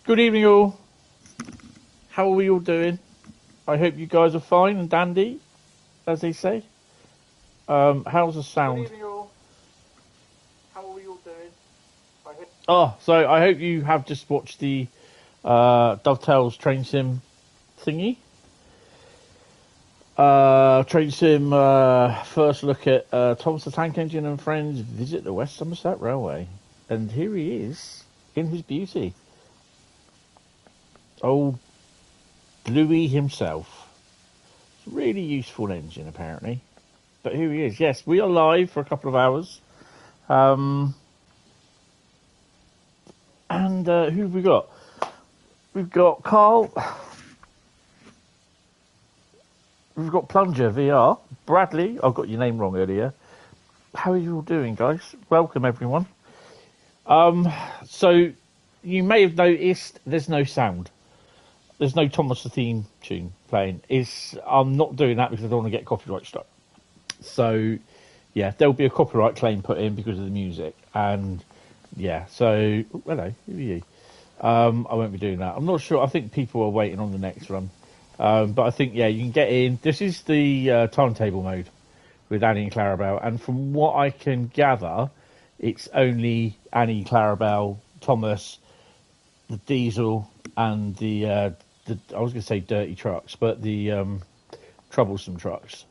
Good evening, all. How are we all doing? I hope you guys are fine and dandy, as they say. How's the sound? Good evening, all. How are we all doing? So I hope you have just watched the Dovetail's train sim thingy. Train sim first look at Thomas the Tank Engine and friends visit the West Somerset Railway. And here he is in his beauty. Old Bluey himself. It's a really useful engine, apparently. But here he is. Yes, we are live for a couple of hours. And who have we got? We've got Carl. We've got Plunger VR. Bradley. I got your name wrong earlier. How are you all doing, guys? Welcome, everyone. So you may have noticed there's no sound. There's no Thomas the theme tune playing. I'm not doing that because I don't want to get copyright struck. So, yeah, there'll be a copyright claim put in because of the music. And, yeah, so, hello, who are you? I won't be doing that. I'm not sure. I think people are waiting on the next run. But I think, yeah, you can get in. This is the timetable mode with Annie and Clarabel. And from what I can gather, it's only Annie, Clarabel, Thomas, the Diesel, and the I was going to say dirty trucks, but the troublesome trucks.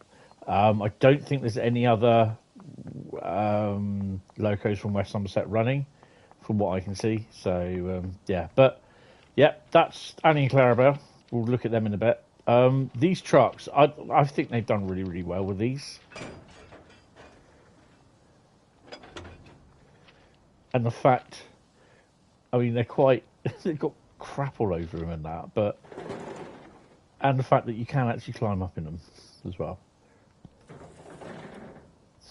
I don't think there's any other locos from West Somerset running, from what I can see. So, yeah. But, yeah, that's Annie and Clarabel. We'll look at them in a bit. These trucks, I think they've done really, really well with these. And the fact, I mean, they've got crap all over them and that, and the fact that you can actually climb up in them as well.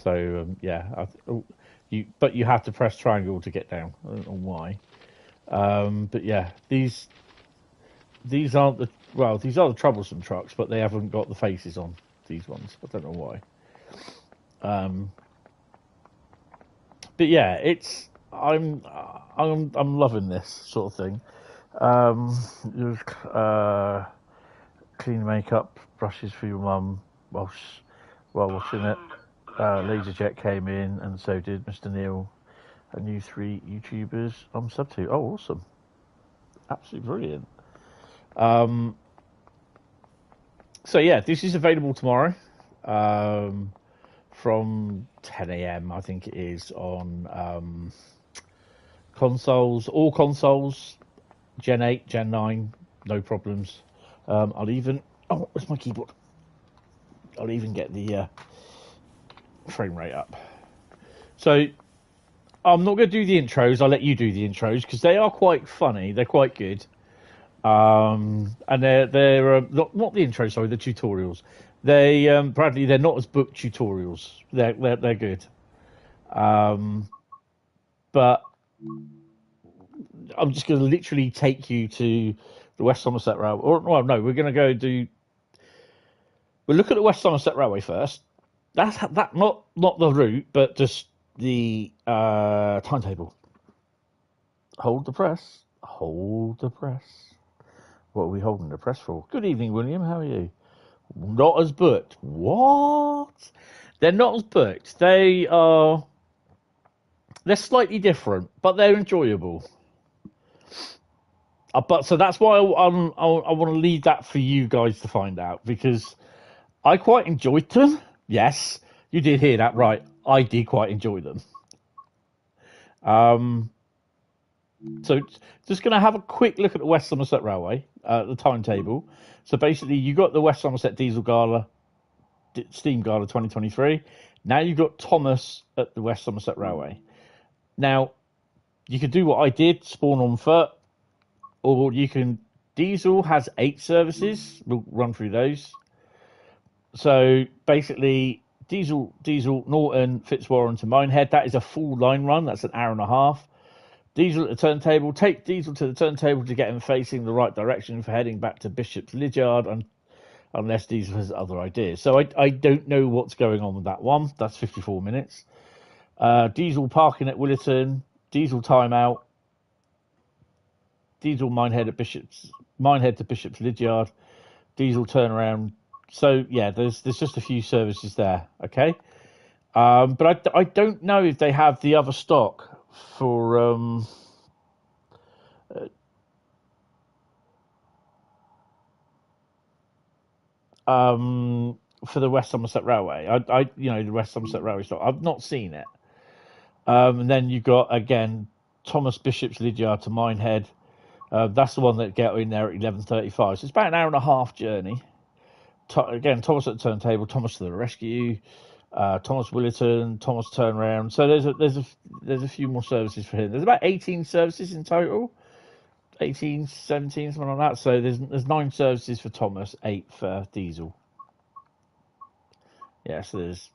So yeah, but you have to press triangle to get down. I don't know why. But yeah, these are the troublesome trucks, but they haven't got the faces on these ones. I don't know why. But yeah, I'm loving this sort of thing. Clean makeup brushes for your mum while watching it. Laserjet came in, and so did Mr. Neil. A new 3 YouTubers I'm sub to. Oh, awesome! Absolutely brilliant. So yeah, this is available tomorrow. From 10 a.m. I think it is on consoles, all consoles, Gen 8, Gen 9, no problems. I'll even... Oh, where's my keyboard? I'll even get the frame rate up. So, I'm not going to do the intros. I'll let you do the intros, because they are quite funny. They're quite good. And they're not the intros, sorry, the tutorials. They, Bradley, they're not as book tutorials. They're good. But I'm just going to literally take you to the West Somerset Railway. Well, no, we're going to go do. We'll look at the West Somerset Railway first. That's not the route, but just the timetable. Hold the press. Hold the press. What are we holding the press for? Good evening, William. How are you? Not as booked. What? They're not as booked. They're slightly different, but they're enjoyable. But so that's why I want to leave that for you guys to find out, because I quite enjoyed them. Yes, you did hear that right. I did quite enjoy them. So just going to have a quick look at the West Somerset Railway, the timetable. So basically, you got the West Somerset Diesel Gala, Steam Gala 2023. Now you've got Thomas at the West Somerset Railway. Now, you could do what I did, spawn on foot, or you can... Diesel has 8 services. We'll run through those. So basically, Diesel, Norton, Fitzwarren to Minehead. That is a full line run. That's an hour and a half. Diesel at the turntable. Take Diesel to the turntable to get him facing the right direction for heading back to Bishop's Lydiard, unless Diesel has other ideas. So I don't know what's going on with that one. That's 54 minutes. Diesel parking at Willerton. Diesel timeout. Diesel Minehead to Bishop's Lydyard, Diesel turnaround. So yeah, there's just a few services there. Okay, but I don't know if they have the other stock for for the West Somerset Railway. The West Somerset Railway stock. I've not seen it. And then you've got again Thomas Bishop's Lydyard to Minehead. That's the one that get in there at 11:35. So it's about an hour and a half journey. Again, Thomas at the turntable, Thomas to the rescue, Thomas Willerton, Thomas turnaround. So there's a few more services for him. There's about 18 services in total, 18, 17, something like that. So there's 9 services for Thomas, 8 for Diesel. Yeah, so there's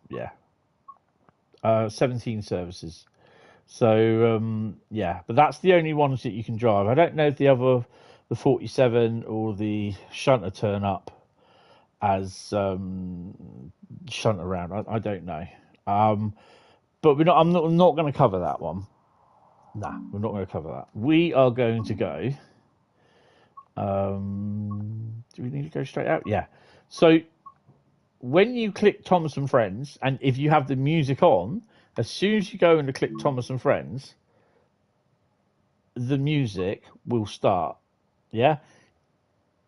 17 services. So but that's the only ones that you can drive. I don't know if the 47 or the shunter turn up as shunt around. I don't know. But I'm not going to cover that one. Nah, we're not going to cover that. We are going to go. Do we need to go straight out? Yeah. So when you click Thomas and Friends, and if you have the music on, as soon as you go and click Thomas and Friends, the music will start. Yeah.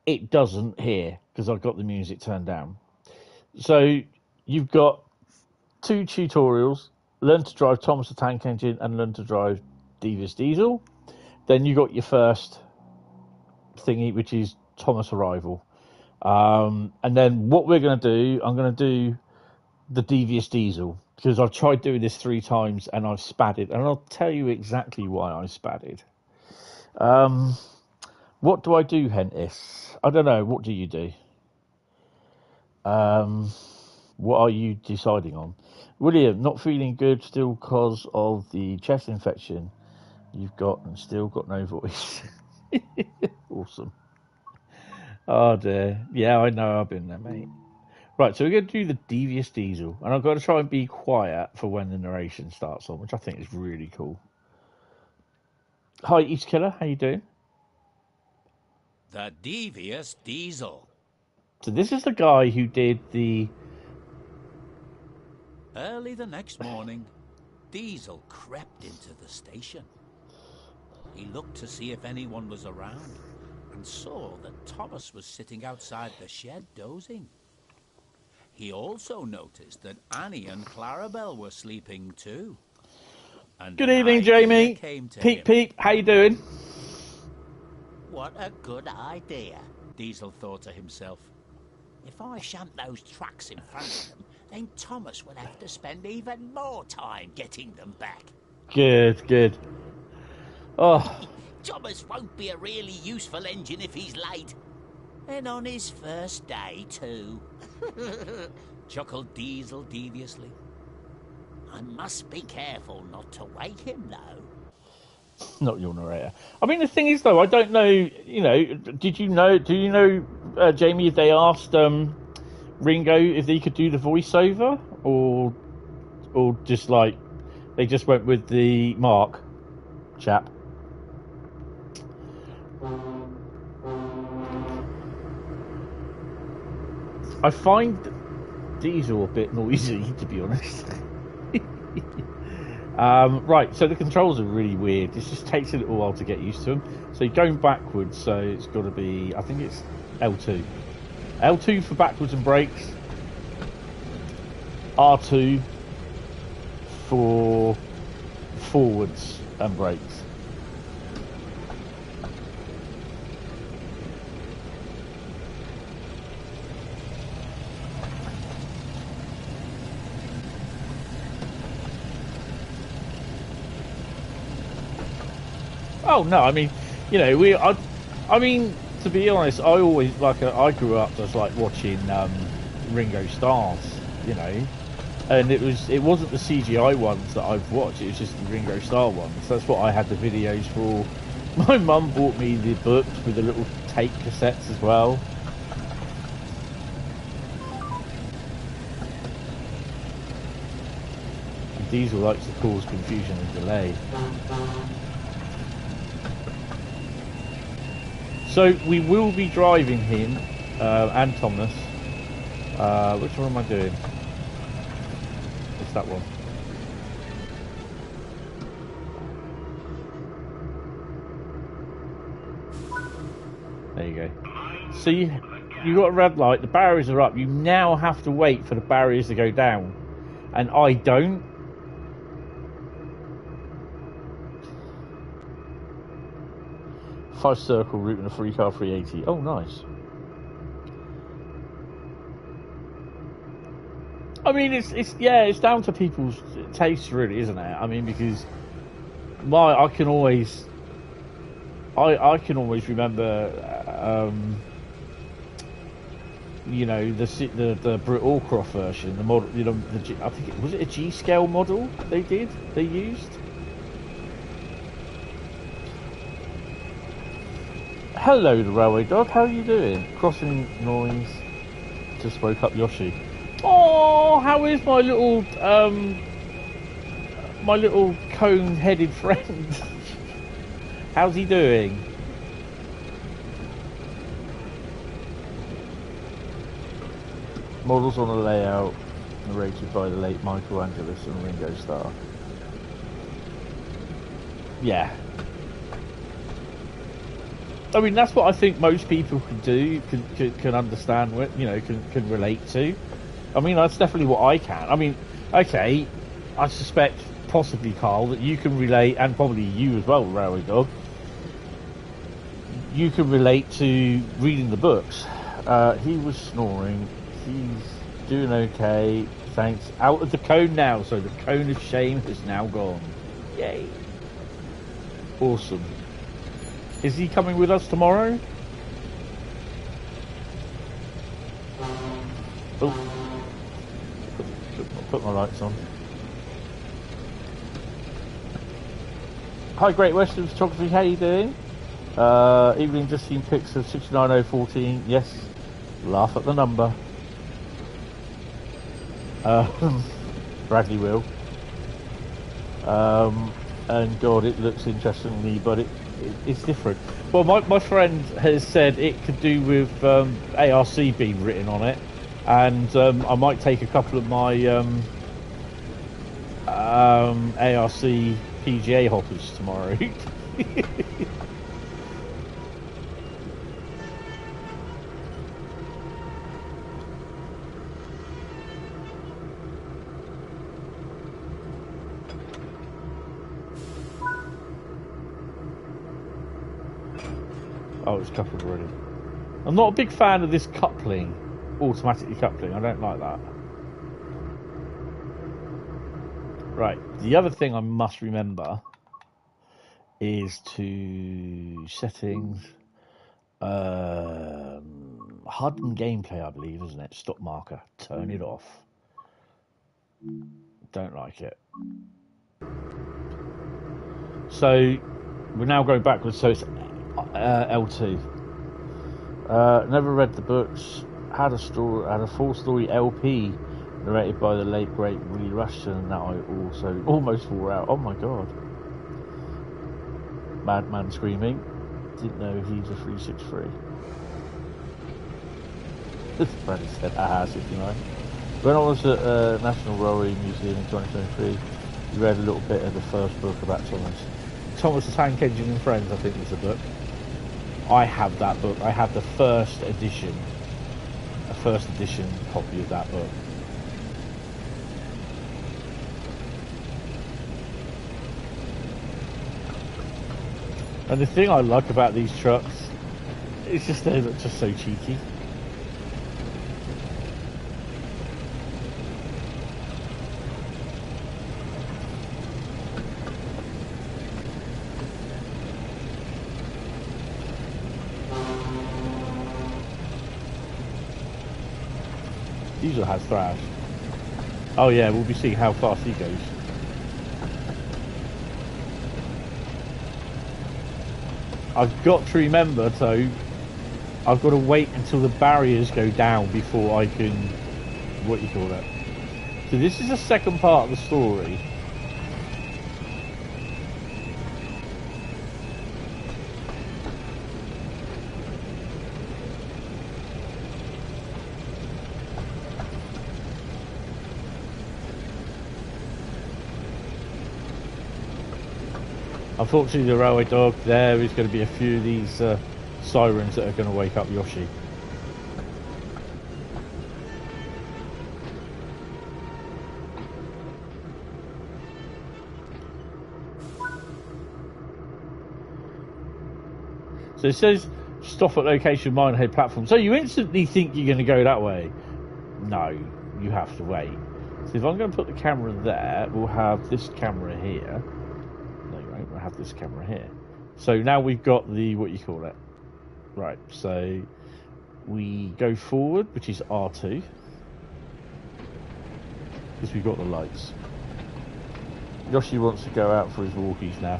It doesn't here because I've got the music turned down. So you've got 2 tutorials: learn to drive Thomas the Tank Engine and learn to drive Devious Diesel. Then you got your first thingy, which is Thomas Arrival. And then what we're going to do, I'm going to do the Devious Diesel because I've tried doing this 3 times and I've spadded, and I'll tell you exactly why I spadded. What do I do, Hentis? I don't know. What do you do? What are you deciding on? William, not feeling good still because of the chest infection you've got and still got no voice. Awesome. Oh dear. Yeah, I know. I've been there, mate. Right, so we're going to do the Devious Diesel, and I've got to try and be quiet for when the narration starts on, which I think is really cool. Hi, East Killer. How you doing? The Devious Diesel. So this is the guy who did the... Early the next morning, Diesel crept into the station. He looked to see if anyone was around and saw that Thomas was sitting outside the shed dozing. He also noticed that Annie and Clarabel were sleeping too. And good evening, Jamie. Peep, how you doing? What a good idea, Diesel thought to himself. If I shunt those trucks in front of them, then Thomas will have to spend even more time getting them back. Good. Oh. Thomas won't be a really useful engine if he's late. And on his first day, too. Chuckled Diesel deviously. I must be careful not to wake him, though. Not your narrator. I mean, the thing is, though, I don't know, do you know, Jamie, if they asked Ringo if he could do the voiceover, or just like, they just went with the Mark chap? I find Diesel a bit noisy, to be honest. Right, so the controls are really weird. This just takes a little while to get used to them. So you're going backwards, so it's got to be, I think it's L2. L2 for backwards and brakes. R2 for forwards and brakes. Oh no, I mean, I mean, to be honest, I always I grew up just like watching Ringo Starr's, and it wasn't the CGI ones that I've watched. It was just the Ringo Starr ones. That's what I had the videos for. My mum bought me the books with the little tape cassettes as well. And Diesel likes to cause confusion and delay. So we will be driving him and Thomas. Which one am I doing? It's that one. There you go. So you got a red light, the barriers are up, you now have to wait for the barriers to go down. And I don't. Five circle route and a 3-car 380. Oh, nice. I mean, it's down to people's tastes, really, isn't it? I mean, because I can always remember, you know, the Brit Allcroft version, the model, you know, I think was it a G scale model they used. Hello, the railway dog. How are you doing? Crossing noise. Just woke up Yoshi. Oh, how is my little cone-headed friend? How's he doing? Models on the layout narrated by the late Michael Angelis and Ringo Starr. Yeah. I mean, that's what I think most people can do, can understand, you know, can relate to. I mean, that's definitely what I can. I mean, okay, I suspect, possibly, Carl, that you can relate, and probably you as well, Railway Dog, you can relate to reading the books. He was snoring. He's doing okay. Thanks. Out of the cone now, so the cone of shame is now gone. Yay. Awesome. Is he coming with us tomorrow? Oh. Put my lights on. Hi, Great Western Photography. How you doing? Evelyn just seen pics of 69014. Yes. Laugh at the number. Bradley will. And God, it looks interesting to me, but it's different. Well, my friend has said it could do with ARC being written on it, and I might take a couple of my ARC PGA hoppers tomorrow. Oh, it's coupled already. I'm not a big fan of this coupling, automatically coupling. I don't like that. Right, the other thing I must remember is to settings, HUD and gameplay, I believe, isn't it? Stop marker, turn it off. Don't like it. So we're now going backwards, so it's L2. Never read the books. Had a full story LP narrated by the late great Willie Rushton, and that I also almost wore out. Oh my god. Madman screaming. Didn't know he's a 363. Brady said, aha, 69. When I was at National Railway Museum in 2023, we read a little bit of the first book about Thomas the Tank Engine and Friends, I think was the book. I have that book. I have the first edition copy of that book. And the thing I like about these trucks, it's just they're just so cheeky. Diesel has thrash. Oh yeah, we'll be seeing how fast he goes. I've got to remember though, I've got to wait until the barriers go down before I can, what you call that. So this is the second part of the story. Unfortunately, the railway dog, there is going to be a few of these sirens that are going to wake up Yoshi. So it says stop at location Minehead platform. So you instantly think you're going to go that way. No, you have to wait. So if I'm going to put the camera there, we'll have this camera here. No, you won't. We'll have this camera here. So now we've got the, what you call it. Right, so we go forward, which is R2. Because we've got the lights. Yoshi wants to go out for his walkies now.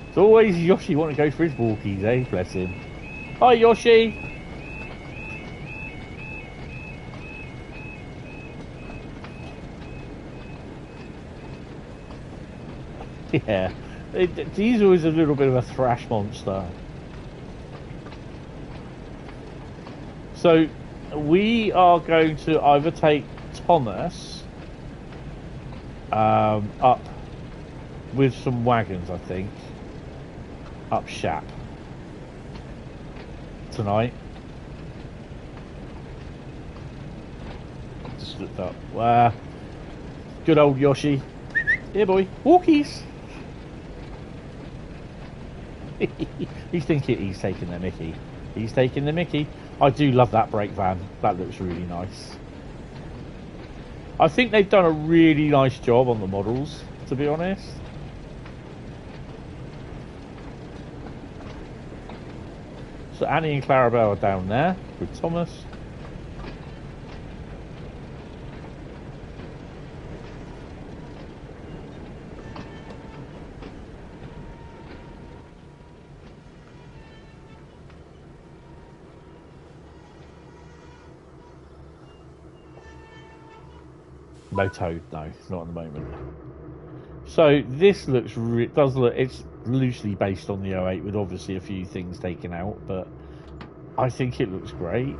It's always Yoshi want to go for his walkies, eh? Bless him. Hi, Yoshi! Yeah, Diesel is a little bit of a thrash monster. So, we are going to either take Thomas up with some wagons, I think. Up Shap tonight. Just looked up. Good old Yoshi. Here, boy. Walkies. He's thinking he's taking the mickey. He's taking the mickey. I do love that brake van. That looks really nice. I think they've done a really nice job on the models, to be honest. So Annie and Clarabel are down there with Thomas. No Toad, no, not at the moment. So this looks, does look, it's loosely based on the 08 with obviously a few things taken out, but I think it looks great.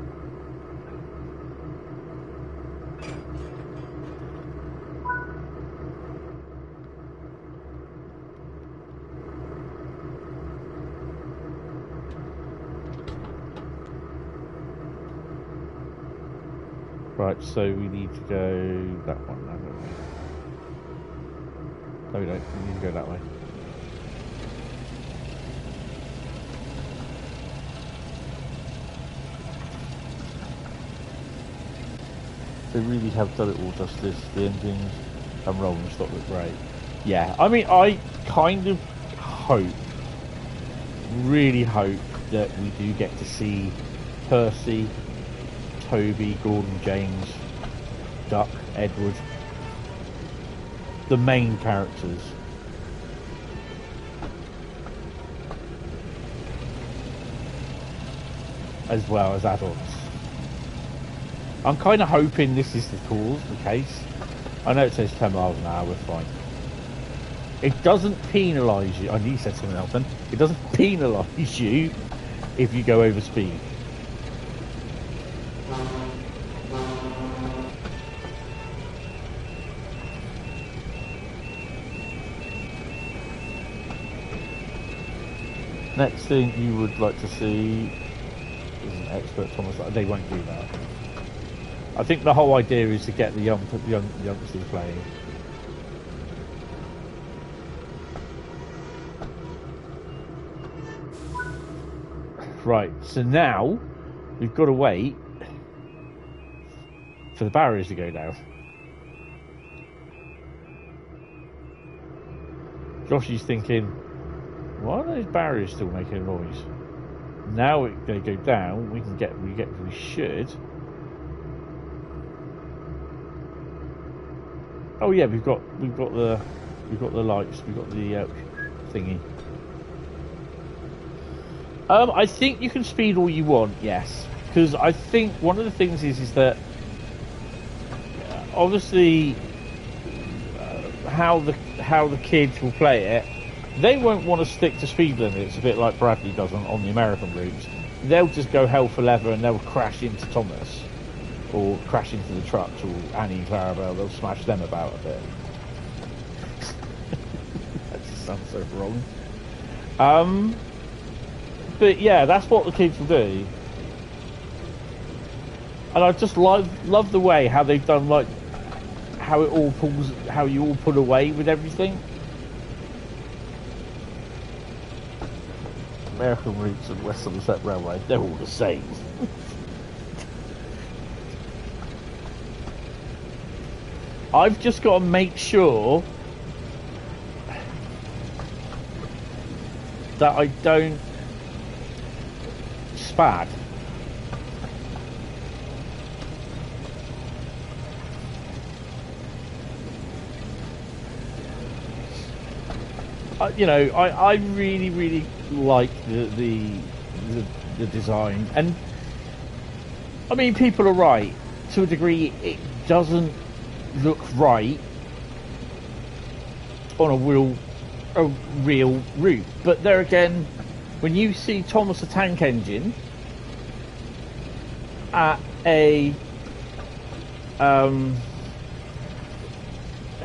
Right, so we need to go that one now, don't we? No, we don't. We need to go that way. They really have done it all justice. The engines and rolling stock look great. Yeah, I mean, I kind of hope, really hope that we do get to see Percy, Toby, Gordon, James, Duck, Edward, the main characters. As well as adults. I'm kind of hoping this is the case. I know it says 10 miles an hour, we're fine. It doesn't penalise you. I need to say something else then. It doesn't penalise you if you go over speed. Next thing you would like to see is an expert Thomas. They won't do that. I think the whole idea is to get the youngsters playing. Right, so now we've got to wait for the barriers to go down. Joshy's thinking, why are those barriers still making a noise? Now they go down, we should. Oh yeah, we've got the lights, we've got the thingy. I think you can speed all you want, yes, because I think one of the things is that obviously how the kids will play it, they won't want to stick to speed limits, a bit like Bradley does on the American routes. They'll just go hell for leather and they'll crash into Thomas or crash into the trucks, or Annie and Clarabel, they'll smash them about a bit. That just sounds so wrong. But yeah, that's what the kids will do. And I just love the way how they've done, like, how it all pulls, how you all pull away with everything. American routes and West Somerset Railway, they're all the same. I've just got to make sure that I don't spad. You know, I really like the design, and I mean, people are right to a degree. It doesn't look right on a real route, but there again, when you see Thomas the Tank Engine at a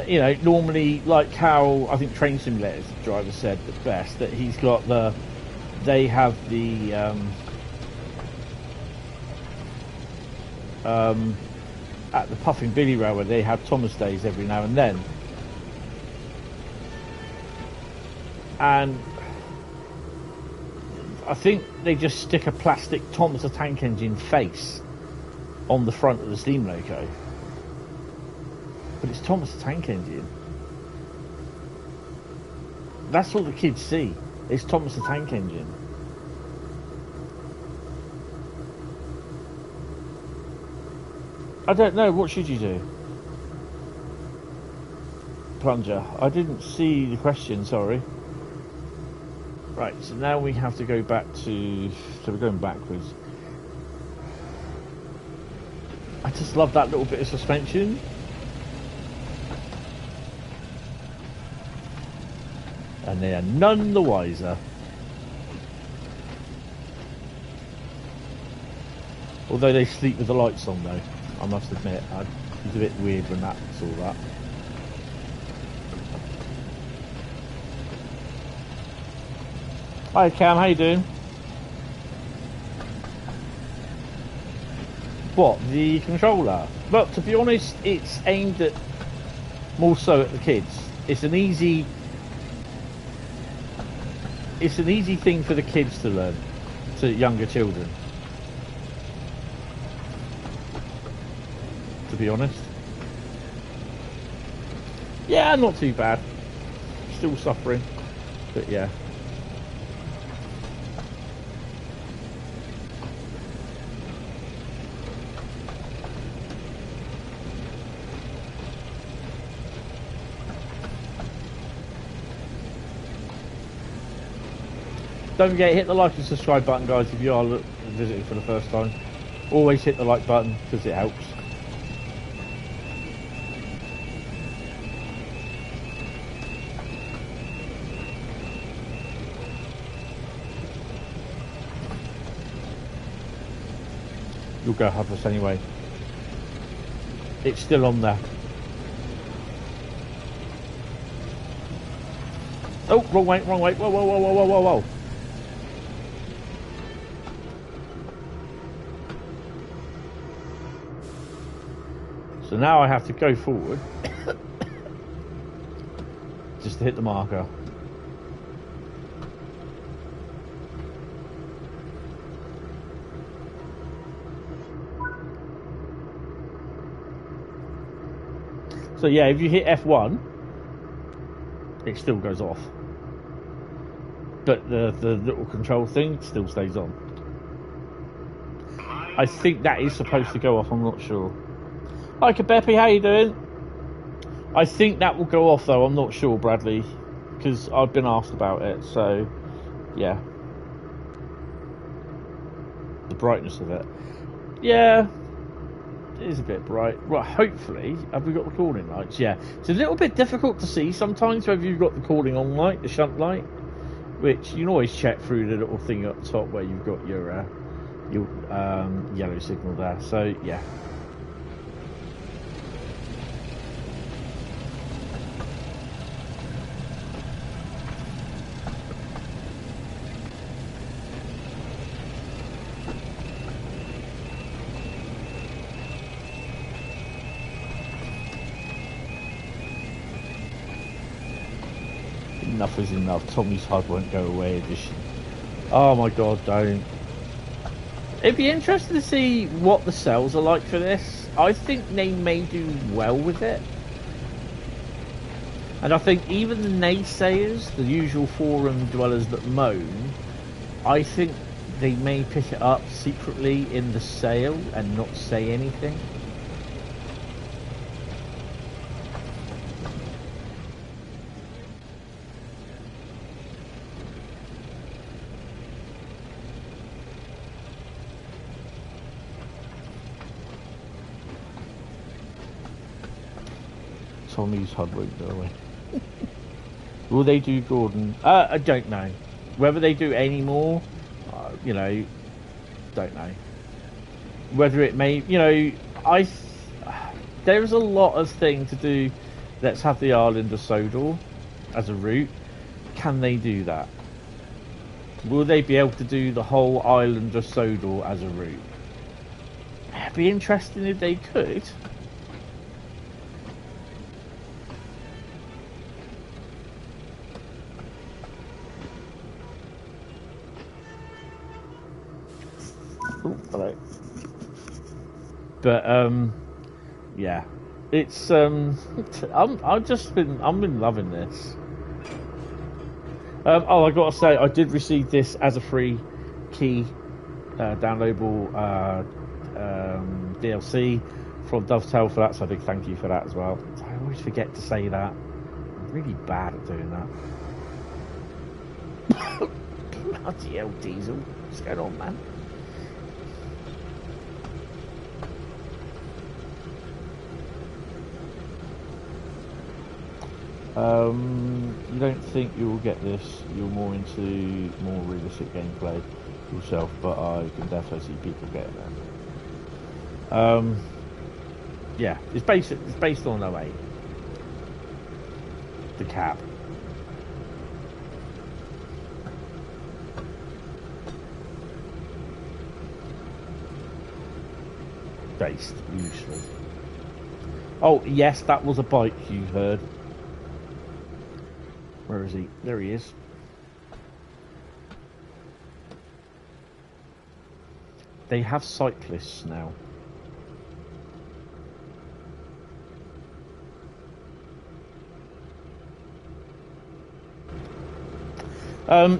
you know, normally, like how I think Train Simulator's driver said the best, that he's got they have the at the Puffing Billy Railway, they have Thomas Days every now and then, and I think they just stick a plastic Thomas the Tank Engine face on the front of the steam loco. But it's Thomas the Tank Engine. That's all the kids see. It's Thomas the Tank Engine. I don't know. What should you do? Plunger. I didn't see the question, sorry. Right, so now we have to go back to... So we're going backwards. I just love that little bit of suspension. And they are none the wiser. Although they sleep with the lights on, though, I must admit. It's a bit weird when that's all that. Hi Cam, how you doing? What, the controller? Look, to be honest, it's aimed at more so at the kids. It's an easy thing for the kids to learn, to younger children, to be honest. Yeah, not too bad. Still suffering, but yeah. Don't forget, hit the like and subscribe button, guys, if you are visiting for the first time. Always hit the like button, because it helps. You'll go have us anyway. It's still on there. Oh, wrong way, wrong way. Whoa, whoa, whoa, whoa, whoa, whoa, whoa. So now I have to go forward just to hit the marker. So yeah, if you hit F1, it still goes off. But the little control thing still stays on. I think that is supposed to go off, I'm not sure. Hi Kabepi, how you doing? I think that will go off though, I'm not sure, Bradley, because I've been asked about it, so yeah. The brightness of it. Yeah, it is a bit bright. Right, hopefully, have we got recording lights? Yeah. It's a little bit difficult to see sometimes whether you've got the recording on light, the shunt light, which you can always check through the little thing up top where you've got your yellow signal there, so yeah. Enough is enough. Tommy's Hud won't go away edition. Oh my god, don't. It'd be interesting to see what the sales are like for this. I think they may do well with it. And I think even the naysayers, the usual forum dwellers that moan, I think they may pick it up secretly in the sale and not say anything. Tommy's Hud won't go away. Will they do Gordon? I don't know. Whether they do any more, you know, don't know. Whether it may, you know, there's a lot of thing to do. Let's have the island of Sodor as a route. Can they do that? Will they be able to do the whole island of Sodor as a route? It'd be interesting if they could. Oh, hello. But yeah, it's I've been loving this. Oh, I gotta say, I did receive this as a free key downloadable DLC from Dovetail for that, so a big thank you for that as well. I always forget to say that. I'm really bad at doing that. Bloody hell, Diesel. What's going on, man? You don't think you'll get this? You're more into more realistic gameplay yourself, but I can definitely see people getting that. Yeah, it's based on 08. The cab. Based loosely. Oh yes, that was a bike you heard. Where is he? There he is. They have cyclists now.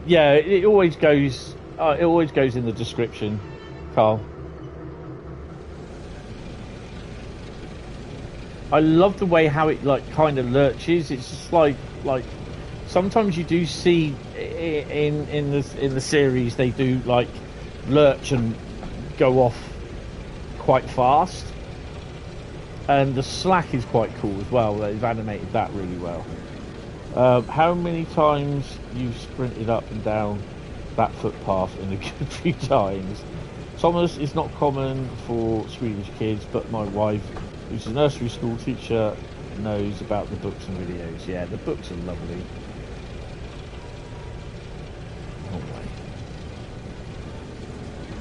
Yeah, it always goes. It always goes in the description, Carl. I love the way how it like kind of lurches. It's just like. Sometimes you do see in the series they do like lurch and go off quite fast, and the slack is quite cool as well. They've animated that really well. How many times you've sprinted up and down that footpath in a good few times? Thomas is not common for Swedish kids, but my wife, who's a nursery school teacher, knows about the books and videos. Yeah, the books are lovely.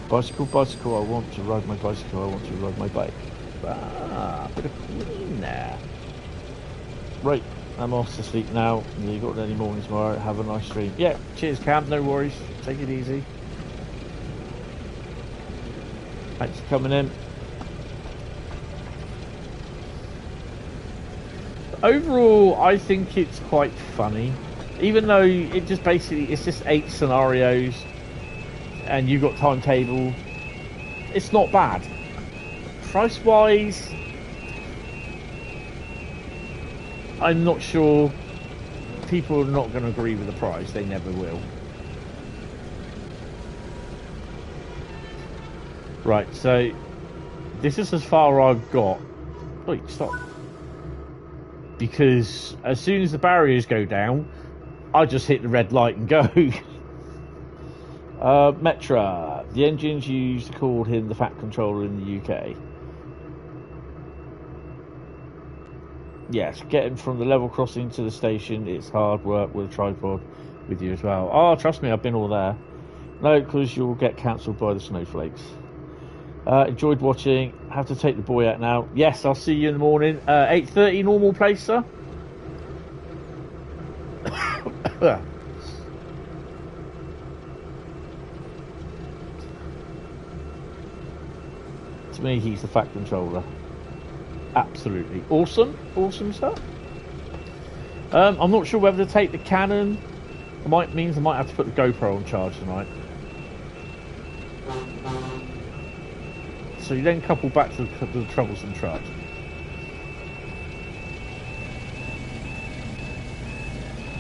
Bicycle, bicycle, I want to ride my bicycle, I want to ride my bike. Ah, bit of queen there. Right, I'm off to sleep now. You've got any morning tomorrow. Have a nice stream. Yeah, cheers Cam, no worries. Take it easy. Thanks for coming in. Overall, I think it's quite funny. Even though it just basically, it's just 8 scenarios. And you've got timetable, it's not bad. Price wise, I'm not sure. People are not going to agree with the price, they never will. Right, so this is as far I've got. Wait, stop. Because as soon as the barriers go down, I just hit the red light and go. Metra, the engines used called him the Fat Controller in the UK. Yes, getting from the level crossing to the station, it's hard work with a tripod with you as well. Oh, trust me, I've been all there. No, because you'll get cancelled by the snowflakes. Enjoyed watching. Have to take the boy out now. Yes, I'll see you in the morning. 8:30 normal place, sir. Ugh. To me, he's the Fat Controller. Absolutely awesome, awesome stuff. I'm not sure whether to take the Canon. Means I might have to put the GoPro on charge tonight. So you then couple back to the troublesome truck.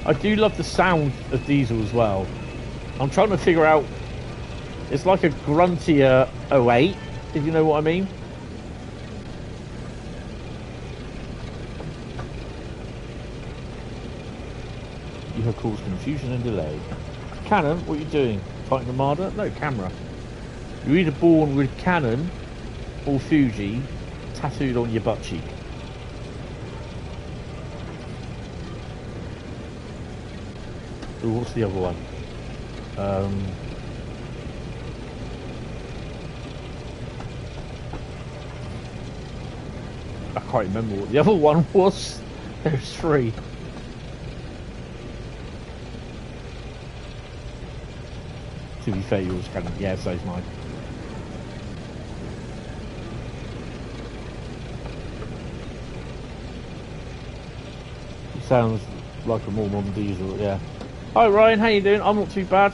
I do love the sound of Diesel as well. I'm trying to figure out. It's like a gruntier 08, if you know what I mean. You have caused confusion and delay. Canon, what are you doing? Fighting the Marder? No, camera. You're either born with Canon or Fuji tattooed on your butt cheek. Ooh, what's the other one? I can't remember what the other one was. There's three. To be fair, yours Canon. Yeah, so's mine. He sounds like a more modern Diesel, yeah. Hi Ryan, how you doing? I'm not too bad.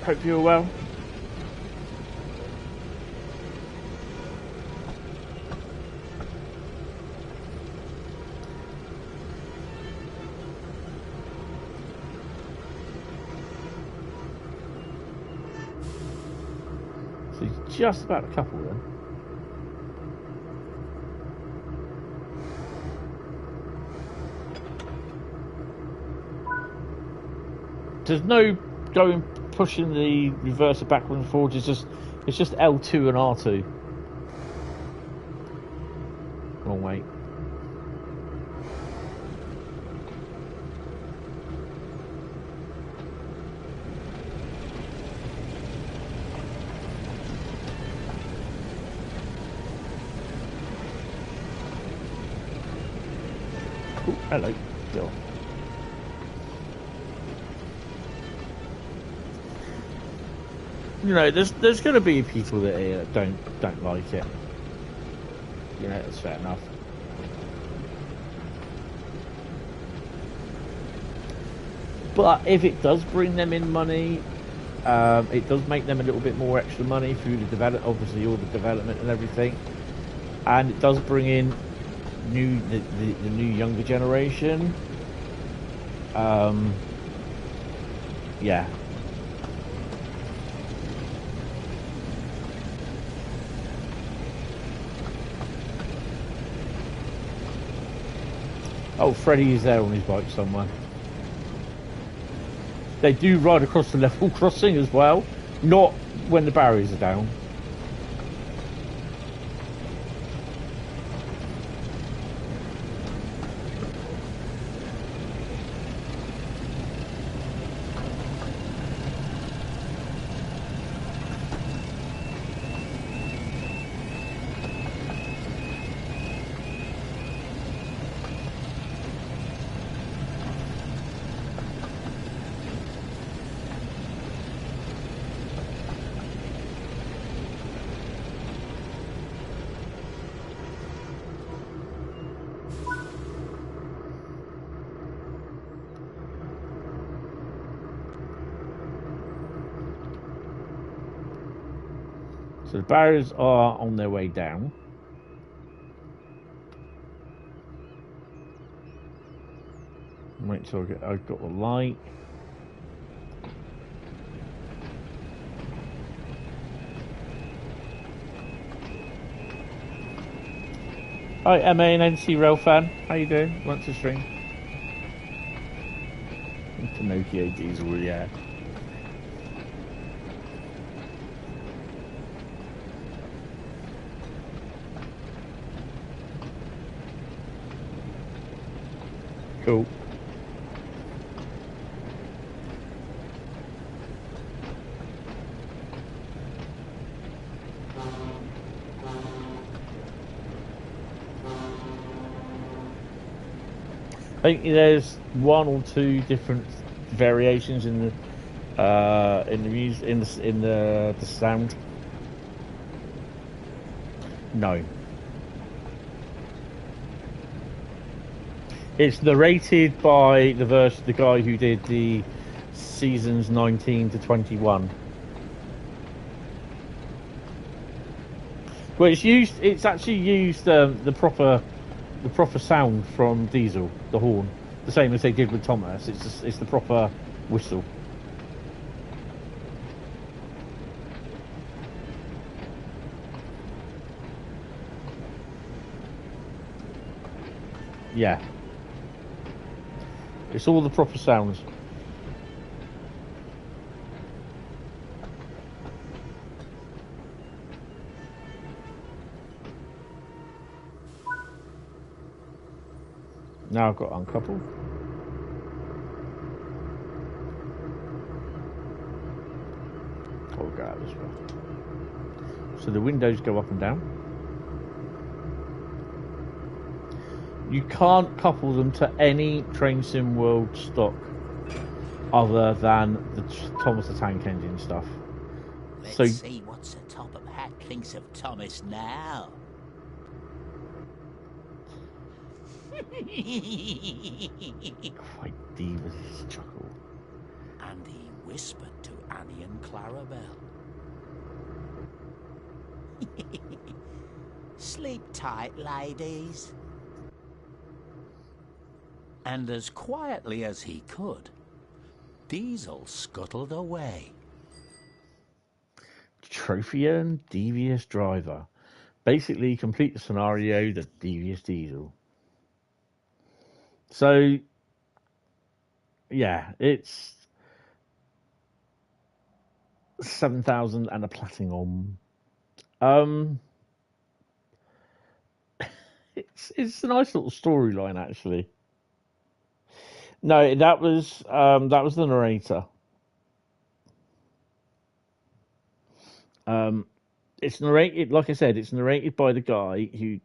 Hope you're well. So he's just about a couple then. There's no going pushing the reverser backwards and forwards. It's just L2 and R2. Wrong way. Ooh, hello, Bill. You know, there's going to be people that don't like it. You know, that's fair enough. But if it does bring them in money, it does make them a little bit more extra money through the obviously all the development and everything, and it does bring in the new younger generation. Yeah. Oh, Freddie is there on his bike somewhere. They do ride across the level crossing as well, not when the barriers are down. So the barriers are on their way down. Make sure I've got the light. Hi MA and NC Rail fan, how you doing? Want to stream? Pinocchio Diesel, yeah. Cool. I think there's one or two different variations in the music, in the sound. No. It's narrated by the guy who did the seasons 19 to 21. Well, it's actually used the proper sound from Diesel, the horn, the same as they did with Thomas. It's the proper whistle. Yeah. It's all the proper sounds. Now I've got uncoupled. I'll go out this way. So the windows go up and down. You can't couple them to any Train Sim World stock other than the Thomas the Tank Engine stuff. Let's see what's the top of hat thinks of Thomas now. Quite Devious chuckle. And he whispered to Annie and Clarabel. Sleep tight, ladies. And as quietly as he could, Diesel scuttled away. Trophy earned Devious Driver. Basically, complete the scenario, the Devious Diesel. So, yeah, it's 7,000 and a platinum. It's a nice little storyline, actually. No, that was the narrator. It's narrated, like I said, it's narrated by the guy who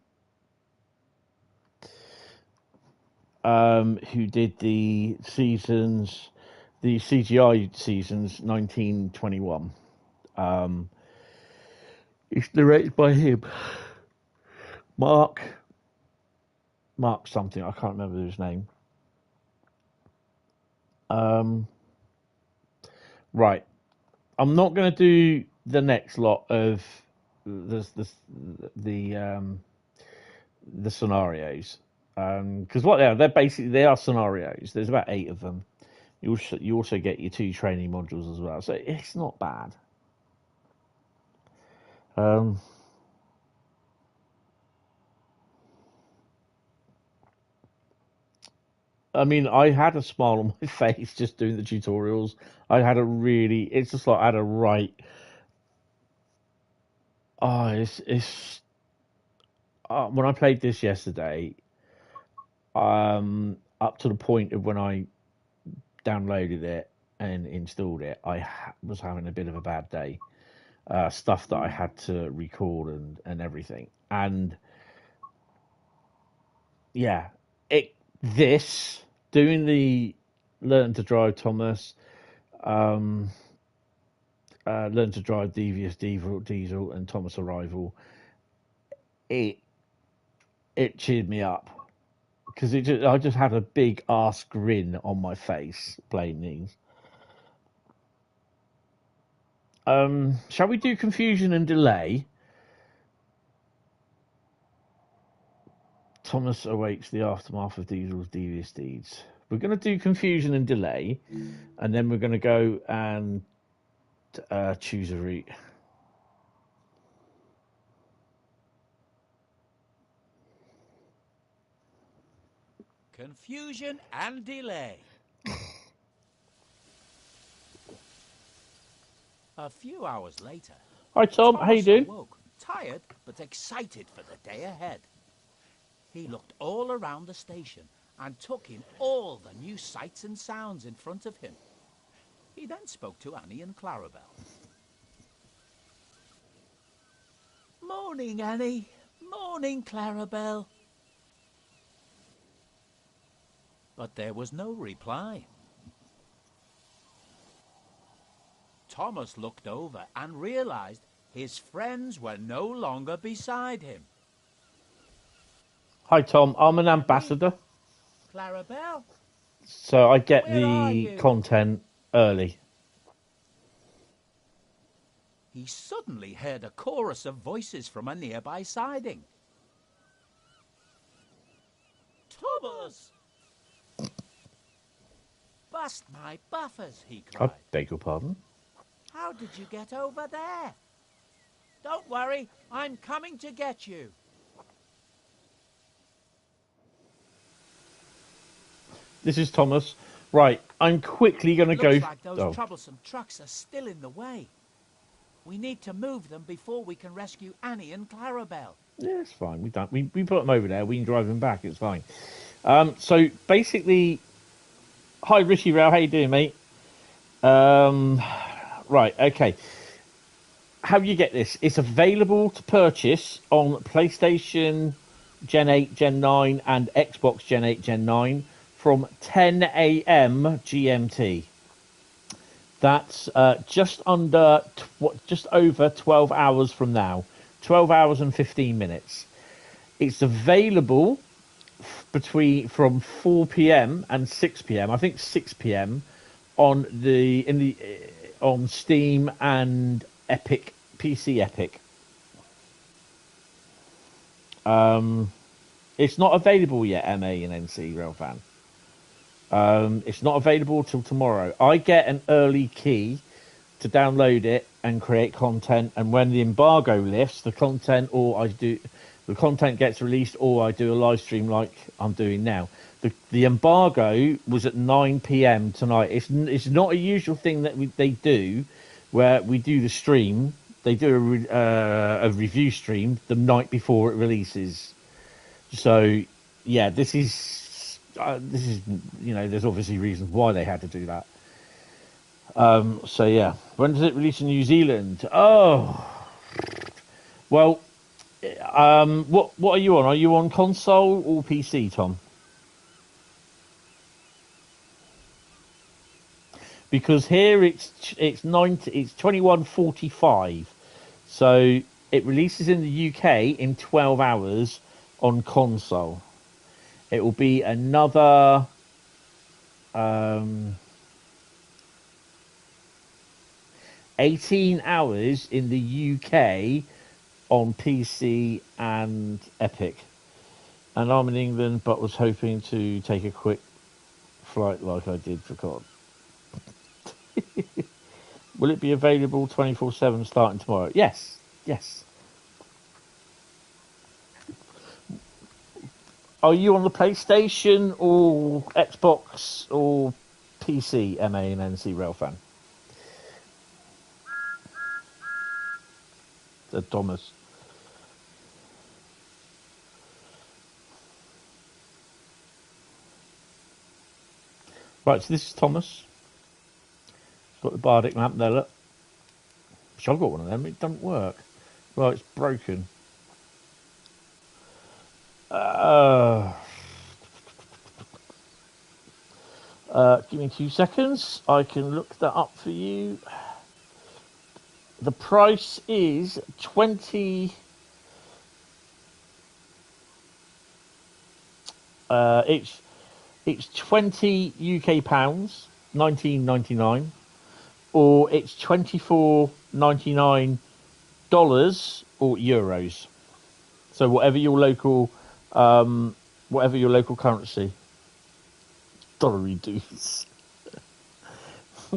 did the seasons, the CGI seasons 1921. It's narrated by him, Mark something. I can't remember his name. Right. I'm not going to do the next lot of the scenarios because what they're basically they are scenarios. There's about 8 of them. You also get your 2 training modules as well, so it's not bad. I mean, I had a smile on my face just doing the tutorials. It's just like I had a right. Oh, it's when I played this yesterday, up to the point of when I downloaded it and installed it, I was having a bit of a bad day. Stuff that I had to record and everything, and yeah, doing the Learn to Drive Thomas, Learn to Drive Devious Diesel and Thomas Arrival. It cheered me up because I just had a big ass grin on my face playing these. Shall we do Confusion and Delay? Thomas awaits the aftermath of Diesel's devious deeds. We're going to do Confusion and Delay, and then we're going to go and choose a route. Confusion and Delay. A few hours later, Hi Tom, how you doing? Awoke, tired but excited for the day ahead. He looked all around the station and took in all the new sights and sounds in front of him. He then spoke to Annie and Clarabel. Morning, Annie. Morning, Clarabel. But there was no reply. Thomas looked over and realized his friends were no longer beside him. Hi, Tom. I'm an ambassador, Clarabel, so I get where are the you? content early. He suddenly heard a chorus of voices from a nearby siding. Thomas! Bust my buffers, he I cried. beg your pardon. How did you get over there? Don't worry, I'm coming to get you. This is Thomas. Right, I'm quickly going to go... Looks like those troublesome trucks are still in the way. We need to move them before we can rescue Annie and Clarabel. Yeah, it's fine. We put them over there. We can drive them back. It's fine. So basically, hi Rishi Rail. How you doing, mate? Right. Okay. How you get this? It's available to purchase on PlayStation Gen 8, Gen 9, and Xbox Gen 8, Gen 9 from 10 a.m. GMT. That's just over 12 hours from now. 12 hours and 15 minutes. It's available from 4 p.m. and 6 p.m. I think 6 p.m. on on Steam and Epic PC Epic. It's not available yet, MA and NC Railfan. It's not available till tomorrow. I get an early key to download it and create content, and when the embargo lifts, the content gets released, or I do a live stream like I'm doing now. The embargo was at 9 p.m. tonight. It's not a usual thing that they do, where we do the stream. They do a review stream the night before it releases. So yeah, this is there's obviously reasons why they had to do that. So yeah, when does it release in New Zealand? Oh, well, what are you on? Are you on console or PC, Tom? Because here it's 21:45, so it releases in the UK in 12 hours on console. It will be another 18 hours in the UK on PC and Epic. And I'm in England, but was hoping to take a quick flight like I did for COD. Will it be available 24/7 starting tomorrow? Yes. Are you on the PlayStation or Xbox or PC, MA and NC Railfan? The Thomas. Right, so this is Thomas. Got the Bardic lamp there, look. Which I've got one of them, it doesn't work. Well, it's broken. Give me 2 seconds. I can look that up for you. The price is 20. It's 20 UK pounds, 19.99, or it's $24.99 or euros. So whatever your local currency. Dollar reduce.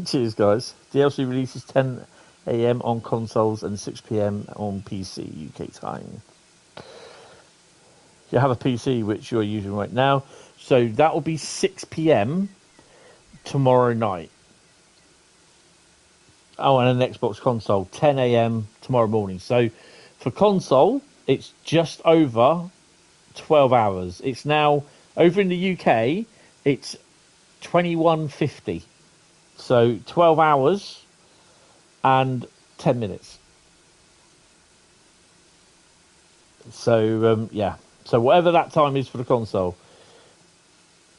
Cheers, guys. DLC releases 10 a.m. on consoles and 6 p.m. on PC UK time. You have a PC which you're using right now, so that will be 6 p.m. tomorrow night. Oh, and an Xbox console, 10 a.m. tomorrow morning. So for console, it's just over 12 hours. It's now over in the UK. It's 21:50. So 12 hours and 10 minutes. So yeah. So whatever that time is for the console,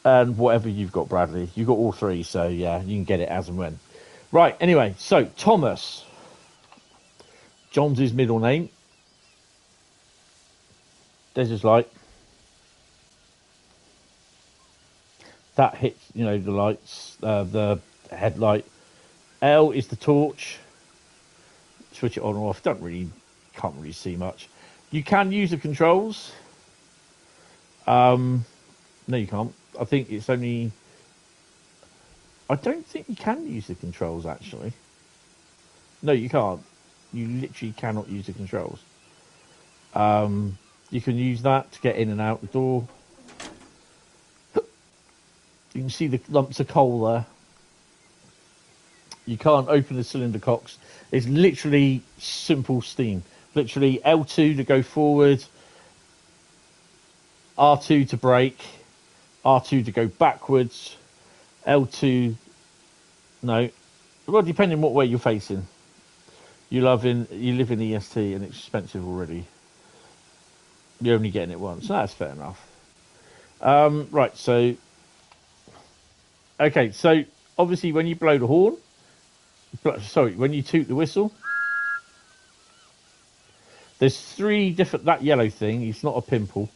and whatever you've got, Bradley, you've got all three. So yeah, you can get it as and when. Right, anyway, so Thomas. John's his middle name. There's his light. That hits, you know, the lights, the headlight. L is the torch. Switch it on or off. Can't really see much. You can use the controls. No, you can't. I think it's only. I don't think you can use the controls actually. No, you can't. You literally cannot use the controls. You can use that to get in and out the door. You can see the lumps of coal there. You can't open the cylinder cocks. It's literally simple steam. Literally L2 to go forward, R2 to brake, R2 to go backwards, L2, no. Well, depending what way you're facing. You live in EST and it's expensive already. You're only getting it once. So that's fair enough. Right, so... Okay, so obviously when you blow the horn... Sorry, when you toot the whistle... There's 3 different... That yellow thing, it's not a pimple.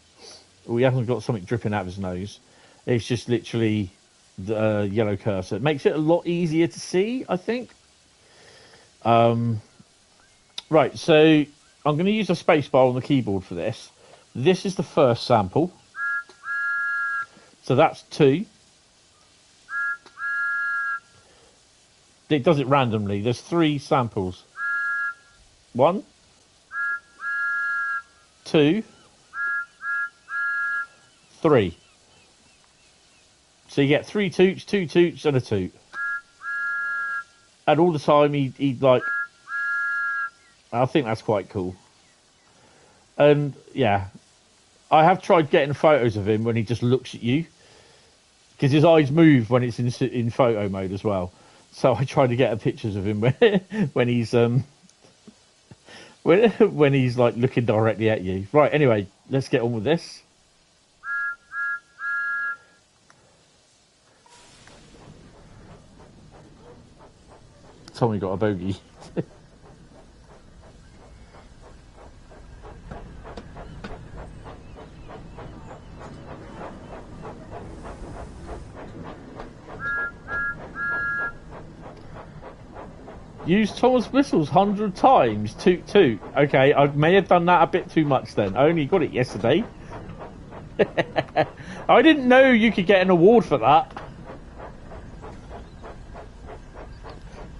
He hasn't got something dripping out of his nose. It's just literally the yellow cursor. It makes it a lot easier to see, I think. Right, so I'm going to use a spacebar on the keyboard for this. This is the first sample. So that's 2. It does it randomly. There's 3 samples. 1, 2, 3. So you get 3 toots, 2 toots, and a toot. And all the time he'd like... I think that's quite cool. And, yeah. I have tried getting photos of him when he just looks at you. Because his eyes move when it's in photo mode as well. So I tried to get pictures of him when he's... when he's like looking directly at you. Right, anyway, let's get on with this. Tommy got a bogey. Use Thomas whistles 100 times. Toot toot. Okay, I may have done that a bit too much then. I only got it yesterday. I didn't know you could get an award for that.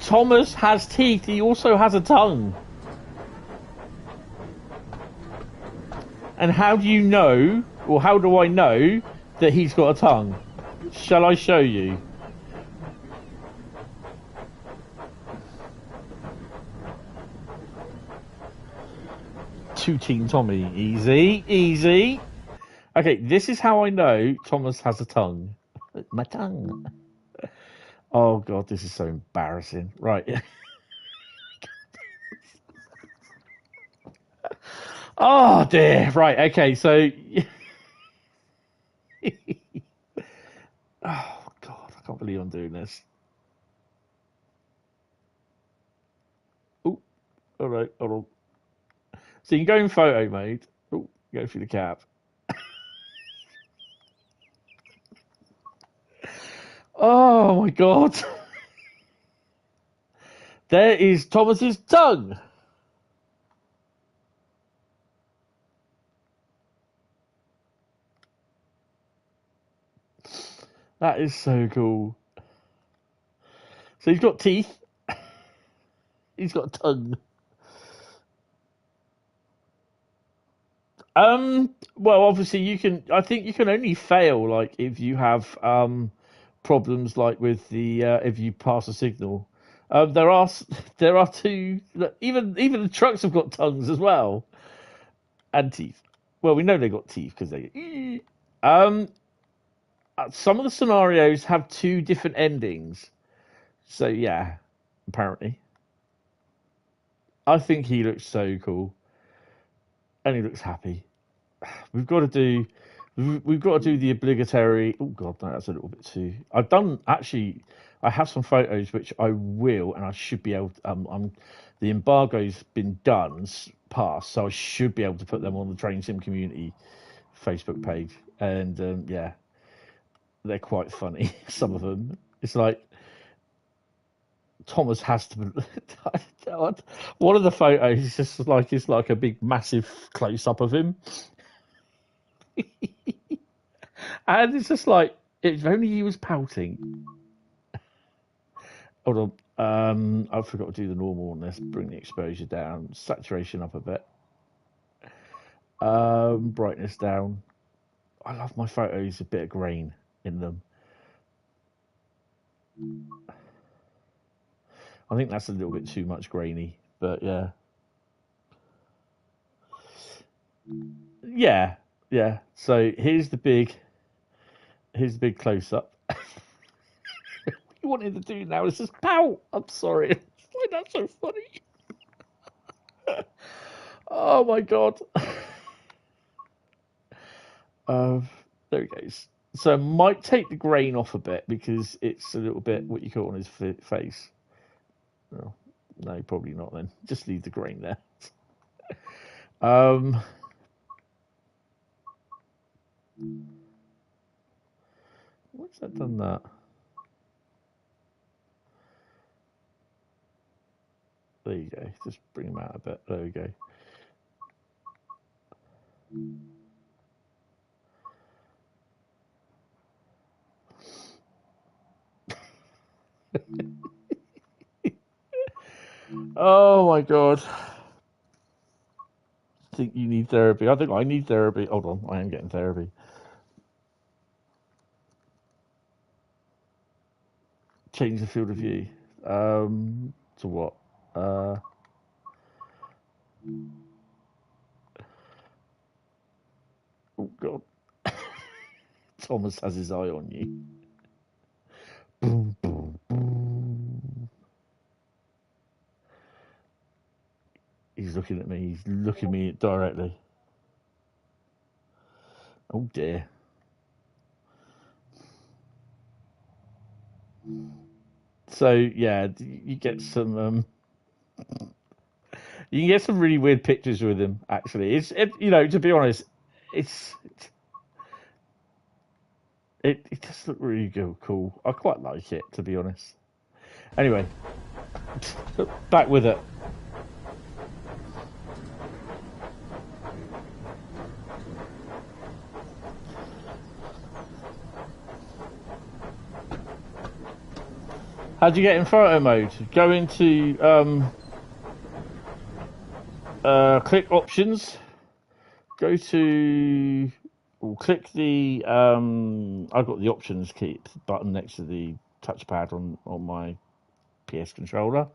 Thomas has teeth. He also has a tongue. And how do you know, or how do I know that he's got a tongue? Shall I show you? Tooting Tommy. Easy, easy. Okay, this is how I know Thomas has a tongue. My tongue. Oh, God, this is so embarrassing. Right. Oh, dear. Right, okay, so... Oh, God, I can't believe I'm doing this. Oh, all right, hold on. So you can go in photo mode. Oh, go through the cap. Oh, my God. There is Thomas's tongue. That is so cool. So he's got teeth. He's got a tongue. Well, obviously you can. I think you can only fail like if you have problems like with the if you pass a signal. There are 2. Even the trucks have got tongues as well, and teeth. Well, we know they got teeth because they. Some of the scenarios have 2 different endings. So yeah, apparently. I think he looks so cool. And he looks happy. We've got to We've got to do the obligatory. Oh God, no, that's a little bit too. I've done actually. I have some photos which I will, and I should be able. The embargo's been done, passed, so I should be able to put them on the Train Sim Community Facebook page. And yeah, they're quite funny. Some of them. It's like Thomas has to. One of the photos is just like it's like a big, massive close up of him. And it's just like, if only he was pouting. Hold on. I forgot to do the normal on this. Bring the exposure down. Saturation up a bit. Brightness down. I love my photos, a bit of grain in them. I think that's a little bit too much grainy, but yeah. Yeah. So here's the big close up. What you wanted to do now is just pout. I'm sorry. Why that's so funny? Oh my god. There he goes. So I might take the grain off a bit because it's a little bit what you call on his face. Oh, no, probably not then. Just leave the grain there. What's that done that? There you go. Just bring him out a bit. There we go. Oh my god. I think you need therapy. I think I need therapy. Hold on, I am getting therapy. Change the field of view. To what? Oh god. Thomas has his eye on you. Boom, boom, boom. He's looking at me. He's looking me directly. Oh dear. So yeah, you get some. You can get some really weird pictures with him. Actually, to be honest, it does look really cool. I quite like it, to be honest. Anyway, back with it. How do you get in photo mode? Go into click options. Go to click the I've got the options key button next to the touchpad on my PS controller.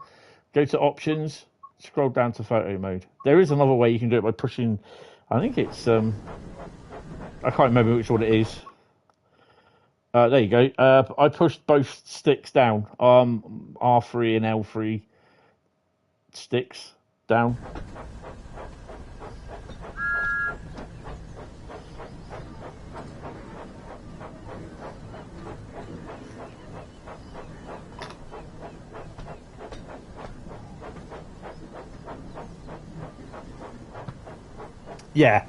Go to options. Scroll down to photo mode. There is another way you can do it by pushing. I think it's I can't remember which one it is. There you go. I pushed both sticks down. R3 and L3 sticks down. Yeah.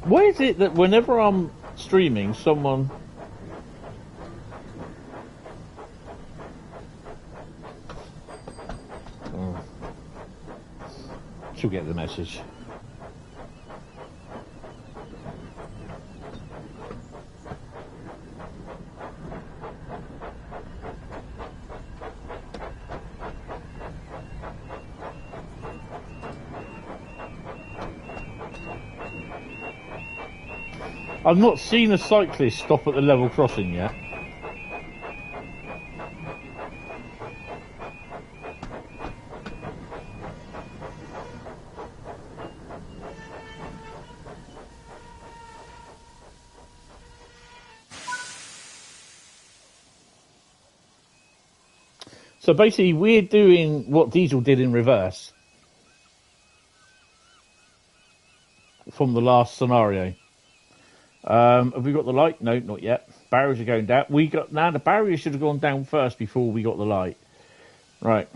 Why is it that whenever I'm streaming, someone... Oh. She'll get the message. I've not seen a cyclist stop at the level crossing yet. So basically, we're doing what Diesel did in reverse from the last scenario. Have we got the light? No, not yet. Barriers are going down. Now the barriers should have gone down first before we got the light. Right.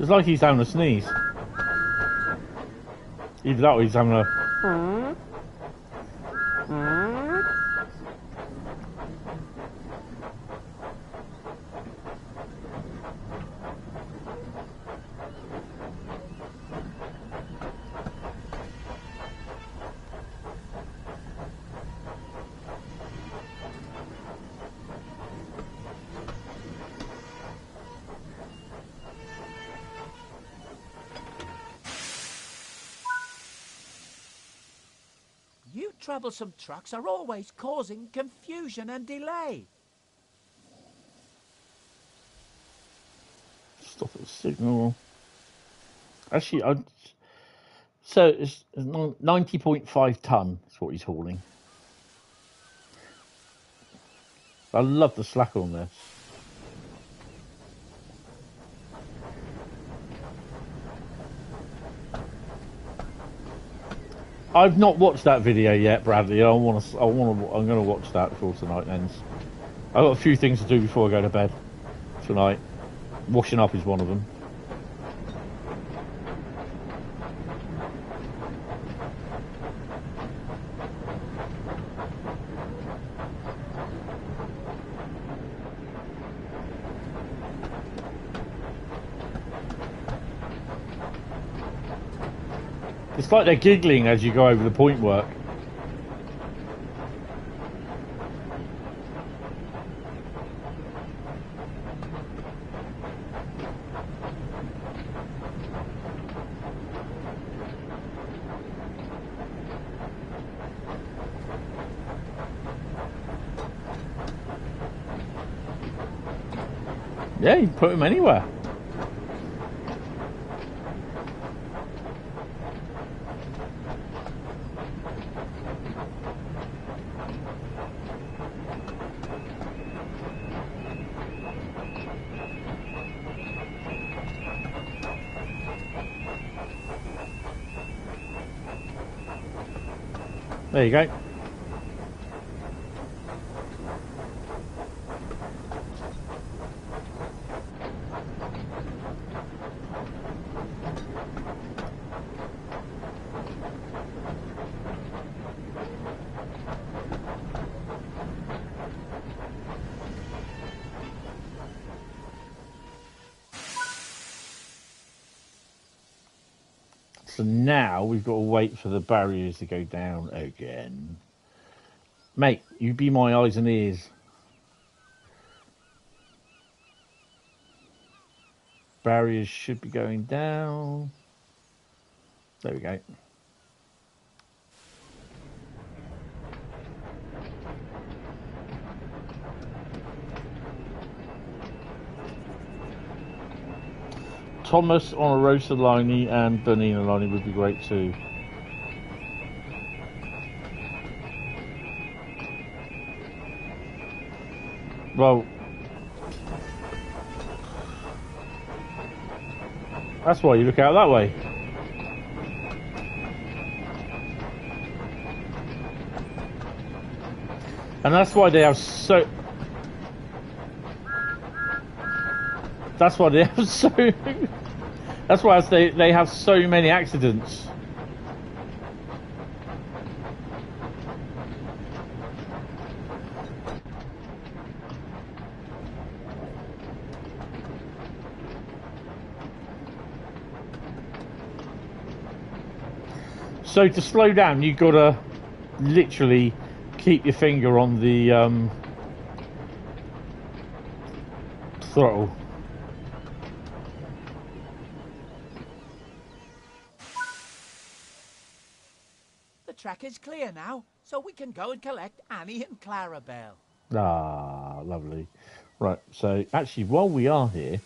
It's like he's having a sneeze. Either that or he's having a... You troublesome trucks are always causing confusion and delay. Stop at the signal. Actually, so it's 90.5 ton is what he's hauling. I love the slack on this. I've not watched that video yet, Bradley. I'm going to watch that before tonight ends. I've got a few things to do before I go to bed tonight. Washing up is one of them. It's like they're giggling as you go over the point work. Yeah, you can put them anywhere. There you go. So now we've got to wait for the barriers to go down again. Mate, you be my eyes and ears. Barriers should be going down. There we go. Thomas on a roasted liney and Bernina liney would be great too. Well, that's why you look out that way. And that's why they have so... That's why they have so... That's why they have so many accidents. So to slow down, you've got to literally keep your finger on the throttle. The track is clear now, so we can go and collect Annie and Clarabel. Ah, lovely. Right, so actually, while we are here,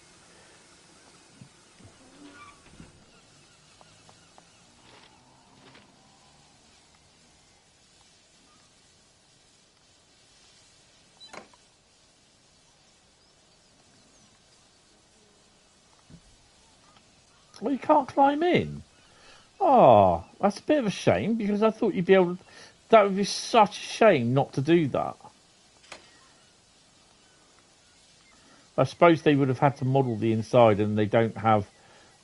well, you can't climb in. Oh, that's a bit of a shame because I thought you'd be able to. That would be such a shame not to do that. I suppose they would have had to model the inside, and they don't have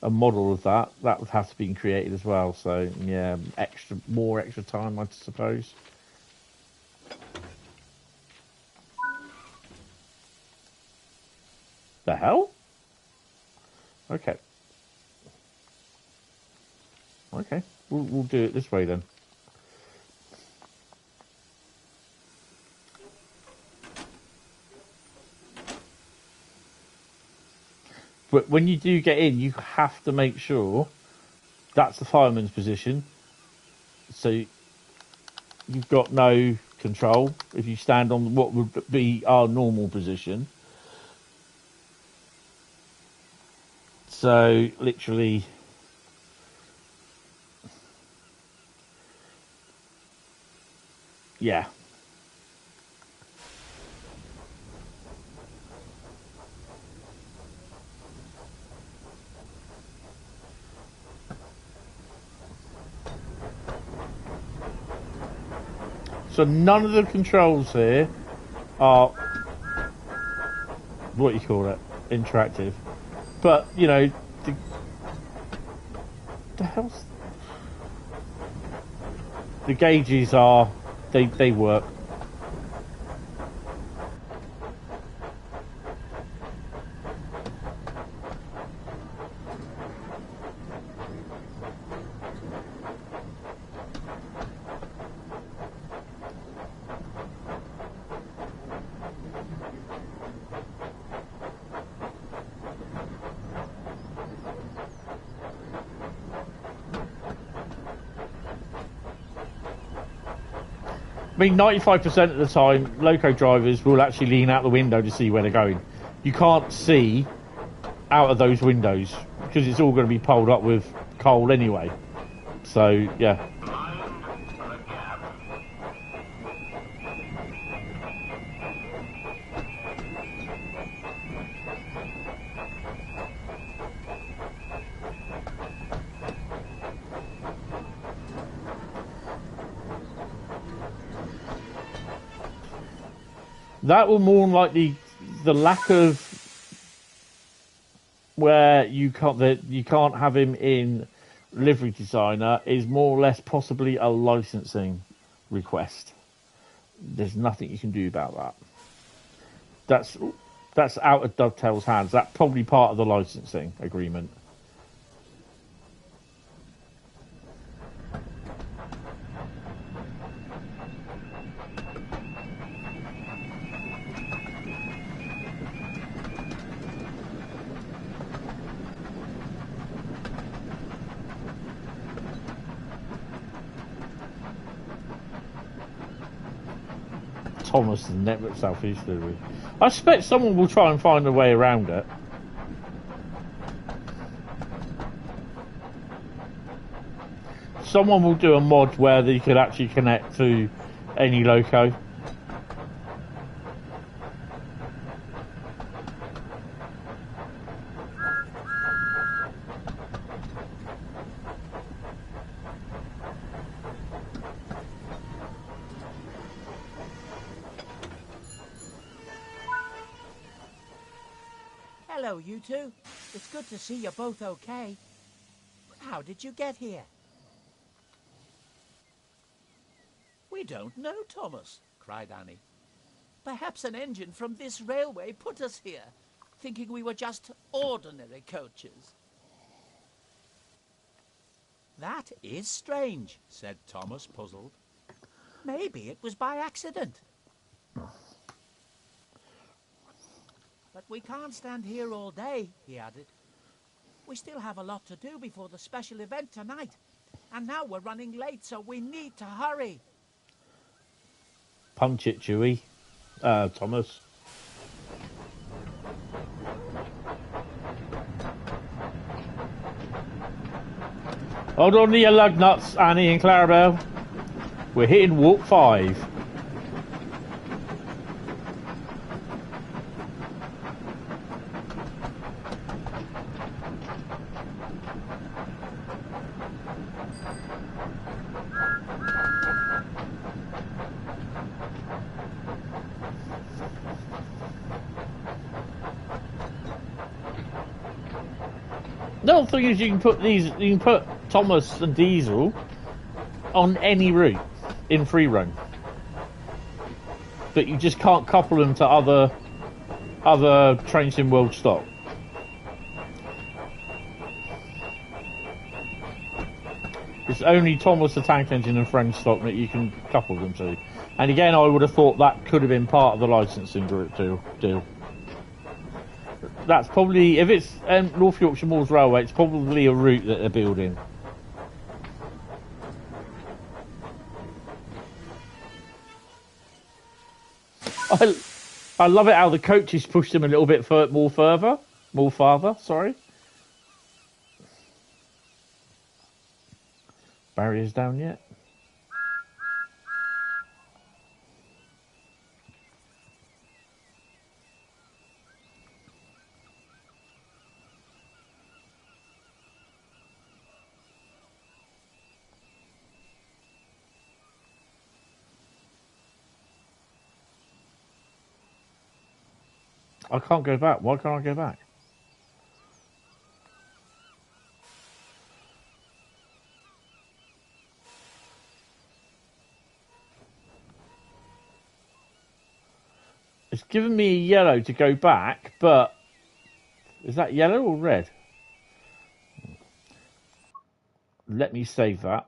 a model of that. That would have to be created as well. So yeah, more extra time, I suppose. The hell? Okay. Okay, we'll do it this way then. But when you do get in, you have to make sure that's the fireman's position. So you've got no control if you stand on what would be our normal position. So literally, yeah. So none of the controls here are, what you call it, interactive. But, you know, the hell's... The gauges are, they work. I mean, 95% of the time, loco drivers will actually lean out the window to see where they're going. You can't see out of those windows because it's all going to be piled up with coal anyway. So, yeah. That will more than likely, the lack of where you can't have him in livery designer is more or less possibly a licensing request. There's nothing you can do about that. That's out of Dovetail's hands. That's probably part of the licensing agreement. Thomas and Network Southeastern. I suspect someone will try and find a way around it. Someone will do a mod where they could actually connect to any loco. Hello, you two. It's good to see you're both okay. How did you get here? We don't know, Thomas, cried Annie. Perhaps an engine from this railway put us here, thinking we were just ordinary coaches. That is strange, said Thomas, puzzled. Maybe it was by accident. But we can't stand here all day, he added. We still have a lot to do before the special event tonight. And now we're running late, so we need to hurry. Punch it, Chewie. Thomas. Hold on to your lug nuts, Annie and Clarabel. We're hitting walk 5. The other thing is you can put Thomas and Diesel on any route in free run, but you just can't couple them to other trains in world stock. It's only Thomas the Tank Engine and Friends stock that you can couple them to. And again, I would have thought that could have been part of the licensing group deal. That's probably, if it's North Yorkshire Moors Railway, it's probably a route that they're building. I love it how the coaches pushed them a little bit more farther, sorry. Barriers down yet? I can't go back. Why can't I go back? It's given me a yellow to go back, but is that yellow or red? Let me save that.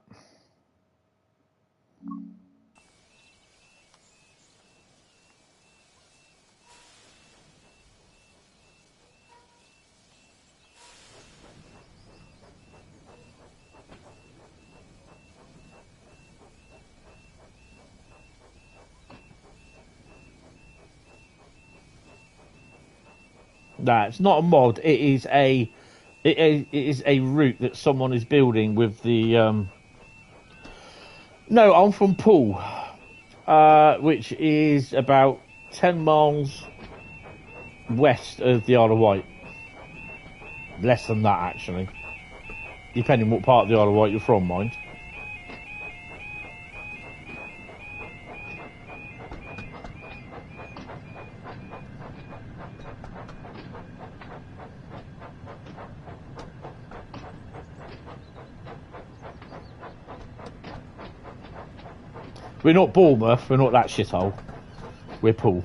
Nah, it's not a mod. It is a route that someone is building with the. No, I'm from Poole, which is about 10 miles west of the Isle of Wight. Less than that, actually, depending what part of the Isle of Wight you're from, mind. We're not Bournemouth, we're not that shithole. We're Poole.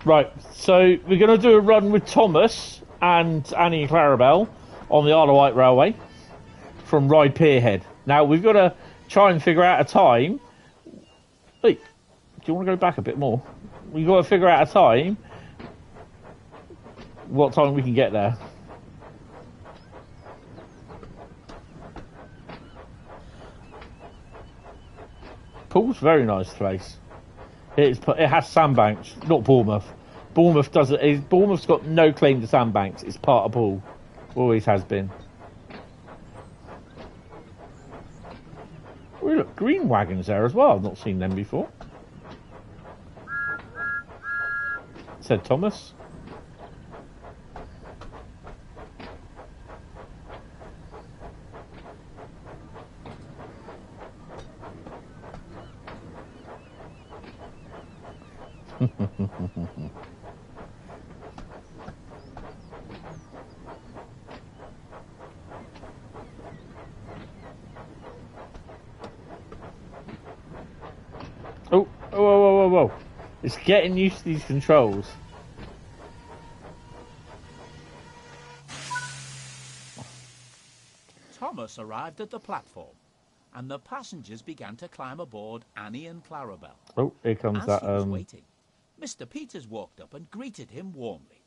Right, so we're going to do a run with Thomas and Annie and Clarabel on the Isle of Wight Railway from Rye Pierhead. Now, we've got to try and figure out a time. Wait, do you want to go back a bit more? We've got to figure out a time, what time we can get there. Poole's a very nice place. It has sandbanks, not Bournemouth. Bournemouth's got no claim to sandbanks. It's part of Poole. Always has been. Oh, look, green wagons there as well. I've not seen them before. Said Thomas. whoa. It's getting used to these controls. Thomas arrived at the platform, and the passengers began to climb aboard Annie and Clarabel. Oh, here comes As that. he was waiting, Mr. Peters walked up and greeted him warmly.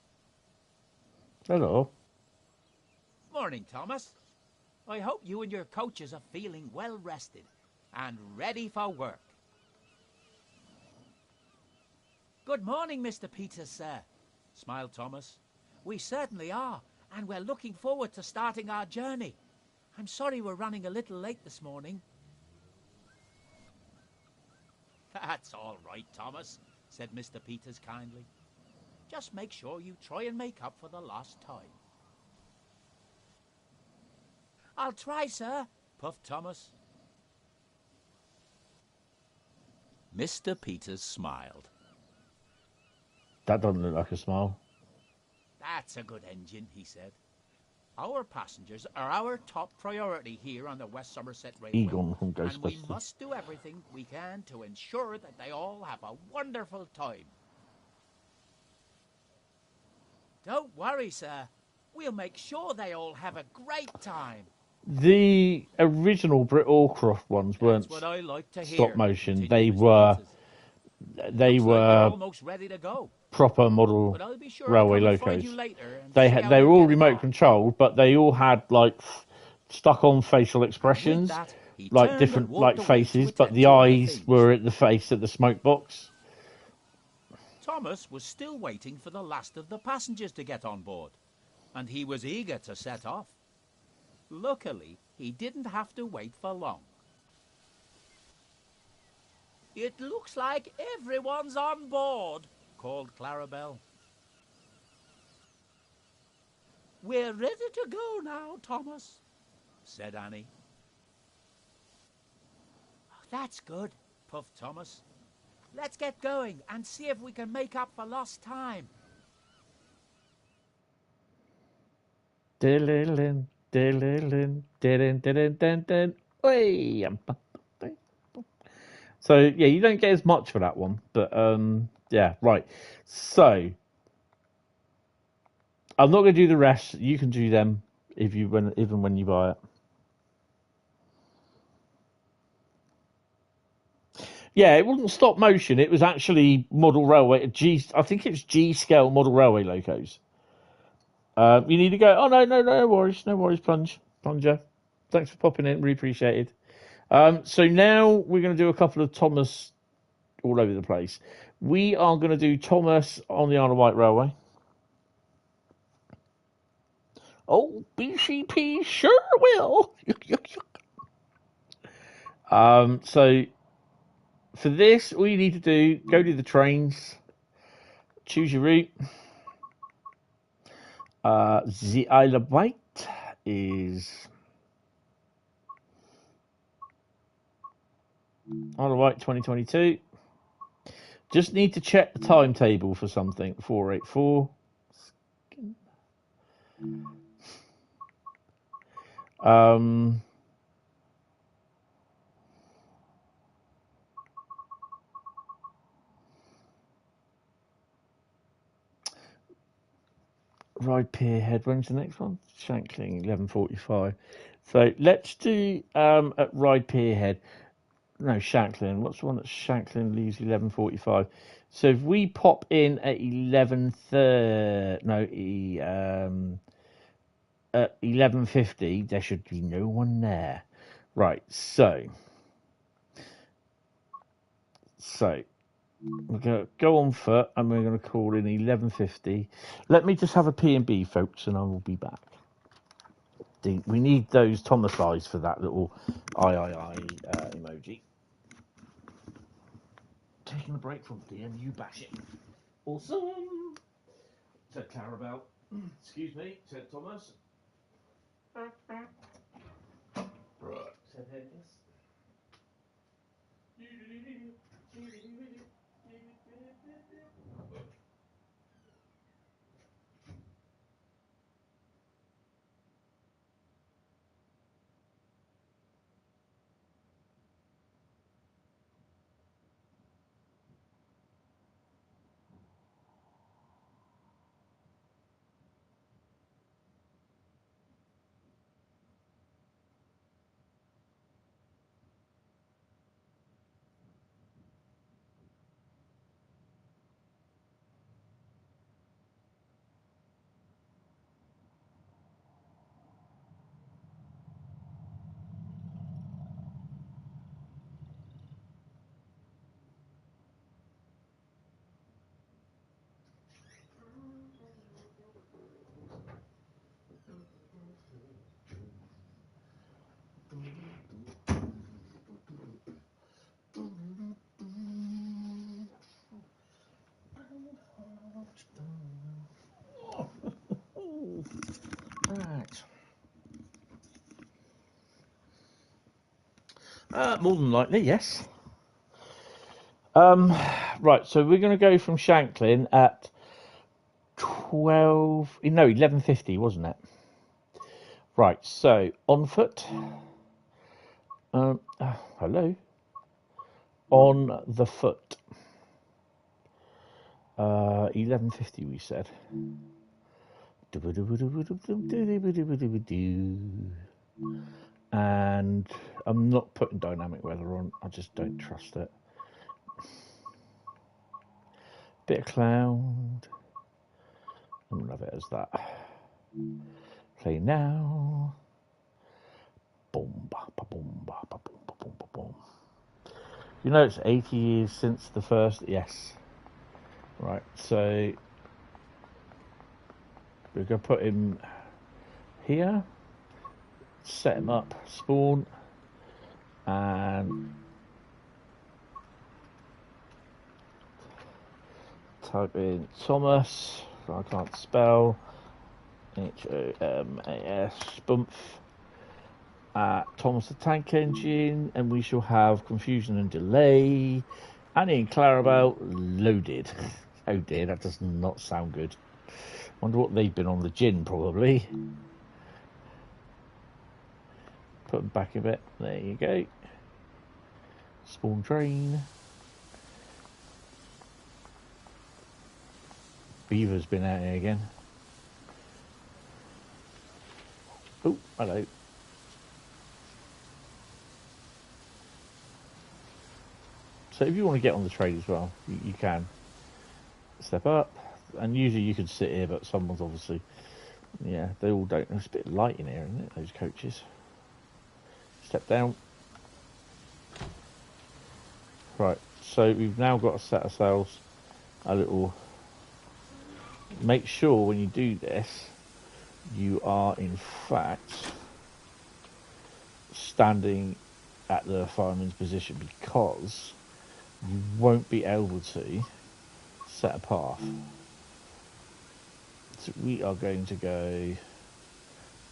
Hello. Morning, Thomas. I hope you and your coaches are feeling well rested and ready for work. Good morning, Mr. Peters, sir, smiled Thomas. We certainly are, and we're looking forward to starting our journey. I'm sorry we're running a little late this morning. That's all right, Thomas, said Mr. Peters kindly. Just make sure you try and make up for the lost time. I'll try, sir, puffed Thomas. Mr. Peters smiled. That doesn't look like a smile. That's a good engine, he said. Our passengers are our top priority here on the West Somerset Railway. Egon from Ghostbusters. And we must do everything we can to ensure that they all have a wonderful time. Don't worry, sir. We'll make sure they all have a great time. The original Brit Allcroft ones weren't That's what I like to hear, stop motion. continued They Mr. were Peters. they Looks like we're were almost ready to go. proper model But I'll be sure railway to come and find locos. you later and They see had how they were you're all getting remote on. controlled, but they all had like stuck on facial expressions, With that, he like turned different and like walked away to faces, but attend the to other eyes things. were at the face at the smoke box. Thomas was still waiting for the last of the passengers to get on board, and he was eager to set off. Luckily, he didn't have to wait for long. It looks like everyone's on board, called Clarabel. We're ready to go now, Thomas, said Annie. That's good, puffed Thomas. Let's get going and see if we can make up for lost time. Diddlin, diddlin, diddlin, diddlin, diddlin, diddlin. Oi. So yeah, you don't get as much for that one, but yeah, right. So I'm not going to do the rest. You can do them even when you buy it. Yeah, it wasn't stop motion. It was actually model railway. I think it's G scale model railway locos. You need to go. Oh no worries, plunger. Thanks for popping in. Really appreciated. So now we're going to do a couple of Thomas all over the place. We are going to do Thomas on the Isle of Wight Railway. Oh, BCP sure will. So for this, all you need to do, go to the trains, choose your route. The Isle of Wight is Isle of Wight 2022. Just need to check the timetable for something. 484. Ride Pier Head. When's the next one? Shankling 11:45. So let's do at Ride Pier Head. No, Shanklin. What's the one that Shanklin leaves 11:45? So if we pop in at 11:30, at 11:50, there should be no one there. Right. So we're going to go on foot, and we're going to call in 11:50. Let me just have a P&B, folks, and I will be back. We need those Thomas eyes for that little I emoji. Taking a break from DM, you bash it. Awesome, said Clarabel. Excuse me, said Thomas. Right, said Hentis. More than likely, yes. Right, so we're going to go from Shanklin at 11:50, wasn't it? Right, so on foot. Hello. On the foot. 11:50, we said. And I'm not putting dynamic weather on. I just don't trust it. Bit of cloud. I'm gonna have it as that. Play now. Boom, ba, ba, boom, ba, ba, boom, ba, boom, ba, boom. You know it's 80 years since the first. Yes. Right. So we're gonna put him here. Set him up. Spawn. And type in Thomas. I can't spell. Homas. Bumph. Thomas the Tank Engine, and we shall have confusion and delay. Annie and Clarabel loaded. Oh dear, that does not sound good. Wonder what they've been on. The gin, probably. Put them back a bit. There you go. Spawn train. Beaver's been out here again. Oh, hello. So if you want to get on the train as well, you can. Step up. And usually you can sit here, but someone's obviously... Yeah, they all don't. It's a bit light in here, isn't it, those coaches? Step down. Right, so we've now got to set ourselves a little... Make sure when you do this, you are in fact standing at the fireman's position, because you won't be able to set a path. So we are going to go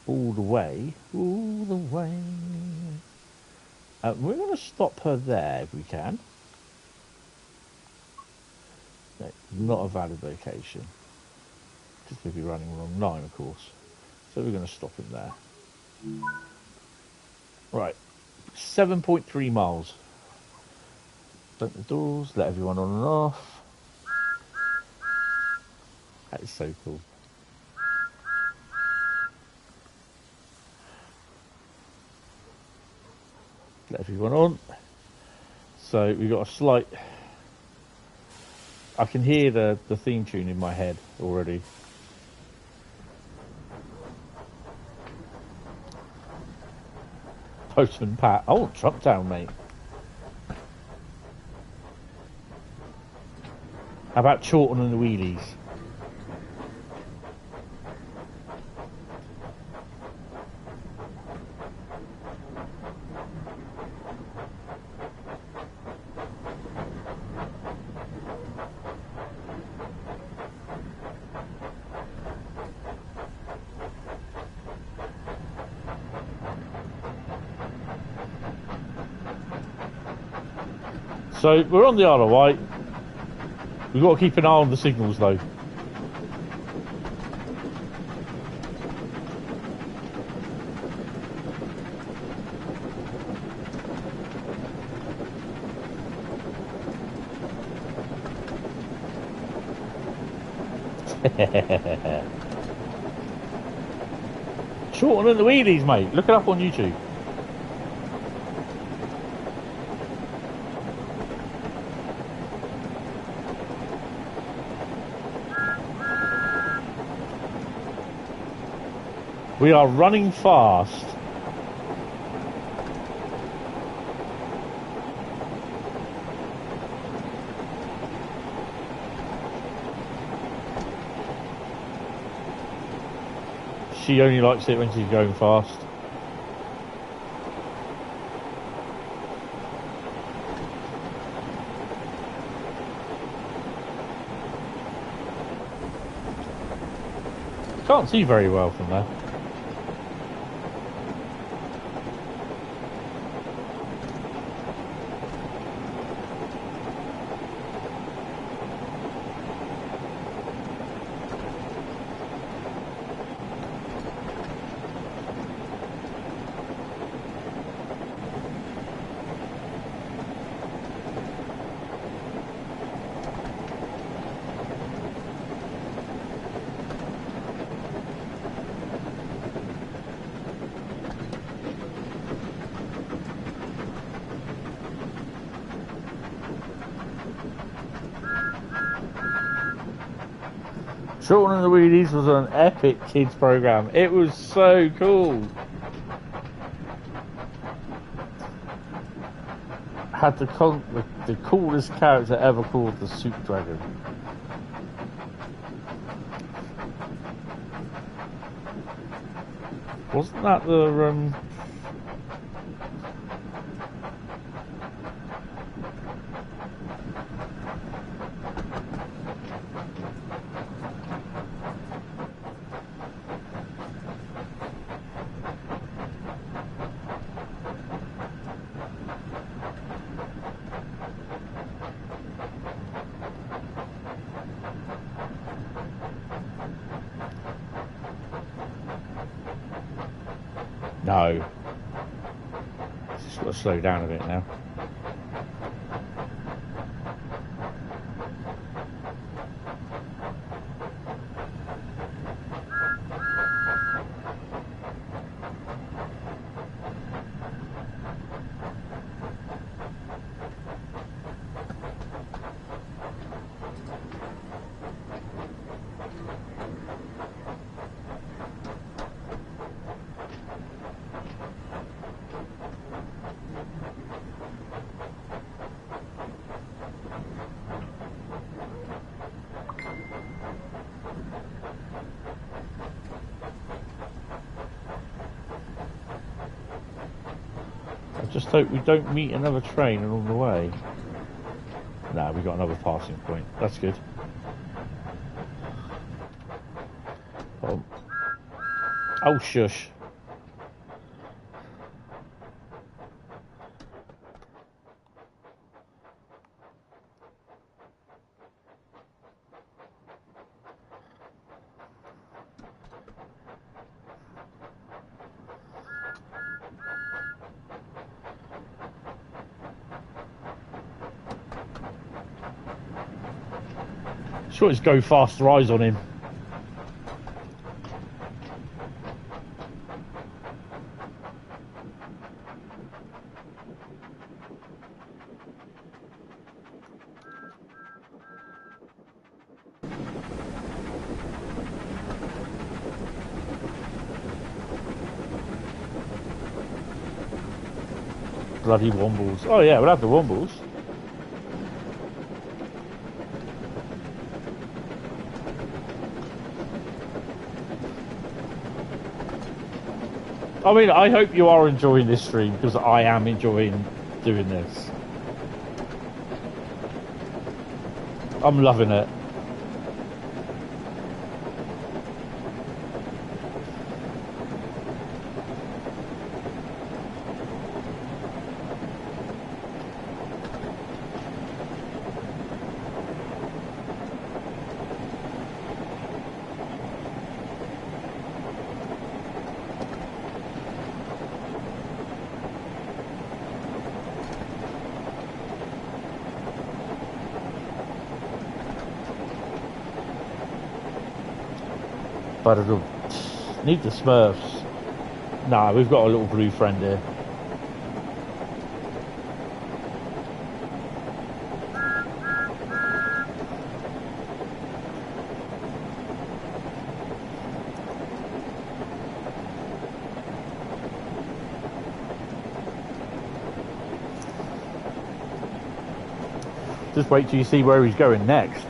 all the way. We're going to stop her there if we can. No, not a valid location. Just going to be running the wrong line, of course. So we're going to stop him there. Right, 7.3 miles. Open the doors, let everyone on and off. That is so cool. Let everyone on. So we've got a slight... I can hear the theme tune in my head already. Postman Pat. Oh, truck down, mate. How about Chawton and the Wheelies? So we're on the Isle of Wight. We've got to keep an eye on the signals though. Chawton and the Wheelies, mate. Look it up on YouTube. We are running fast. She only likes it when she's going fast. Can't see very well from there. Children and the Wheelies was an epic kids program. It was so cool. Had the coolest character ever called the Soup Dragon. Wasn't that the No. Just got to slow down a bit now. Just hope we don't meet another train along the way. Nah, we got another passing point. That's good. Oh, shush. Sure, it's go faster eyes on him. Bloody wombles. Oh yeah, we'll have the wombles. I mean, I hope you are enjoying this stream, because I am enjoying doing this. I'm loving it. But I don't need the Smurfs. Nah, we've got a little blue friend here. Just wait till you see where he's going next.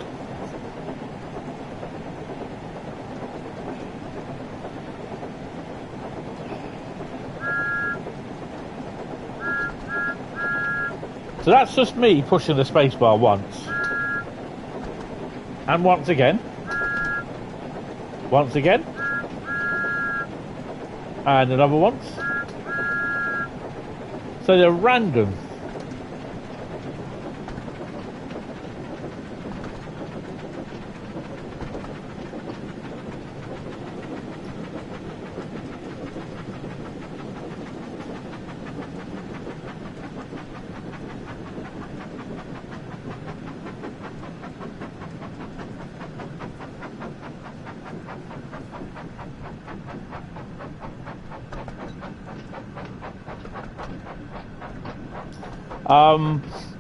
So that's just me pushing the spacebar once. And once again. Once again. And another once. So they're random.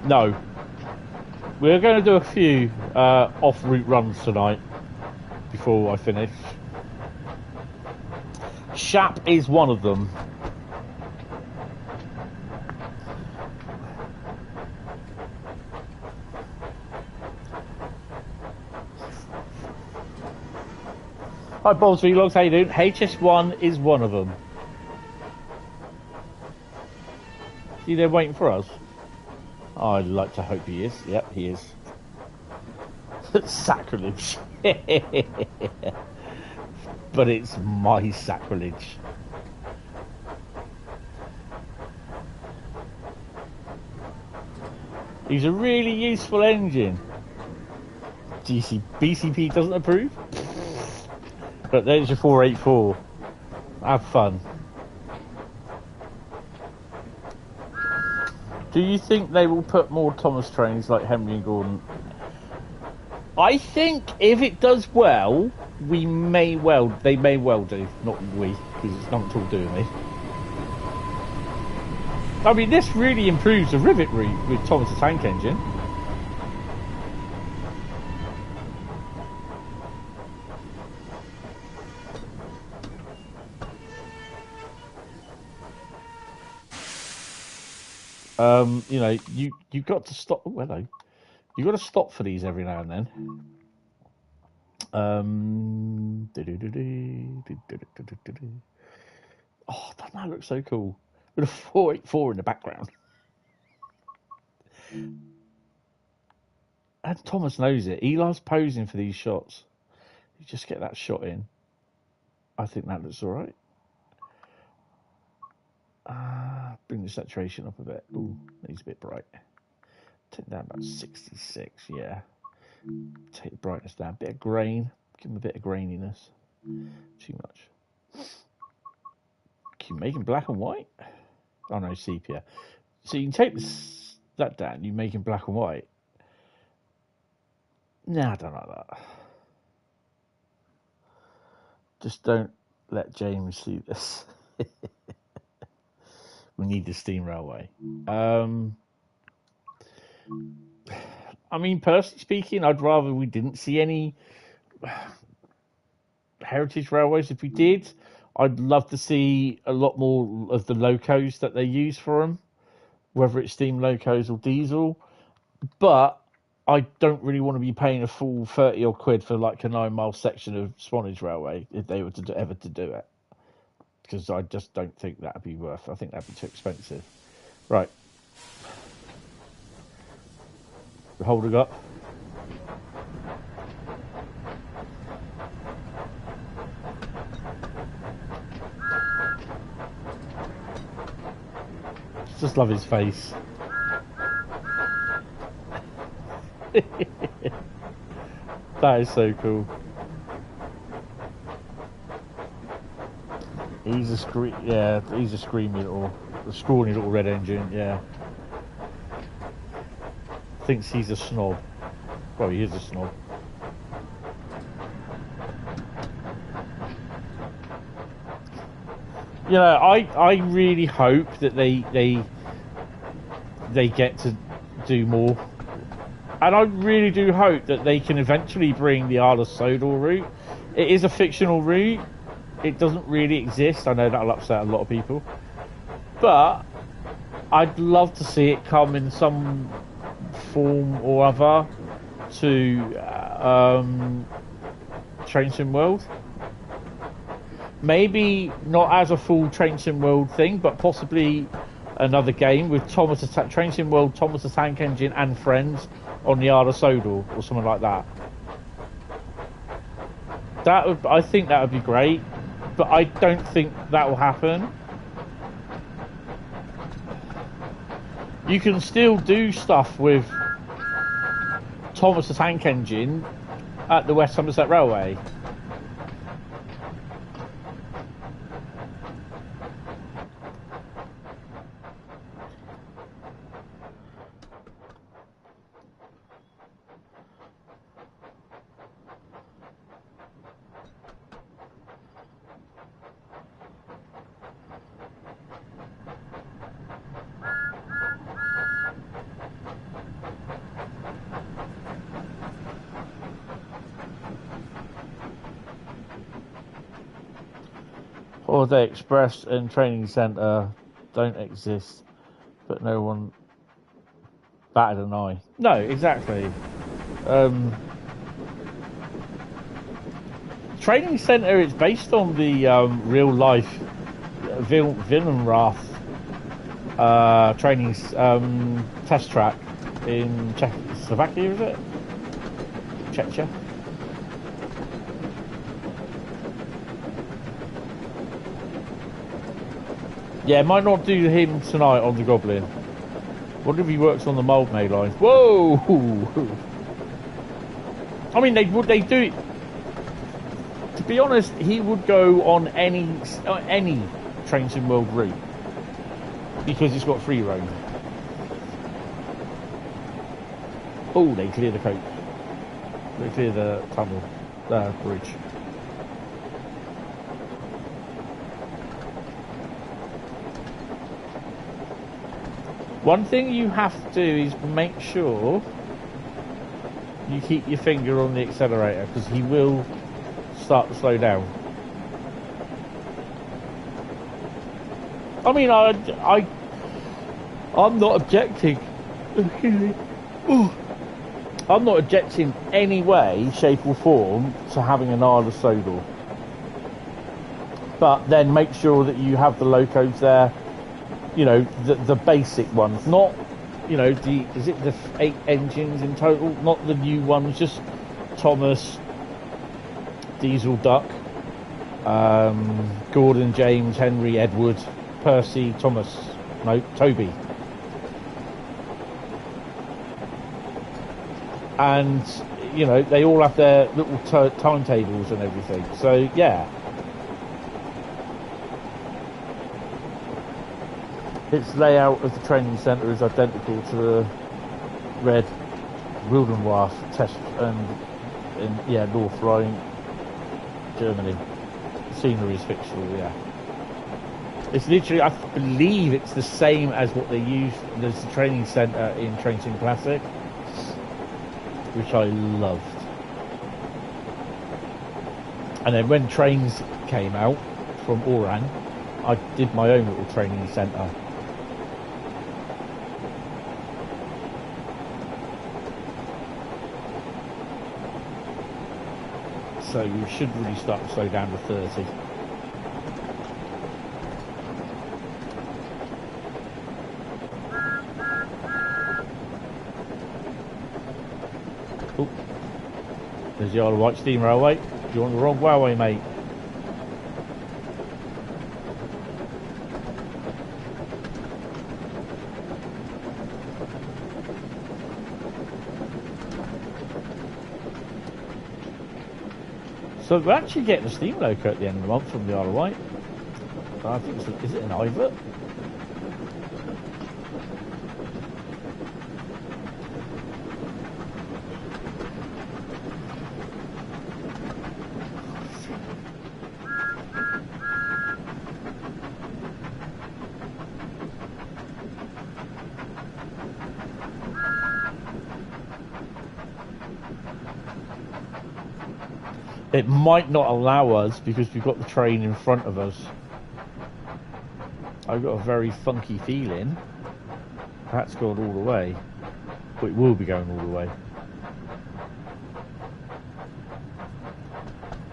No. We're going to do a few off-route runs tonight. before I finish. Shap is one of them. Hi, Bob's Vlogs, how you doing? HS1 is one of them. See, they're waiting for us. Oh, I'd like to hope he is. Yep, he is. Sacrilege. But it's my sacrilege. He's a really useful engine. BCP doesn't approve? But there's your 484. Have fun. Do you think they will put more Thomas trains like Henry and Gordon? I think if it does well, they may well do. Not we, because it's nothing to do with me. I mean, this really improves the rivet route with Thomas the Tank Engine. You know, you've got to stop. Oh, hello. You've got to stop for these every now and then. Oh, doesn't that look so cool? With a 484 in the background. And Thomas knows it. He loves posing for these shots. You just get that shot in. I think that looks alright. Bring the saturation up a bit. Ooh, needs a bit bright. Take down about 66, yeah. Take the brightness down. Bit of grain. Give him a bit of graininess. Too much. Can you make him black and white? Oh no, sepia. So you can take that down. You make him black and white. Nah, I don't like that. Just don't let James see this. We need the steam railway. I mean, personally speaking, I'd rather we didn't see any heritage railways. If we did, I'd love to see a lot more of the locos that they use for them, whether it's steam locos or diesel. But I don't really want to be paying a full 30 odd quid for like a 9-mile section of Swanage Railway if they were to ever to do it. Because I just don't think that'd be worth it. I think that'd be too expensive. Right. We're holding up. Just love his face. That is so cool. He's a screamy little, scrawny little red engine. Yeah. Thinks he's a snob. Well, he is a snob. You know, I really hope that they get to do more. And I really do hope that they can eventually bring the Isle of Sodor route. It is a fictional route. It doesn't really exist. I know that'll upset a lot of people. But I'd love to see it come in some form or other to Train Sim World. Maybe not as a full Train Sim World thing, but possibly another game with Train Sim World, Thomas the Tank Engine and friends on the Isle of Sodor or something like that. I think that would be great, but I don't think that will happen. You can still do stuff with Thomas the Tank Engine at the West Somerset Railway. Holiday Express and Training Centre don't exist, but no one batted an eye. No, exactly. Training Centre is based on the real life Villenrath training test track in Czechoslovakia, is it? Czechia? Yeah, might not do him tonight on the Goblin. What if he works on the Mainline? Whoa! I mean, they do it. To be honest, he would go on any Train Sim World route because it's got free roam. Oh, they clear the coach. They clear the tunnel, bridge. One thing you have to do is make sure you keep your finger on the accelerator because he will start to slow down. I mean, I'm not objecting. I'm not objecting any way, shape or form to having an Isle of Sodor. But then make sure that you have the locos there. You know, the basic ones, not, you know, is it the 8 engines in total? Not the new ones, just Thomas, Diesel, Duck, Gordon, James, Henry, Edward, Percy, Thomas, no, Toby. And, you know, they all have their little timetables and everything. So, yeah. Its layout of the training centre is identical to the red Wildenwarf test and North Rhine, Germany. The scenery is fictional, yeah. It's literally, I believe it's the same as what they use as the training centre in Train Sim Classic, which I loved. And then when trains came out from Oran, I did my own little training centre. So you should really start to slow down to 30. Oh, there's the Isle of Wight Steam Railway. You're on the wrong railway, mate. So we're actually getting a steam loco at the end of the month from the Isle of Wight. I think is it an Ivert? It might not allow us because we've got the train in front of us. I've got a very funky feeling that's gone all the way, but it will be going all the way.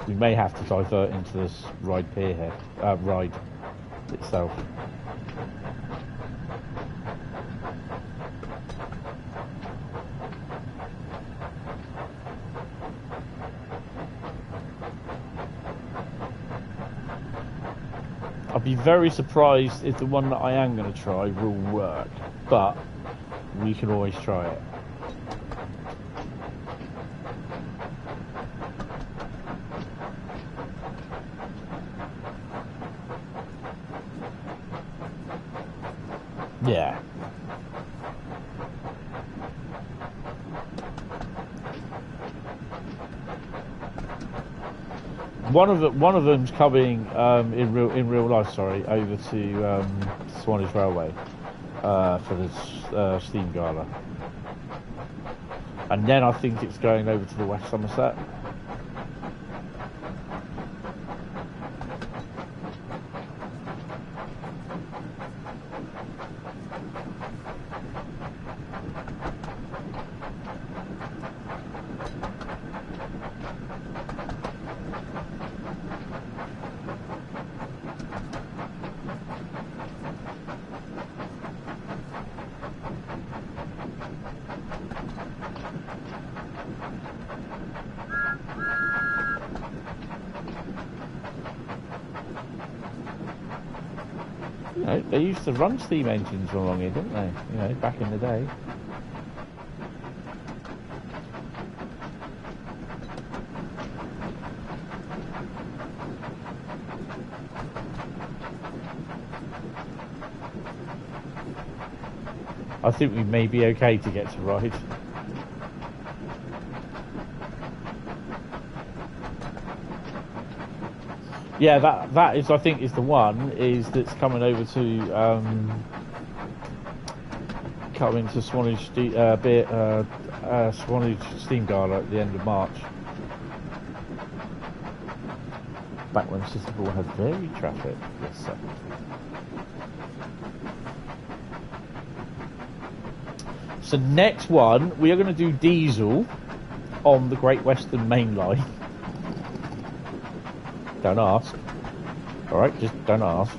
We may have to divert into this ride pier here, ride itself. I'd be very surprised if the one that I am going to try will work, but we can always try it. Yeah. One of them's coming in real life. Sorry, over to Swanage Railway for the Steam Gala, and then I think it's going over to the West Somerset. You know, they used to run steam engines along here, didn't they? You know, back in the day. I think we may be okay to get to ride. Yeah, that is, I think, is the one that's coming over to coming to Swanage Swanage Steam Gala at the end of March. Back when Sisterpool had very traffic. Yes, sir. So next one, we are going to do diesel on the Great Western Mainline. Don't ask. Alright, just don't ask.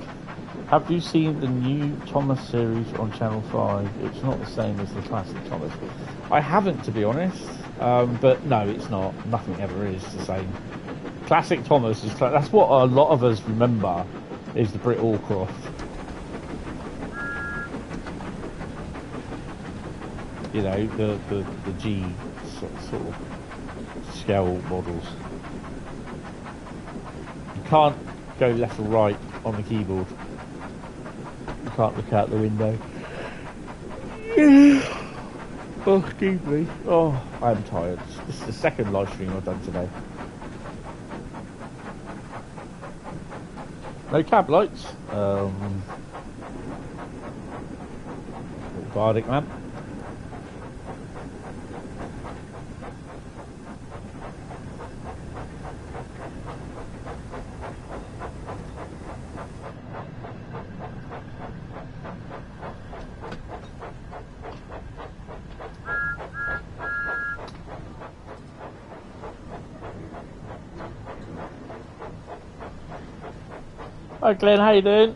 Have you seen the new Thomas series on Channel 5? It's not the same as the classic Thomas. I haven't, to be honest. But no, it's not. Nothing ever is the same. Classic Thomas is... That's what a lot of us remember, is the Brit Allcroft. You know, the G sort of scale models. You can't go left or right on the keyboard. You can't look out the window. Oh, excuse me. Oh, I'm tired. This is the second live stream I've done today. No cab lights. Bardic man. Hi Glenn, how you doing?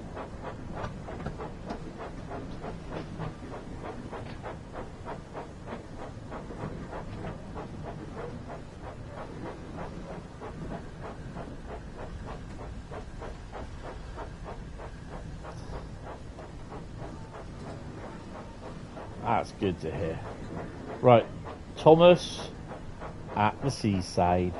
That's good to hear. Right, Thomas at the seaside.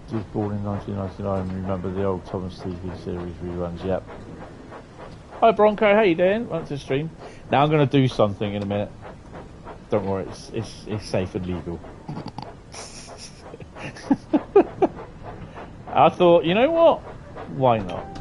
He was born in 1999. Remember the old Thomas TV series reruns? Yep. Hi Bronco, how you doing? Welcome to the stream. Now I'm going to do something in a minute. Don't worry, it's safe and legal. I thought, you know what? Why not?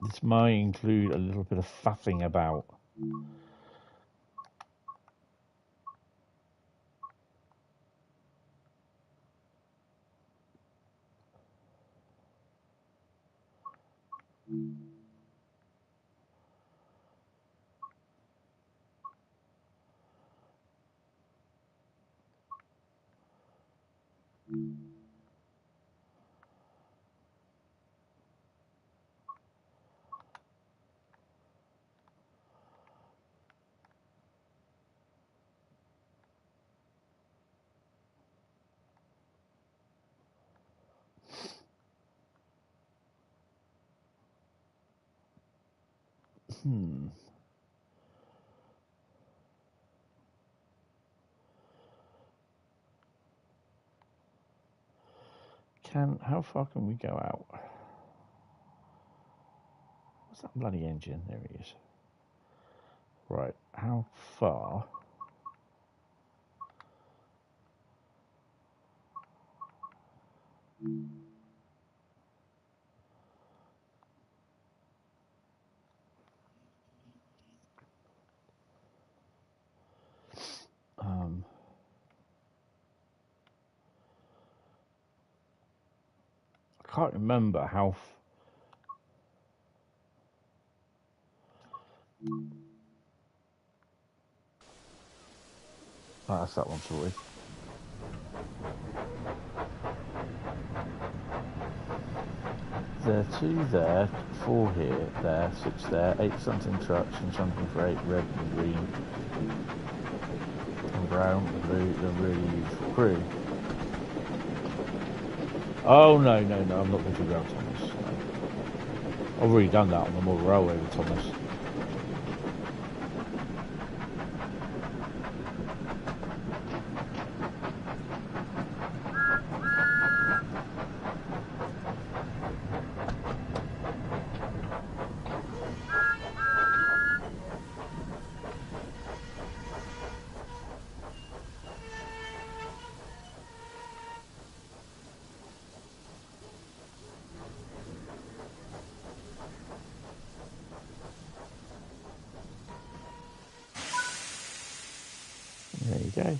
This might include a little bit of faffing about. How far can we go out? What's that bloody engine? There he is. Right, how far? can't remember how. Oh, that's that one sorted. There, 2 there, 4 here, there, 6 there, 8 something trucks and something for 8 red and green and brown, and blue, the really useful crew. Oh no, I'm not going to ground Thomas. No. I've already done that on the Model Railway with Thomas. There you go.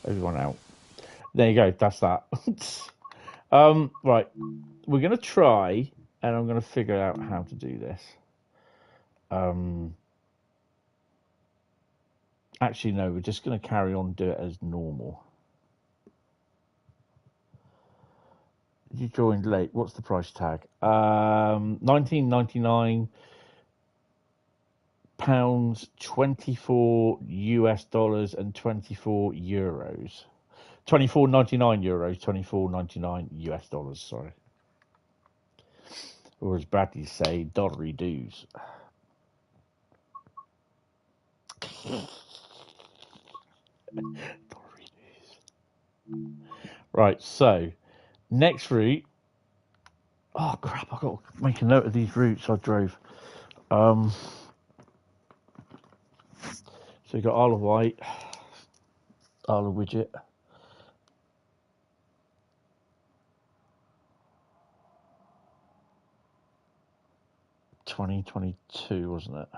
Everyone out. There you go. That's that. Right. We're going to try, and I'm going to figure out how to do this. Actually, no. We're just going to carry on, do it as normal. You joined late. What's the price tag? £19.99, $24 US and 24 euros. 24.99 euros, 24.99 US dollars. Sorry, or as Bradley say, dollary doos. Dollary doos. Right. So next route. Oh crap! I got to make a note of these routes I drove. So you got Isle of Wight, Isle of Widget. 2022, wasn't it?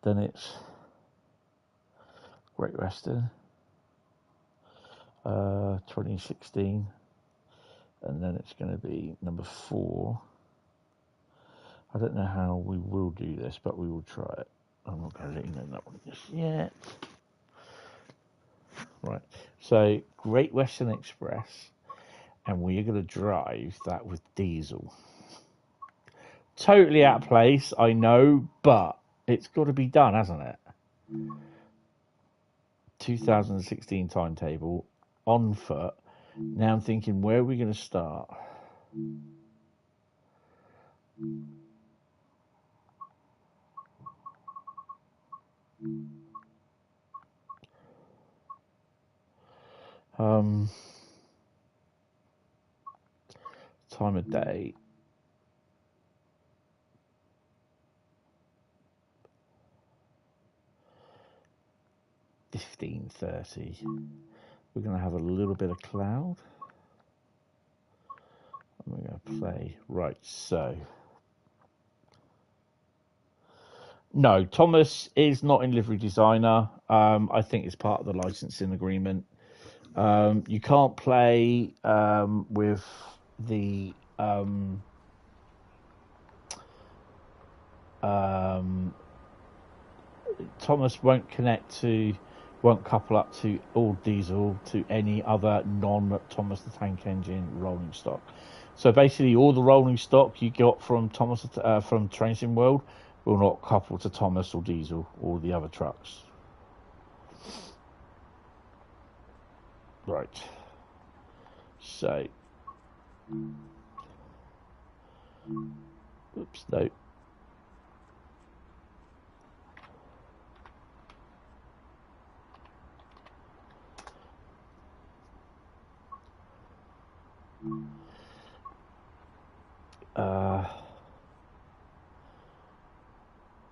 Then it's Great Western, 2016, and then it's going to be number 4. I don't know how we will do this, but we will try it. I'm not going to let you know that one just yet. Right, so Great Western Express, and we are going to drive that with diesel. Totally out of place, I know, but it's got to be done, hasn't it? 2016 timetable, on foot. Now I'm thinking, where are we going to start? Time of day. $15:30. We're going to have a little bit of cloud. And we're going to play. Right, so. No, Thomas is not in livery designer. I think it's part of the licensing agreement. You can't play with the Thomas won't couple up to all diesel to any other non-Thomas the Tank Engine rolling stock. So basically, all the rolling stock you got from Thomas from Train Sim World will not couple to Thomas or diesel or the other trucks. Right. So. Oops, no.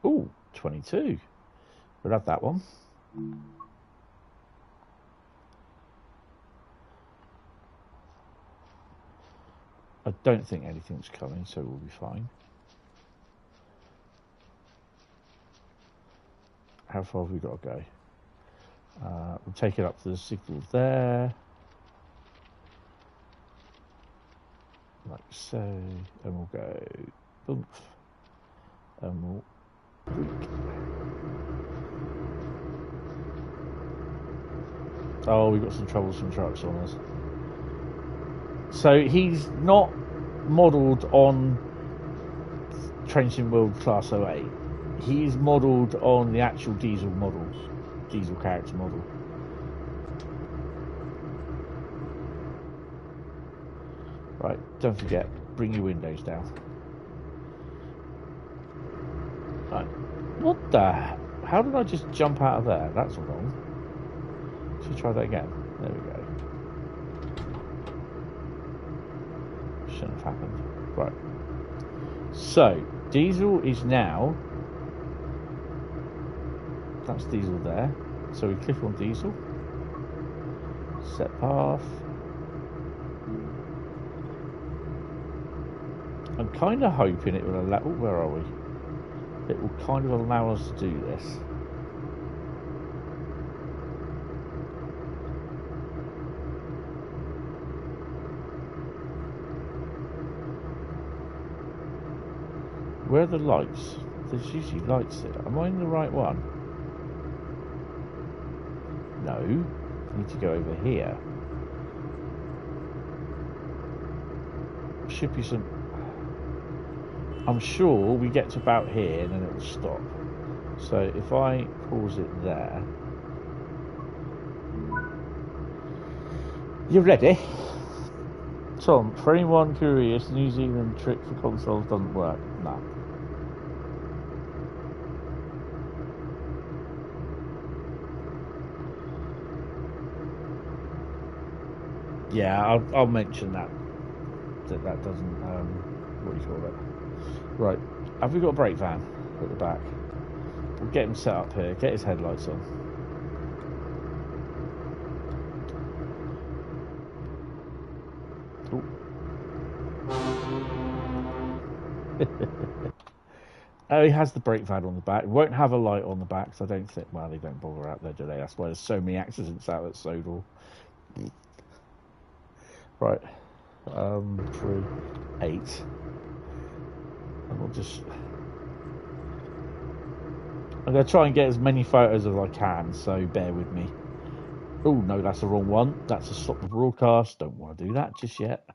Oh, 22. We'll have that one. I don't think anything's coming, so we'll be fine. How far have we got to go? We'll take it up to the signal there. Like so. And we'll go boom. And we'll weak. Oh, we've got some troublesome trucks on us. So he's not modelled on Train World Class 08. He's modelled on the actual diesel model, diesel character model. Right, don't forget, bring your windows down. Right, what the? How did I just jump out of there? That's wrong. Should try that again. There we go. Shouldn't have happened. Right. So, diesel is now. That's diesel there. So we click on diesel. Set path. I'm kind of hoping it will allow. Oh, where are we? It will kind of allow us to do this. Where are the lights? There's usually lights there. Am I in the right one? No. I need to go over here. Should be some. I'm sure we get to about here and then it will stop. So if I pause it there. You ready? Tom, for anyone curious, New Zealand trick for consoles doesn't work. No. Yeah, I'll mention that. That doesn't, what do you call it? Right, have we got a brake van at the back? We'll get him set up here, get his headlights on. Oh, he has the brake van on the back. It won't have a light on the back, so I don't think, well, they don't bother out there, do they? That's why there's so many accidents out at Sodor. Right, 3, 8. And we'll just. I'm going to try and get as many photos as I can, so bear with me. Oh, no, that's the wrong one. That's a stop the broadcast. Don't want to do that just yet.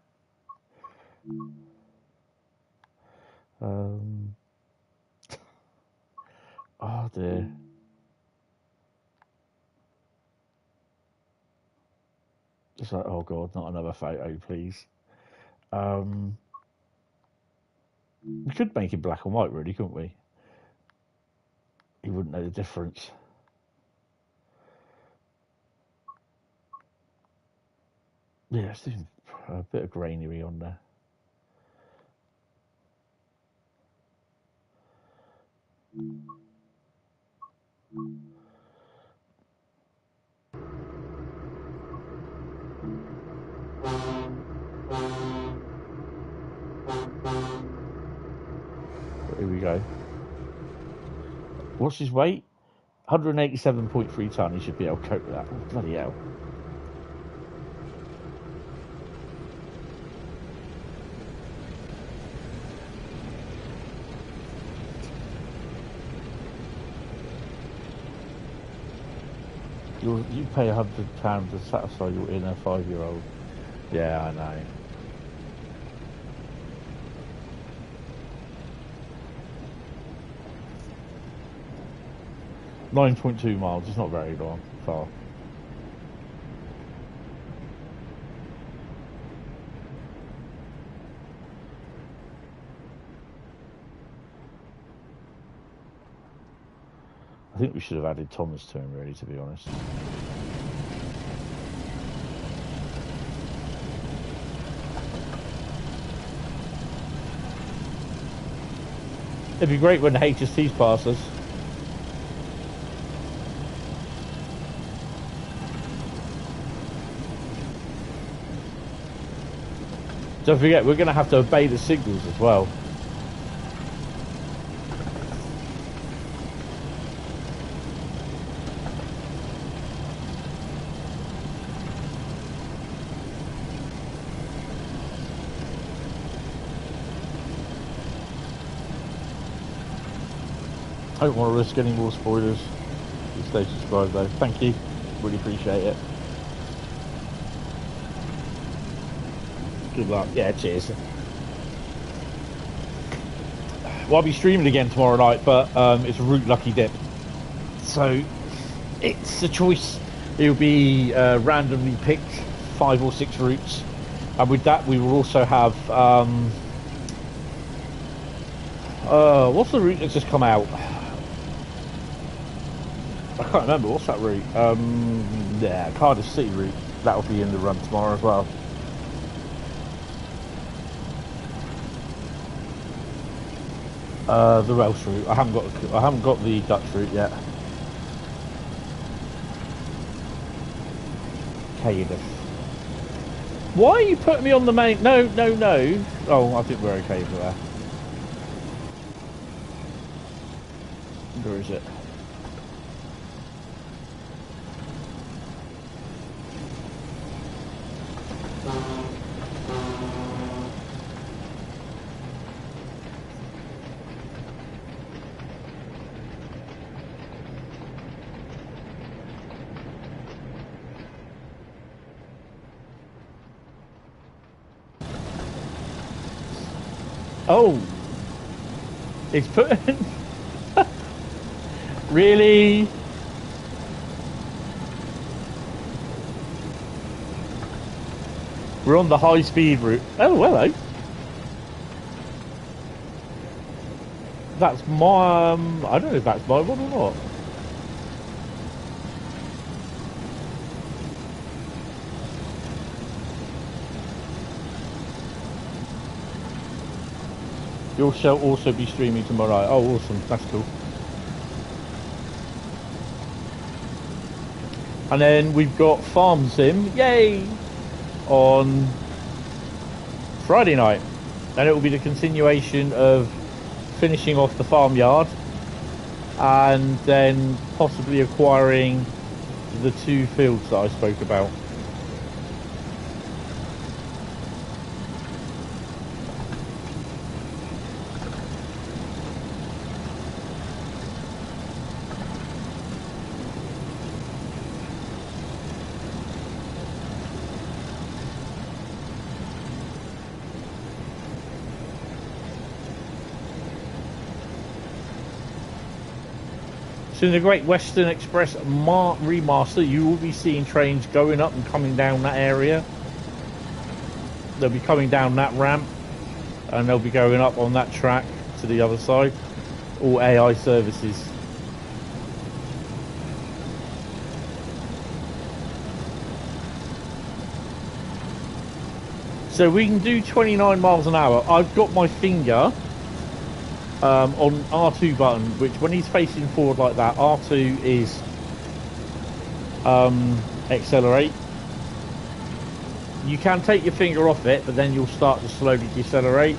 Oh, dear. It's like, oh, God, not another photo, please. We could make it black and white, really, couldn't we? He wouldn't know the difference. Yeah, it's a bit of grainery on there. Here we go. What's his weight? 187.3 tonne. He should be able to cope with that. Oh, bloody hell. You pay £100 to satisfy your inner 5-year-old. Yeah, I know. $9.2 miles. It's not very long. Far. I think we should have added Thomas to him, really, to be honest. It'd be great when the HSTs pass us. Don't forget, we're going to have to obey the signals as well. I don't want to risk any more spoilers. Stay subscribed though. Thank you. Really appreciate it. Good luck. Yeah, cheers. Well, I'll be streaming again tomorrow night, but it's a route lucky dip. So it's a choice. It'll be randomly picked 5 or 6 routes. And with that, we will also have... what's the route that's just come out? I can't remember. What's that route? Yeah, Cardiff City route. That'll be in the run tomorrow as well. The Welsh route. I haven't got the Dutch route yet. Cardiff. Why are you putting me on the main? No. Oh, I think we're okay for that. Where is it? Oh, it's putting... Really? We're on the high-speed route. Oh, hello. That's my... I don't know if that's my one or not. You shall also be streaming tomorrow night. Oh, awesome. That's cool. And then we've got Farm Sim, yay, on Friday night. And it will be the continuation of finishing off the farmyard and then possibly acquiring the 2 fields that I spoke about. So in the Great Western Express remaster, you will be seeing trains going up and coming down that area. They'll be coming down that ramp and they'll be going up on that track to the other side. All AI services. So we can do 29 miles an hour. I've got my finger on R2 button, which when he's facing forward like that, R2 is accelerate. You can take your finger off it, but then you'll start to slowly decelerate.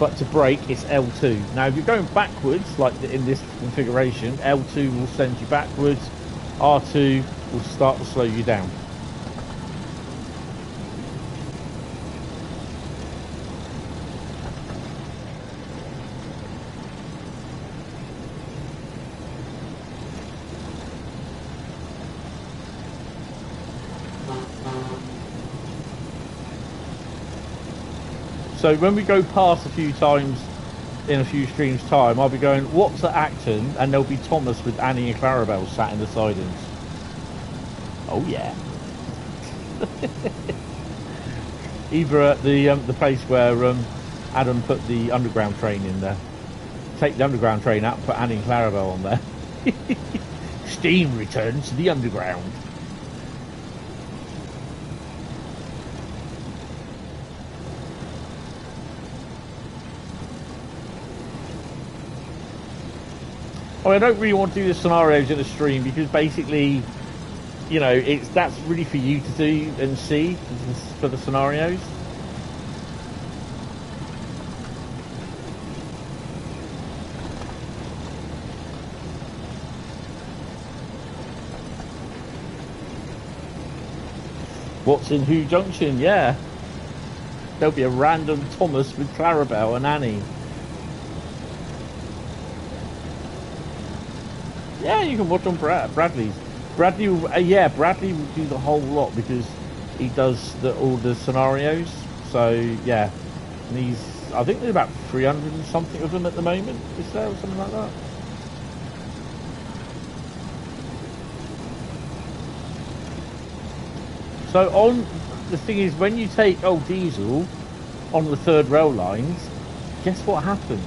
But to brake, it's L2. Now, if you're going backwards, like in this configuration, L2 will send you backwards, R2 will start to slow you down. So when we go past a few times in a few streams time, I'll be going, what's at Acton? And there'll be Thomas with Annie and Clarabel sat in the sidings. Oh yeah. Either at the place where Adam put the underground train in there. Take the underground train out and put Annie and Clarabel on there. Steam returns to the underground. I don't really want to do the scenarios in the stream because basically, you know, that's really for you to do and see for the scenarios. What's in Who Junction? Yeah. There'll be a random Thomas with Clarabel and Annie. Yeah, you can watch on Bradley's. Bradley will do the whole lot because he does all the scenarios. So yeah, and I think there's about 300 and something of them at the moment. Is there or something like that? So the thing is, when you take old Diesel on the third rail lines, guess what happens?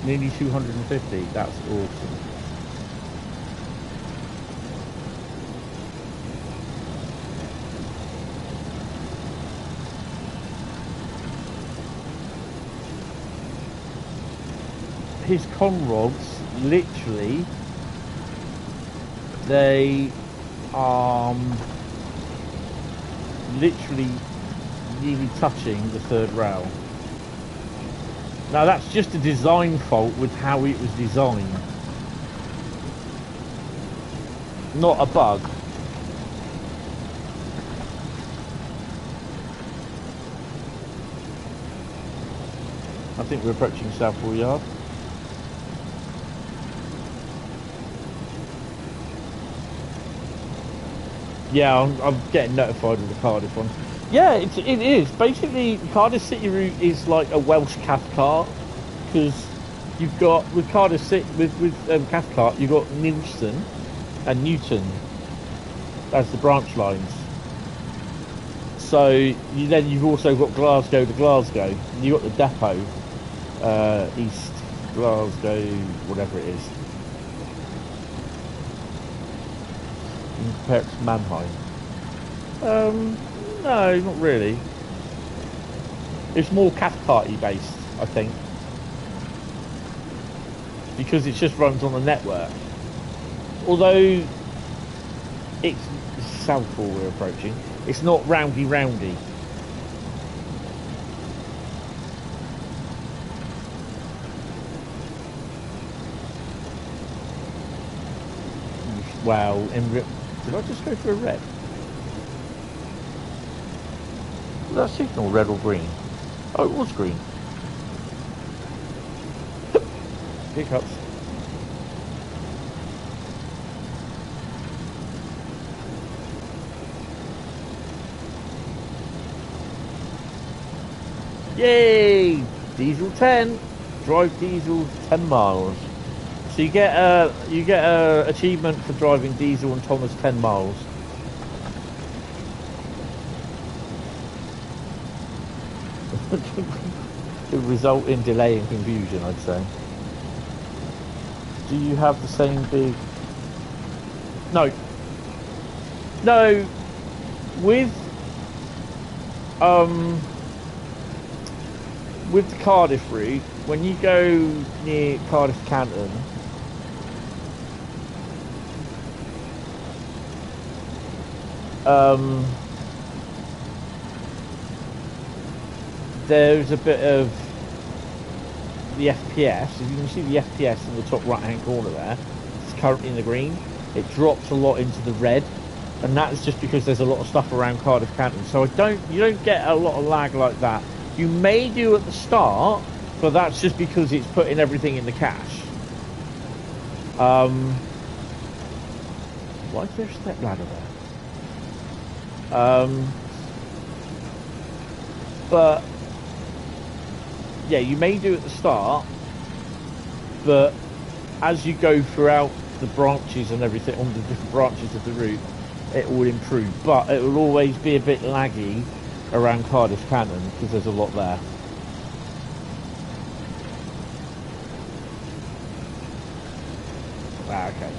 Nearly 250. That's awesome. His conrods, literally, they are literally nearly touching the third rail. Now that's just a design fault with how it was designed, not a bug. I think we're approaching Southall Yard. Yeah, I'm getting notified with the Cardiff one. Yeah, it is. Basically, Cardiff City route is like a Welsh Cathcart, because you've got, with Cardiff City, with Cathcart, you've got Nilsson and Newton as the branch lines. So you've also got Glasgow to Glasgow, and you've got the depot, East Glasgow, whatever it is. You can compare it to Mannheim. No, not really. It's more Cathcart-y based, I think, because it just runs on the network. Although it's Southall we're approaching, it's not roundy. Wow, did I just go for a red? Was that signal red or green? Oh, it was green. Hiccups. Yay! Diesel 10. Drive diesel 10 miles. So you get a achievement for driving Diesel and Thomas 10 miles. It would result in delay and confusion, I'd say. Do you have the same big... No. With the Cardiff route, when you go near Cardiff Canton, there's a bit of the FPS. If you can see the FPS in the top right hand corner there, it's currently in the green. It drops a lot into the red, and that's just because there's a lot of stuff around Cardiff Canton. So you don't get a lot of lag like that. You may do at the start, but that's just because it's putting everything in the cache. Why is there a step ladder there? But yeah, you may do at the start, but as you go throughout the branches and everything on the different branches of the route, it will improve. But it will always be a bit laggy around Cardiff Canton because there's a lot there. Ah, okay.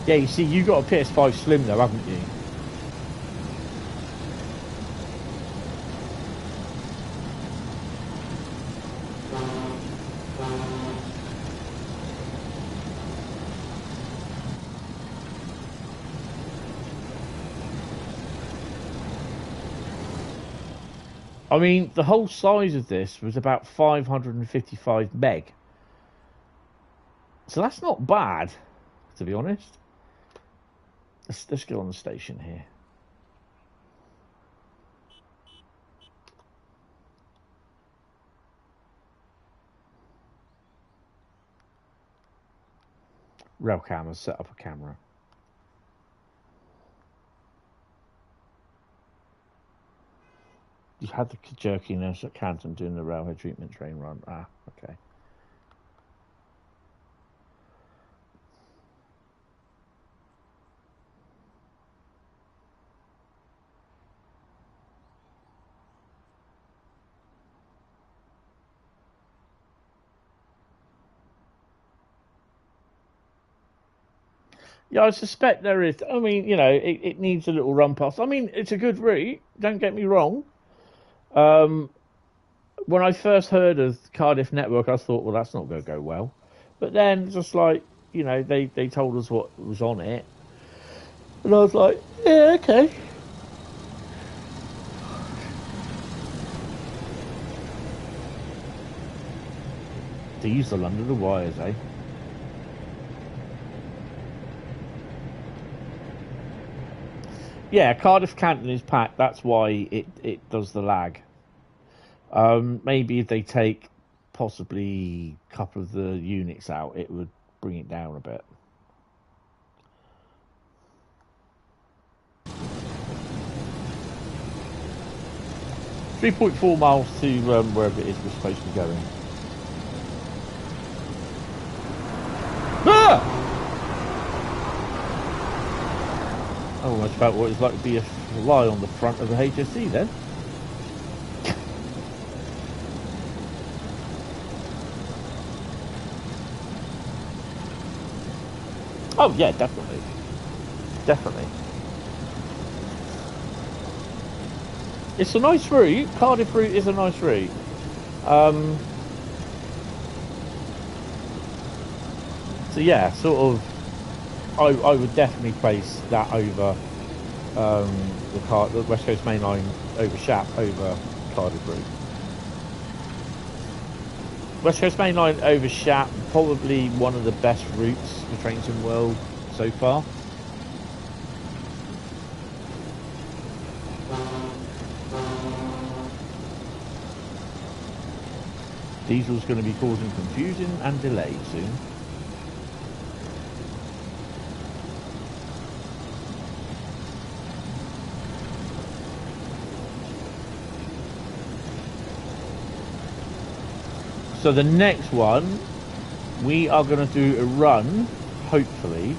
Yeah, you see, you got a PS5 Slim though, haven't you? I mean, the whole size of this was about 555 meg. So that's not bad, to be honest. Let's go on the station here. Railcam has set up a camera. You've had the jerkiness at Canton doing the railway treatment train run. Ah, okay. Yeah, I suspect there is. I mean, you know, it needs a little run past. I mean, it's a good route. Don't get me wrong. When I first heard of Cardiff Network, I thought, well, that's not going to go well. But then, just like, you know, they told us what was on it. And I was like, yeah, okay. Diesel under the wires, eh? Yeah, Cardiff Canton is packed. That's why it does the lag. Maybe if they take possibly a couple of the units out, it would bring it down a bit. .4 miles to wherever it is we're supposed to be going. Ah! I almost felt what it's like to be a fly on the front of the HSC then. Oh yeah, definitely. Definitely. It's a nice route. Cardiff route is a nice route. So yeah, sort of I would definitely place that over the West Coast Mainline over Shap over Cardiff route. West Coast Mainline over Shap, probably one of the best routes for trains in the world so far. Diesel's going to be causing confusion and delay soon. So the next one, we are going to do a run, hopefully.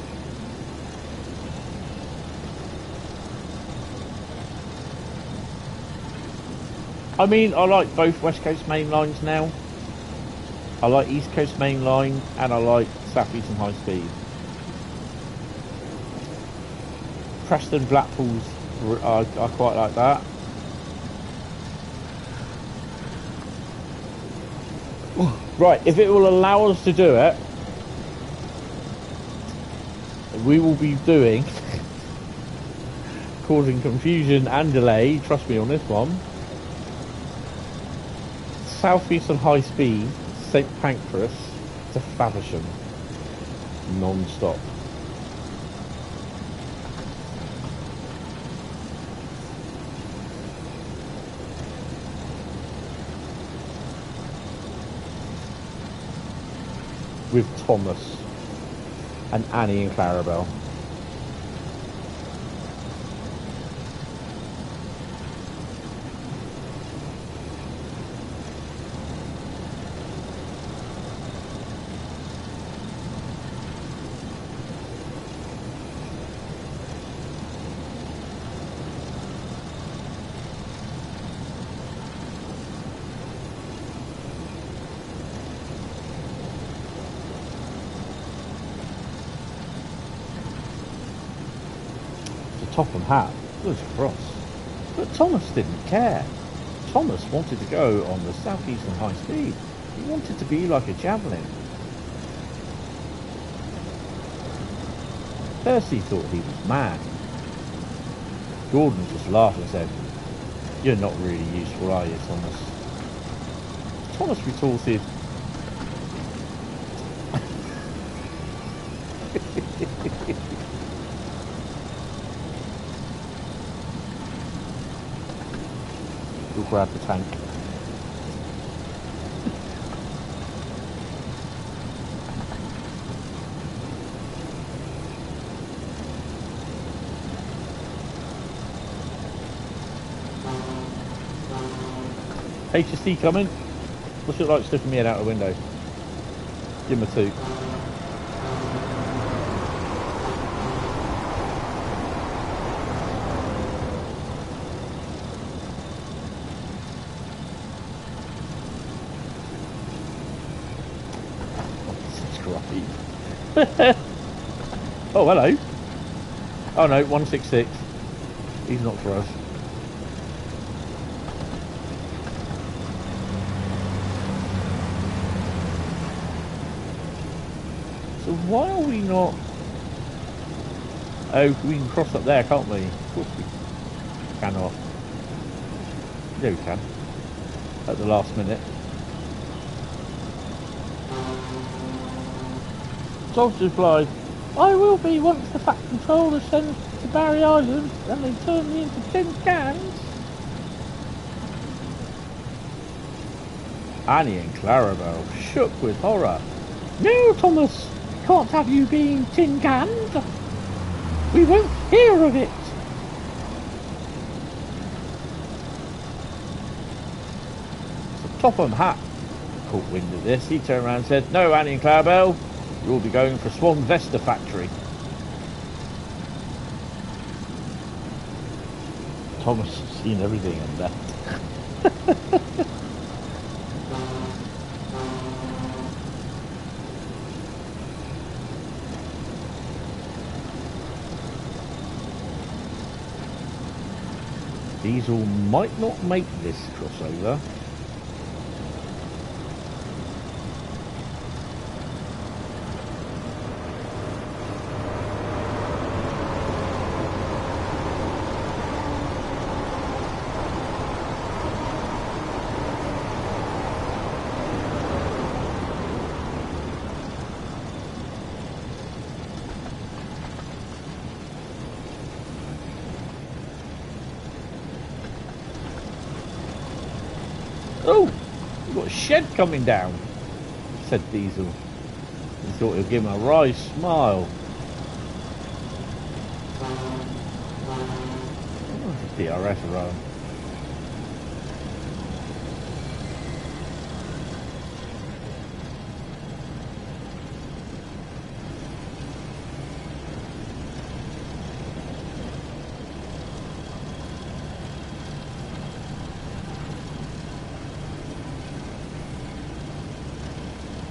I mean, I like both West Coast main lines now. I like East Coast Main Line and I like Southeastern Highspeed. Preston Blackpool's, I quite like that. Right, if it will allow us to do it, we will be doing, causing confusion and delay, trust me on this one, Southeastern Highspeed, St Pancras to Faversham, non-stop. With Thomas and Annie and Clarabel. Topham Hat was cross, but Thomas didn't care. Thomas wanted to go on the Southeastern Highspeed. He wanted to be like a javelin. Percy thought he was mad. Gordon just laughed and said, You're not really useful, are you, Thomas? Thomas retorted. We'll grab the tank. HST coming. What's it like slipping me head out the window? Give him a toot. Oh, hello. Oh no, 166. He's not for us. So why are we not... Oh, we can cross up there, can't we? Of course we cannot. Yeah, we can. At the last minute. Dogs replied, I will be once the Fat Controller sends to Barry Island and they turn me into tin cans. Annie and Clarabel shook with horror. No, Thomas, can't have you being tin canned. We won't hear of it. So Topham Hatt caught wind of this. He turned around and said, no, Annie and Clarabel, you'll be going for Swan Vesta factory. Thomas has seen everything and that. Diesel might not make this crossover. Oh, we've got a shed coming down, said Diesel. He thought he'd give him a wry smile. Oh, DRS around.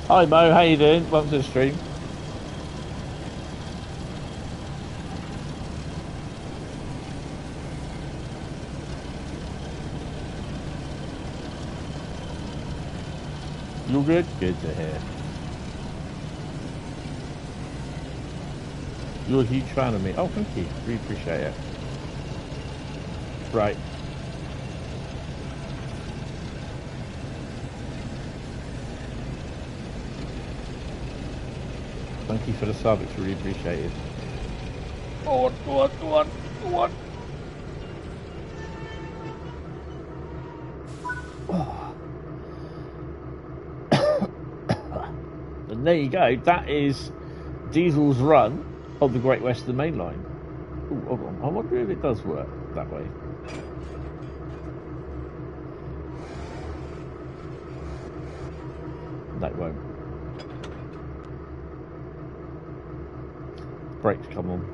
Hi Mo, how you doing? Welcome to the stream. You good? Good to hear. You're a huge fan of me. Oh, thank you. Really appreciate it. Right. Thank you for the sub, it's really appreciated. Go on, go on, go on, go on. And there you go, that is Diesel's run of the Great Western Mainline. Ooh, hold on, I wonder if it does work that way. No, it won't. Brakes come on.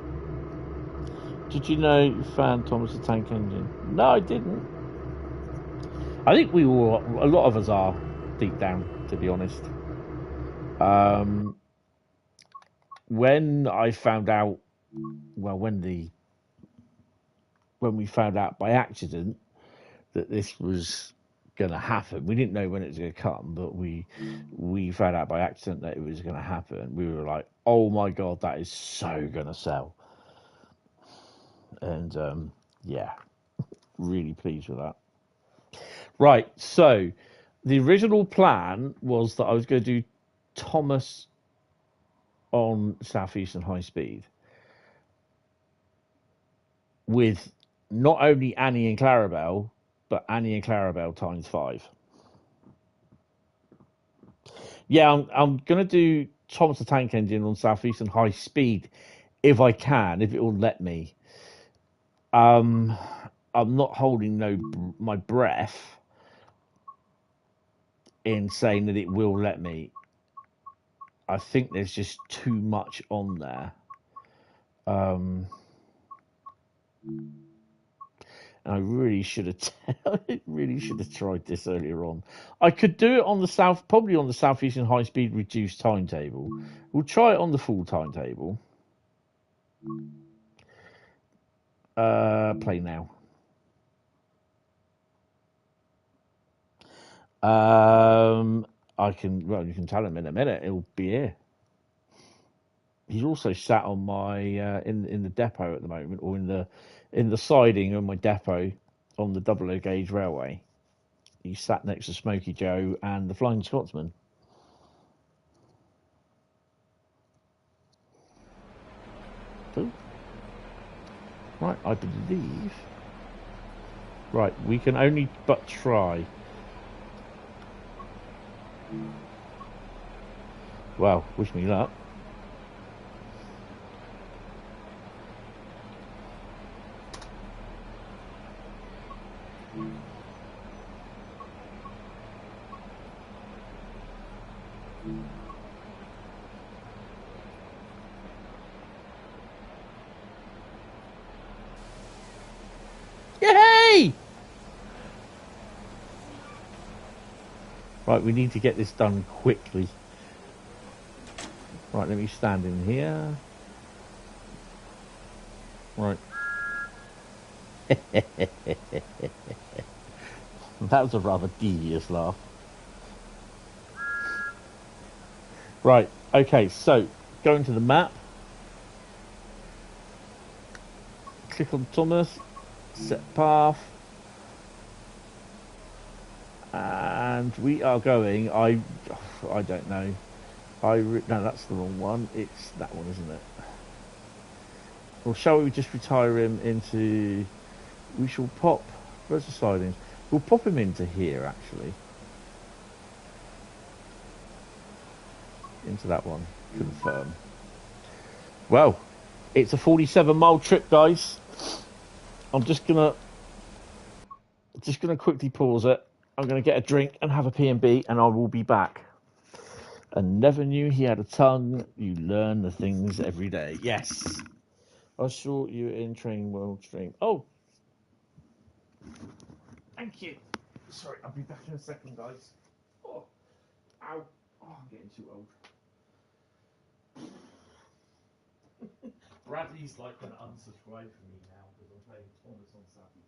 Did you know you found Thomas the Tank Engine? No, I didn't. I think we were, a lot of us are deep down, to be honest. When I found out, well, when we found out by accident that this was going to happen, we didn't know when it was going to come, but we found out by accident that it was going to happen. We were like, oh my god, that is so going to sell. And yeah, really pleased with that. Right, so the original plan was that I was going to do Thomas on Southeastern Highspeed with not only Annie and Clarabel, but Annie and Clarabel times 5. Yeah, I'm going to do Thomas the Tank Engine on Southeastern Highspeed if I can, if it will let me. I'm not holding my breath in saying that it will let me. I think there's just too much on there. And I really should have tried this earlier on. I could do it on the probably on the Southeastern Highspeed reduced timetable. We'll try it on the full timetable. Play now. You can tell him in a minute. It'll be here. He's also sat on my in the depot at the moment, or in the siding of my depot on the double O gauge railway. He's sat next to Smoky Joe and the Flying Scotsman. Oh. Right, I believe. Right, we can only but try. Well, wish me luck. Yay! Right, we need to get this done quickly. Right, let me stand in here. Right. That was a rather devious laugh. Right, okay, so go into the map. Click on Thomas. Set path. And we are going, I don't know. No, that's the wrong one. It's that one, isn't it? Or shall we just retire him into... We shall pop... Where's the sidings? We'll pop him into here, actually. Into that one. Confirm. Well, it's a 47-mile trip, guys. I'm just gonna quickly pause it. I'm gonna get a drink and have a P&B, and I will be back. And never knew he had a tongue. You learn the things every day. Yes. I saw you in Train World Stream. Oh. Thank you. Sorry, I'll be back in a second, guys. Oh. Ow. Oh, I'm getting too old. Bradley's like going to unsubscribe from me now because I'm playing Thomas on Saturday.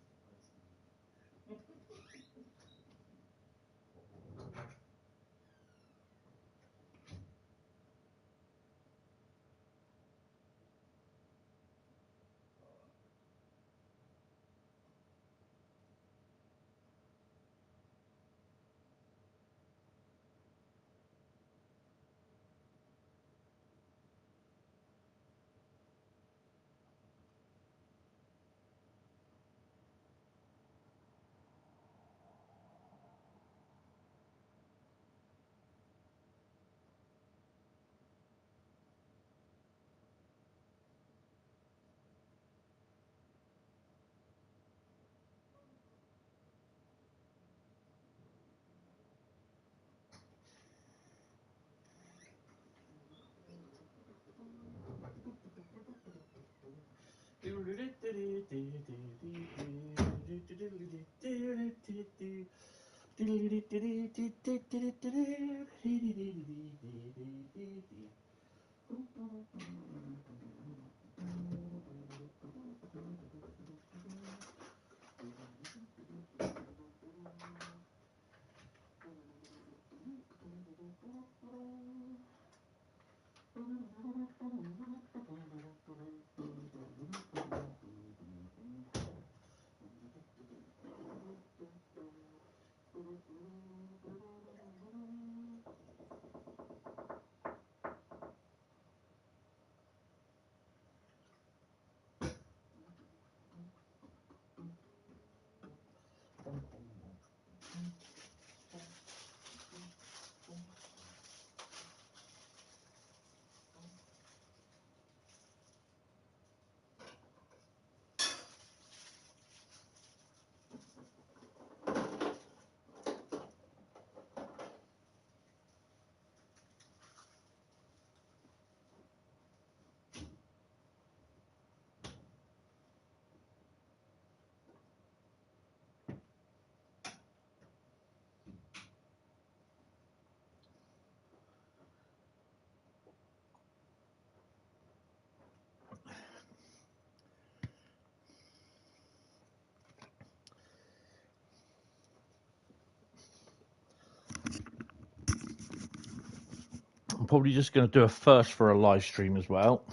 probably just going to do a first for a live stream as well.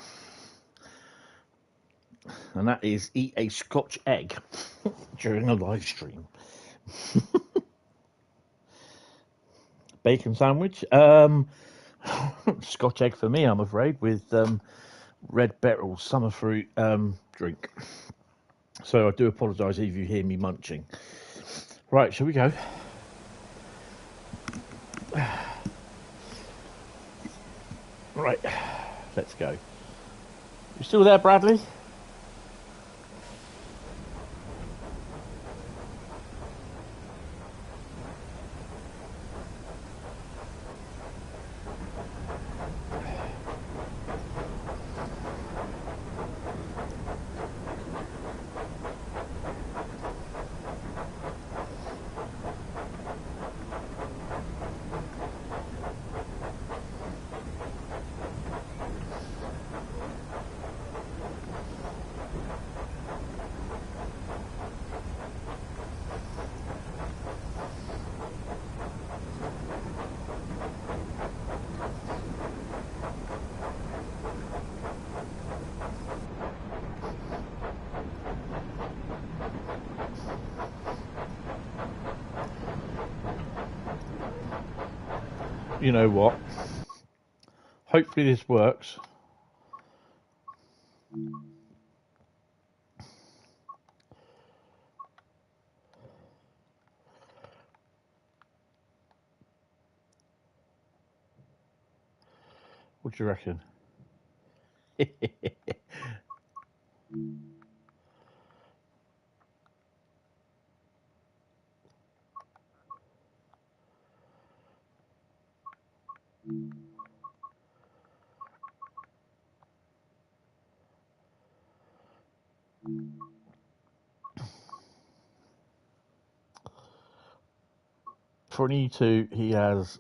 And that is eat a Scotch egg during a live stream. Bacon sandwich. Scotch egg for me, I'm afraid, with red beryl summer fruit drink. So I do apologise if you hear me munching. Right, shall we go? Right, let's go. You still there, Bradley? You know what? Hopefully this works. What do you reckon? For an E2, he has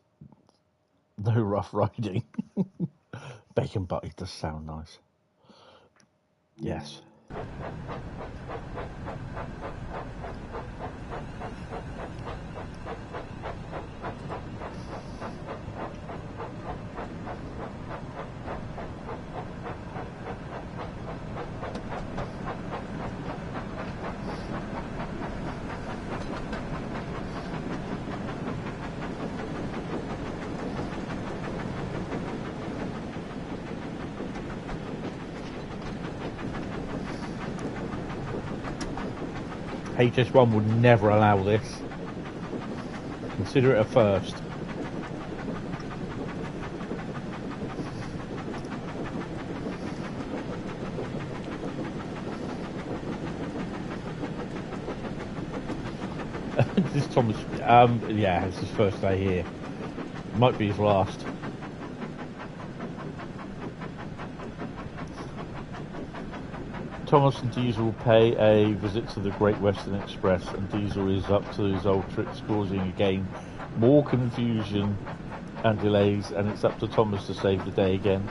no rough riding. Bacon butty does sound nice. Yes. HS1 would never allow this. Consider it a first. This is Thomas. Yeah, it's his first day here. Might be his last. Thomas and Diesel pay a visit to the Great Western Express, and Diesel is up to his old tricks, causing again more confusion and delays, and it's up to Thomas to save the day again.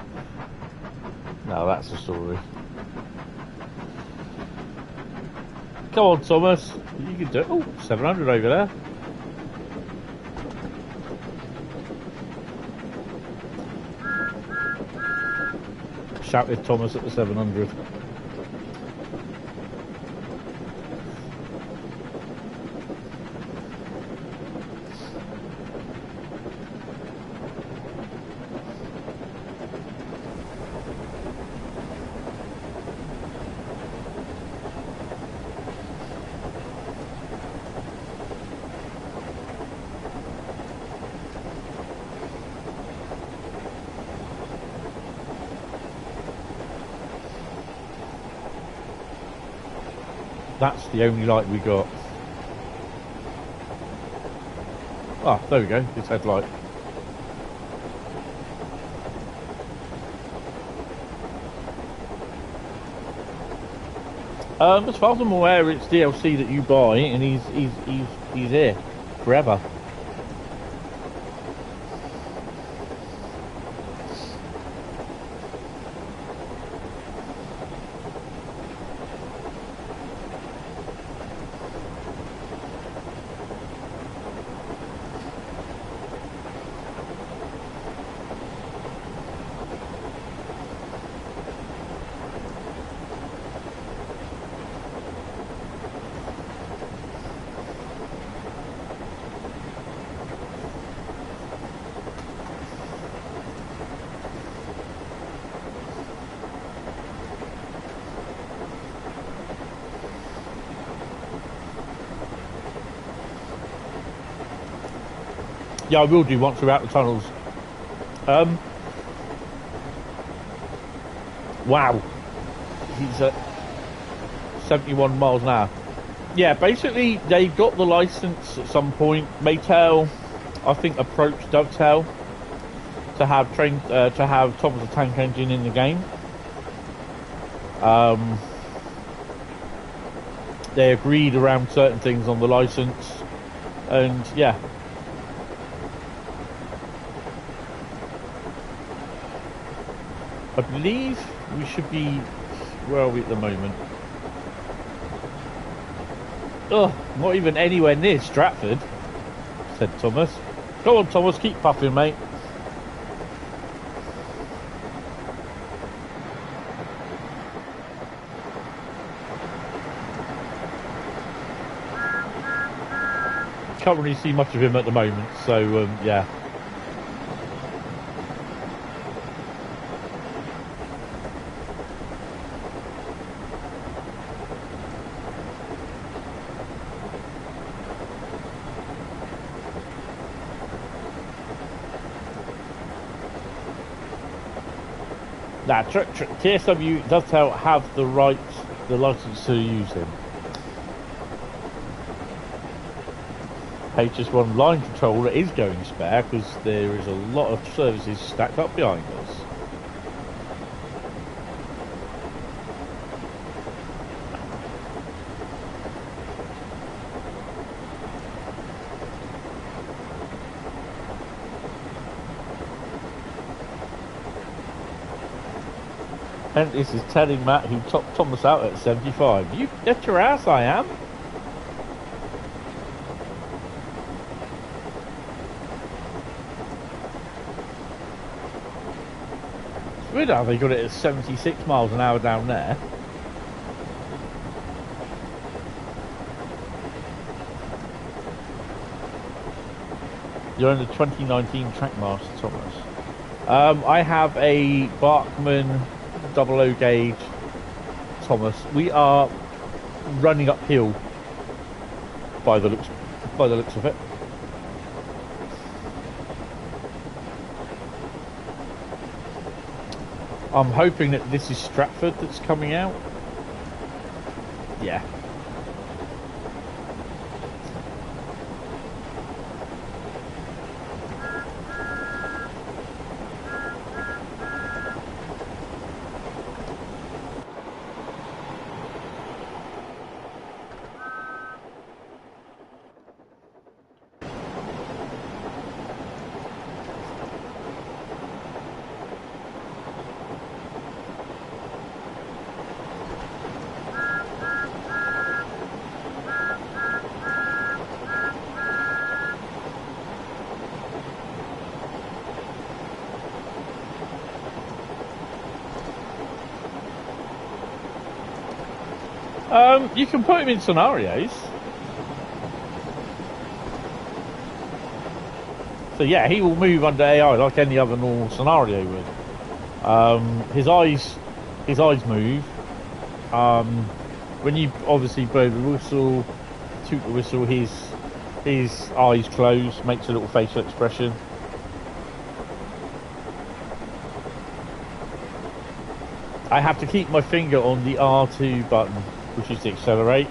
Now that's the story. Come on, Thomas, you can do it. Oh, 700 over there. Shouted Thomas at the 700. That's the only light we got. Ah, there we go, his headlight. As far as I'm aware, it's DLC that you buy, and he's here forever. Yeah, I will do once we're out the tunnels. Wow. He's at 71 miles an hour. Yeah, basically they got the license at some point. Maytel, I think, approached Dovetail to have Thomas the Tank Engine in the game. They agreed around certain things on the license, and yeah. I believe we should be, where are we at the moment? Oh, not even anywhere near Stratford, said Thomas. Go on, Thomas, keep puffing, mate. Can't really see much of him at the moment, so yeah. Nah, TSW does have the license to use him. HS1 line controller is going spare because there is a lot of services stacked up behind us. Hentis is telling Matt he topped Thomas out at 75. You bet your ass I am. It's weird how they got it at 76 miles an hour down there. You're in the 2019 Trackmaster, Thomas. I have a Bachmann 00 gauge, Thomas. We are running uphill by the looks of it. I'm hoping that this is Stratford that's coming out. Yeah. You can put him in scenarios. So yeah, he will move under AI like any other normal scenario would. His eyes move. When you obviously blow the whistle, toot the whistle, his eyes close, makes a little facial expression. I have to keep my finger on the R2 button, which is to accelerate.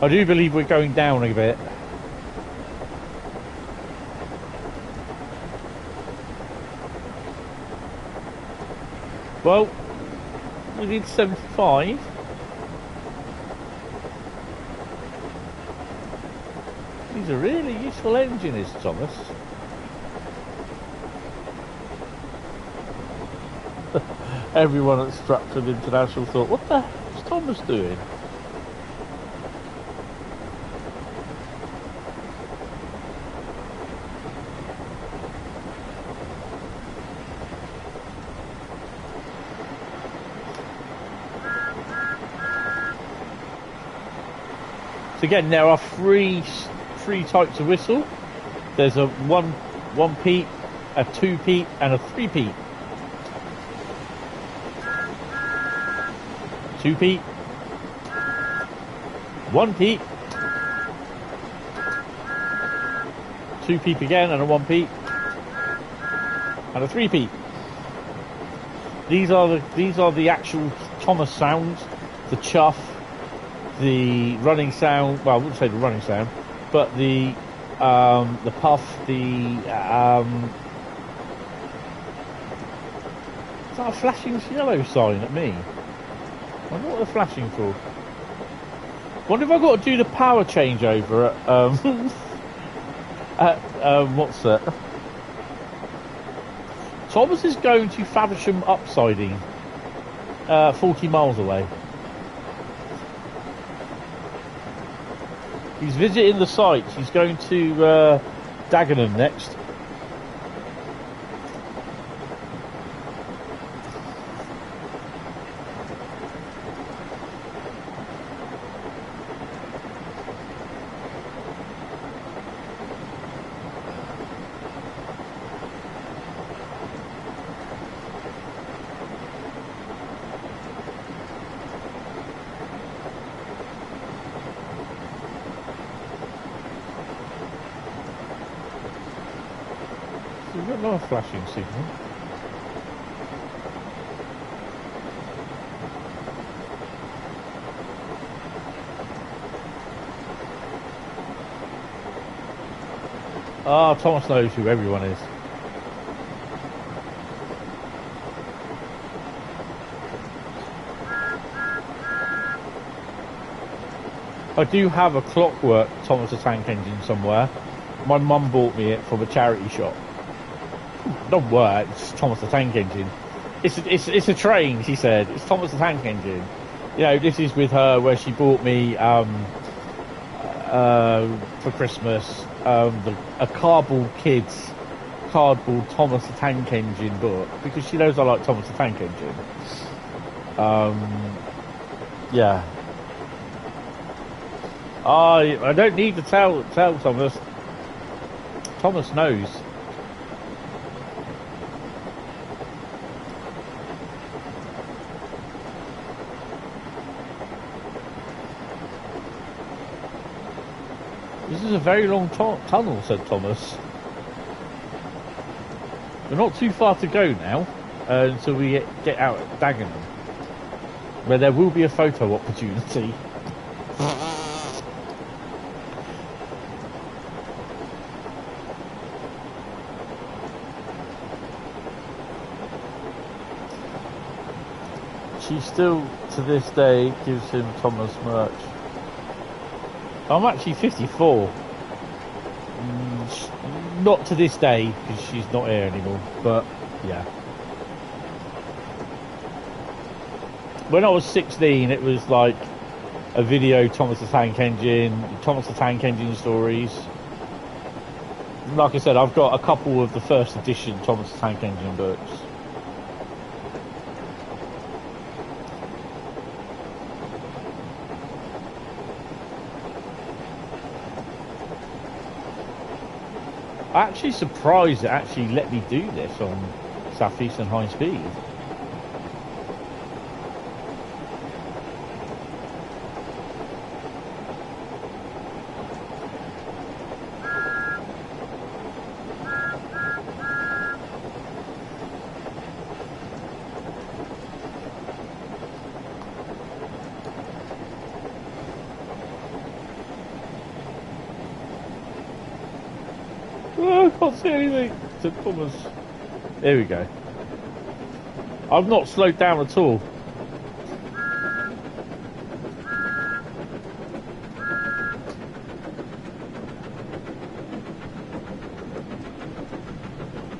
I do believe we're going down a bit. Well, we did 75. He's a really useful engine, is Thomas. Everyone at Stratford International thought, what the hell is Thomas doing? So again, there are three types of whistle. There's a one peat, a 2 peat, and a 3 peat. 2 peat, 1 peat, 2 peep again, and a 1 peep, and a 3 peep. These are the actual Thomas sounds, the chuff, the running sound. Well, I wouldn't say the running sound, but the puff, the is that a flashing yellow sign at me? I wonder what they're flashing for. Wonder if I've got to do the power changeover at what's that? Thomas is going to Faversham upsiding, 40 miles away. He's visiting the sites. He's going to Dagenham next. We've got another flashing signal. Ah, Thomas knows who everyone is. I do have a Clockwork Thomas the Tank Engine somewhere. My mum bought me it from a charity shop. Don't work, it's Thomas the Tank Engine. It's a train, she said. It's Thomas the Tank Engine. You know, this is with her where she bought me for Christmas a cardboard Thomas the Tank Engine book, because she knows I like Thomas the Tank Engine. Yeah. I don't need to tell Thomas. Thomas knows. This is a very long tunnel, said Thomas. We're not too far to go now until we get out at Dagenham, where there will be a photo opportunity. She still, to this day, gives him Thomas merch. I'm actually 54. Not to this day, because she's not here anymore, but yeah. When I was 16, it was like a video Thomas the Tank Engine stories. Like I said, I've got a couple of the first edition Thomas the Tank Engine books. I'm actually surprised it actually let me do this on Southeastern Highspeed. I can't see anything. Said Thomas. There we go. I've not slowed down at all.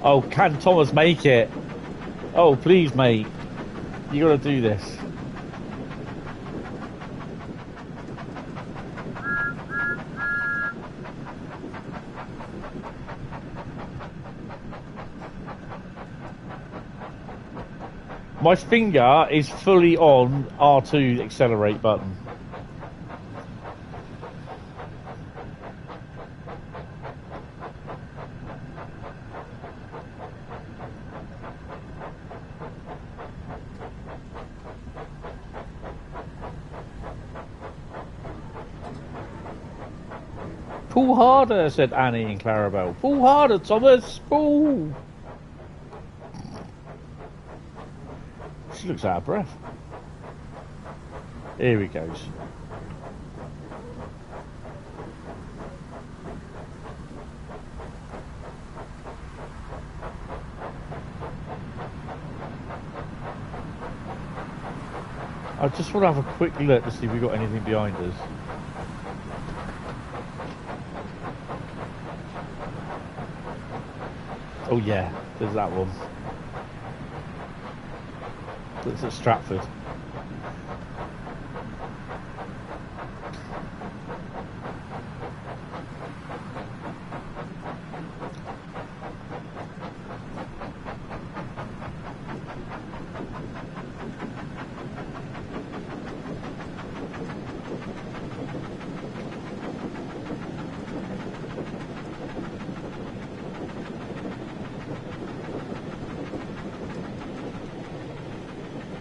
Oh, can Thomas make it? Oh, please, mate. You gotta do this. My finger is fully on R2 accelerate button. Pull harder, said Annie and Clarabel. Pull harder, Thomas. Pull. She looks out of breath. Here he goes. I just want to have a quick look to see if we've got anything behind us. Oh yeah, there's that one. That's at Stratford.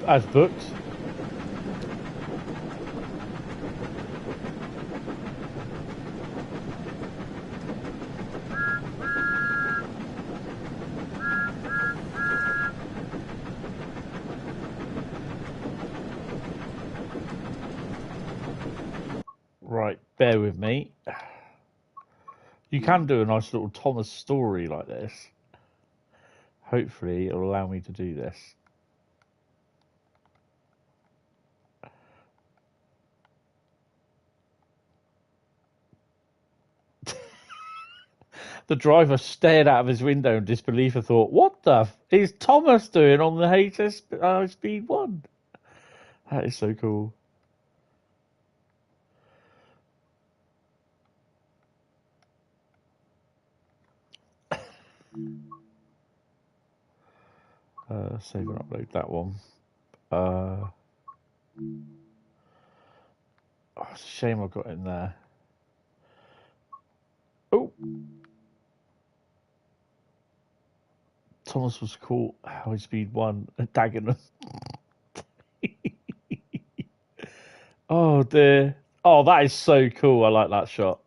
As booked. Right, bear with me. You can do a nice little Thomas story like this. Hopefully it'll allow me to do this. The driver stared out of his window in disbelief and thought, what the f is Thomas doing on the Hentis Speed 1? That is so cool. Save and upload that one. Oh, it's a shame I got in there. Oh. Thomas was caught High Speed 1 at Dagenham. Oh dear. Oh, that is so cool. I like that shot.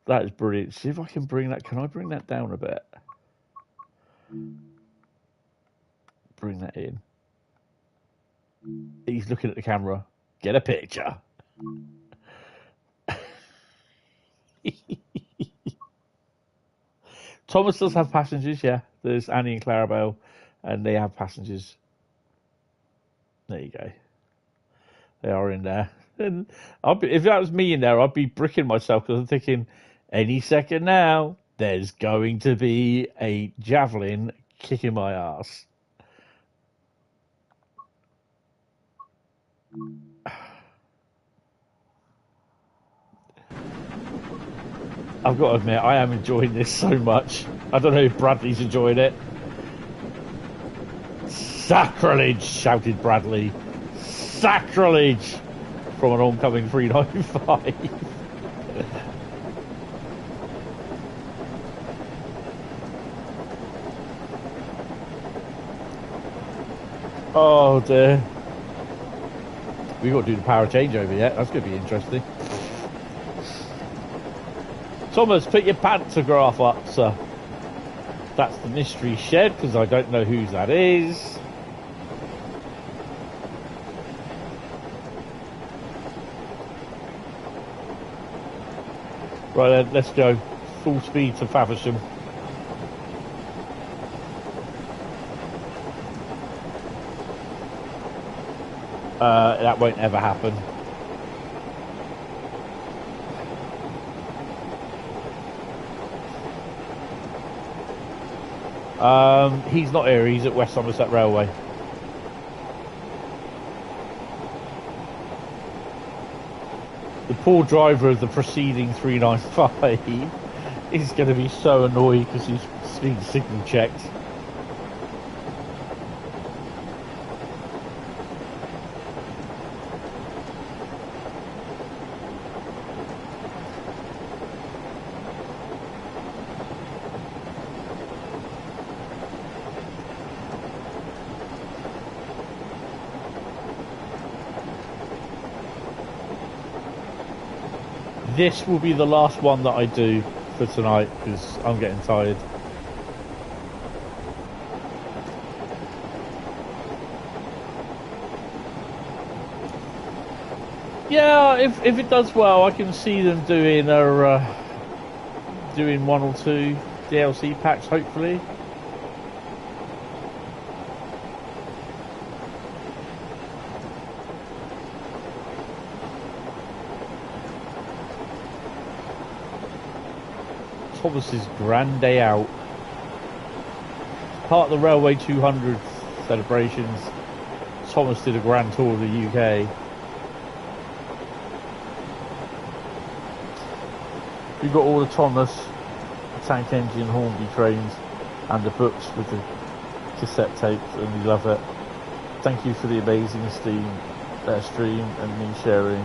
That is brilliant. See if I can bring that. Can I bring that down a bit? Bring that in. He's looking at the camera. Get a picture. Thomas does have passengers, yeah. There's Annie and Clarabel, and they have passengers. There you go. They are in there. And if that was me in there, I'd be bricking myself because I'm thinking, any second now, there's going to be a javelin kicking my ass. I've got to admit, I am enjoying this so much. I don't know if Bradley's enjoying it. Sacrilege, shouted Bradley. Sacrilege from an oncoming 395. Oh dear. We've got to do the power changeover yet. That's going to be interesting. Thomas, put your pantograph up, sir. That's the mystery shed, because I don't know whose that is. Right then, let's go. Full speed to Faversham. That won't ever happen. He's not here, he's at West Somerset Railway. The poor driver of the preceding 395 is going to be so annoyed because he's speed signal checked. this will be the last one that I do for tonight because I'm getting tired. Yeah, if it does well, I can see them doing doing 1 or 2 DLC packs, hopefully. Thomas's grand day out. Part of the Railway 200 celebrations. Thomas did a grand tour of the UK. We've got all the Thomas, the tank engine, Hornby trains, and the books with the cassette tapes, and we love it. Thank you for the amazing stream and me sharing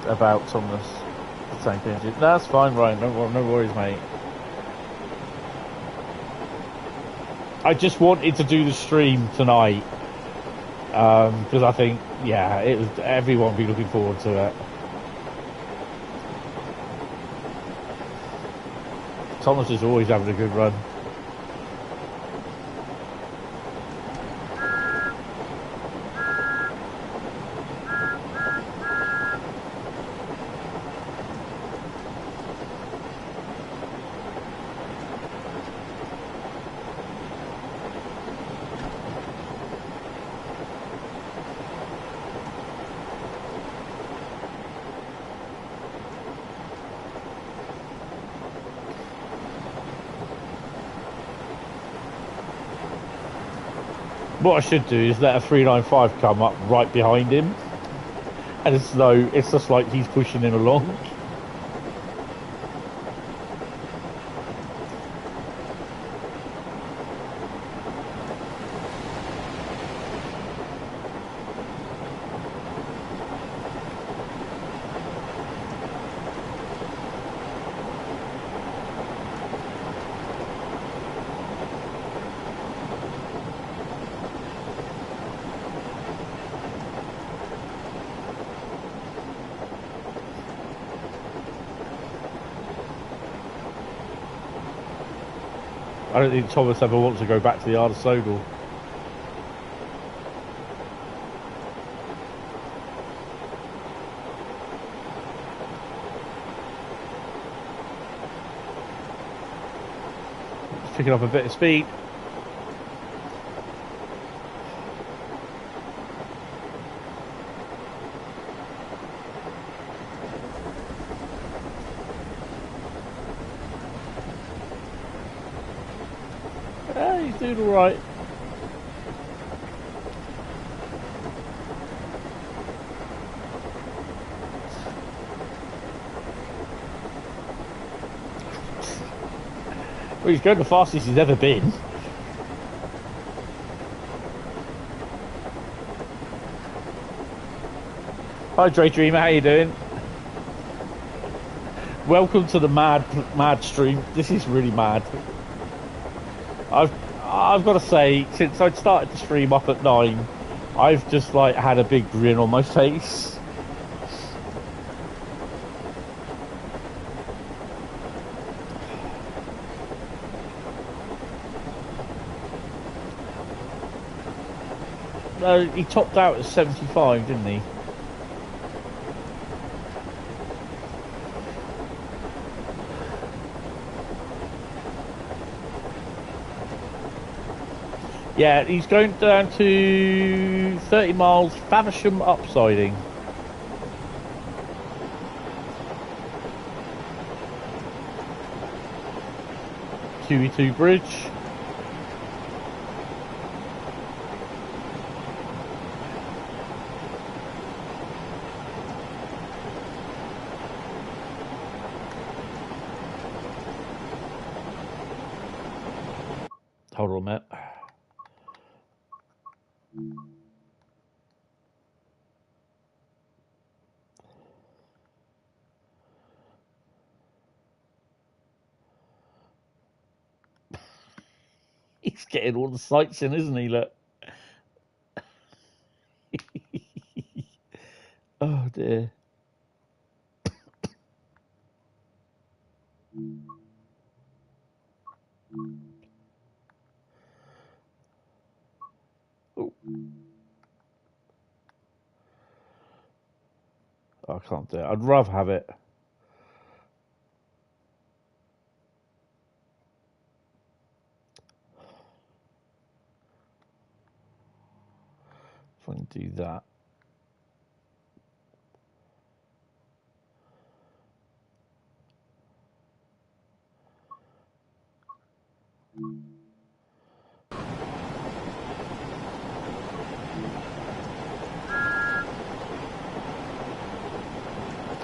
about Thomas, the tank engine. That's fine, Ryan. No worries, mate. I just wanted to do the stream tonight because I think, yeah, everyone will be looking forward to it. Thomas is always having a good run. What I should do is let a 395 come up right behind him, and it's just like he's pushing him along. I don't think Thomas ever wants to go back to the Ard of Sodal. It's picking up a bit of speed. He's doing all right. Well, he's going the fastest he's ever been. Hi, Dre Dreamer, how you doing? Welcome to the mad stream. This is really mad. I've got to say, since I started the stream up at 9, I've just like had a big grin on my face. He topped out at 75, didn't he? Yeah, he's going down to 30 miles, Faversham upsiding. QE2 bridge. Hold on a minute. He's getting all the sights in, isn't he? Look. Oh dear. I can't do it. I'd rather have it. If I can do that.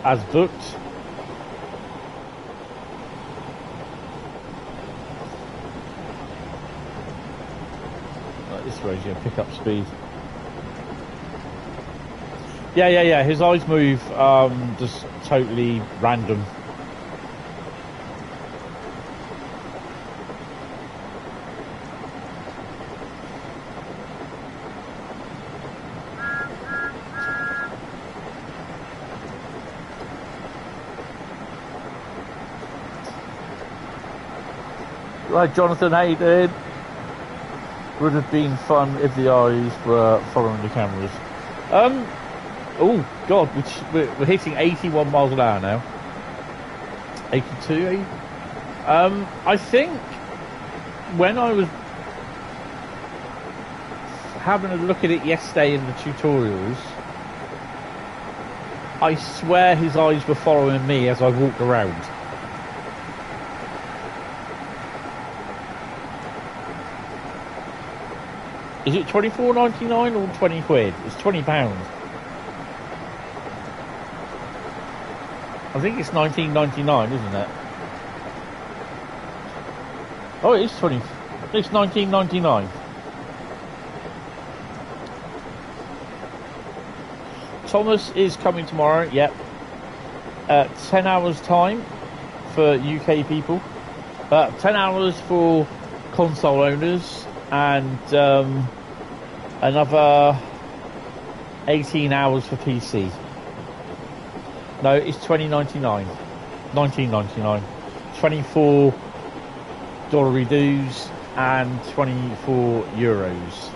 As booked. Right, this road's going to pick up speed. Yeah. His eyes move just totally random. Right, Jonathan, how you doing? Would have been fun if the eyes were following the cameras. Oh God, we're hitting 81 miles an hour now. 82, 80? I think when I was having a look at it yesterday in the tutorials, I swear his eyes were following me as I walked around. Is it £24.99 or 20 quid? It's £20. I think it's £19.99, isn't it? Oh, it is 20. It's £19.99. Thomas is coming tomorrow. Yep. 10 hours time for UK people. 10 hours for console owners. And another 18 hours for PC. No, it's $19.99. $24 dues and €24.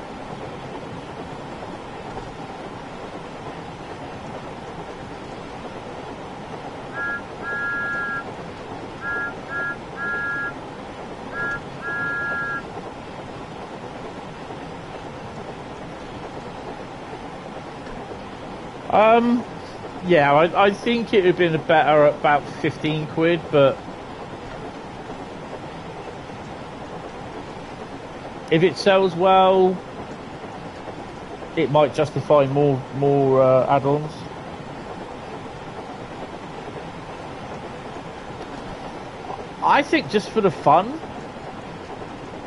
Yeah, I think it would have been better at about 15 quid, but if it sells well, it might justify more add-ons. I think just for the fun.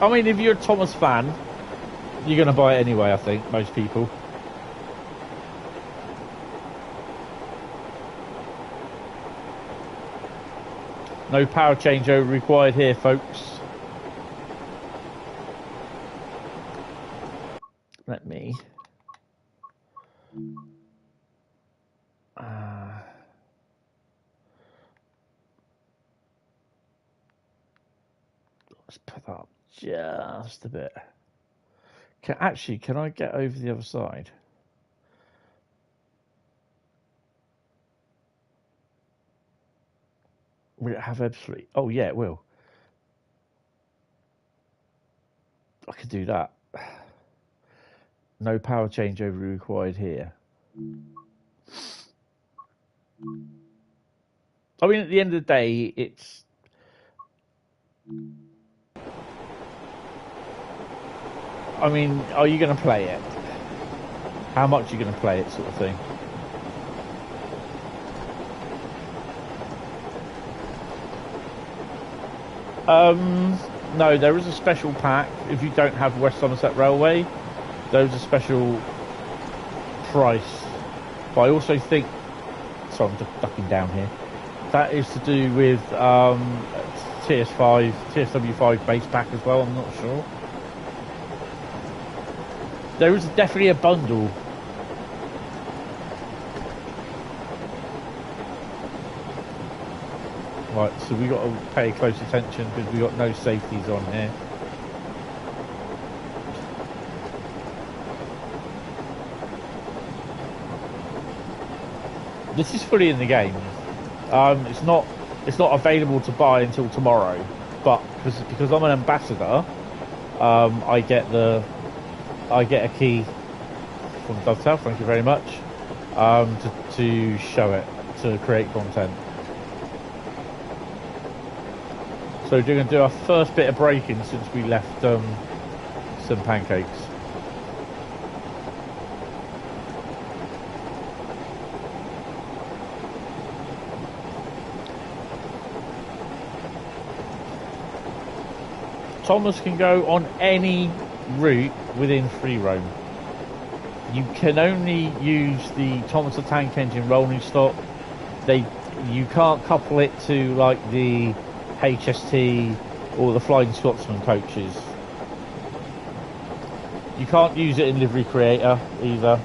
I mean, if you're a Thomas fan, you're going to buy it anyway, I think, most people. No power changeover required here, folks. Let me... let's put that up just a bit. Can I get over the other side? Will it have absolutely... Oh, yeah, it will. I could do that. No power changeover required here. I mean, at the end of the day, it's... I mean, are you going to play it? How much are you going to play it, sort of thing? No, there is a special pack. If you don't have West Somerset Railway, there's a special price. But I also think... Sorry, I'm just ducking down here. That is to do with TSW5 base pack as well, I'm not sure. There is definitely a bundle. Right, so we got to pay close attention because we got no safeties on here. This is fully in the game. It's not available to buy until tomorrow, but because I'm an ambassador, I get a key from Dovetail. Thank you very much. To show it, to create content. So we're going to do our first bit of breaking since we left some pancakes. Thomas can go on any route within free roam. You can only use the Thomas the Tank Engine rolling stock. You can't couple it to like the HST or the Flying Scotsman coaches. You can't use it in Livery Creator either.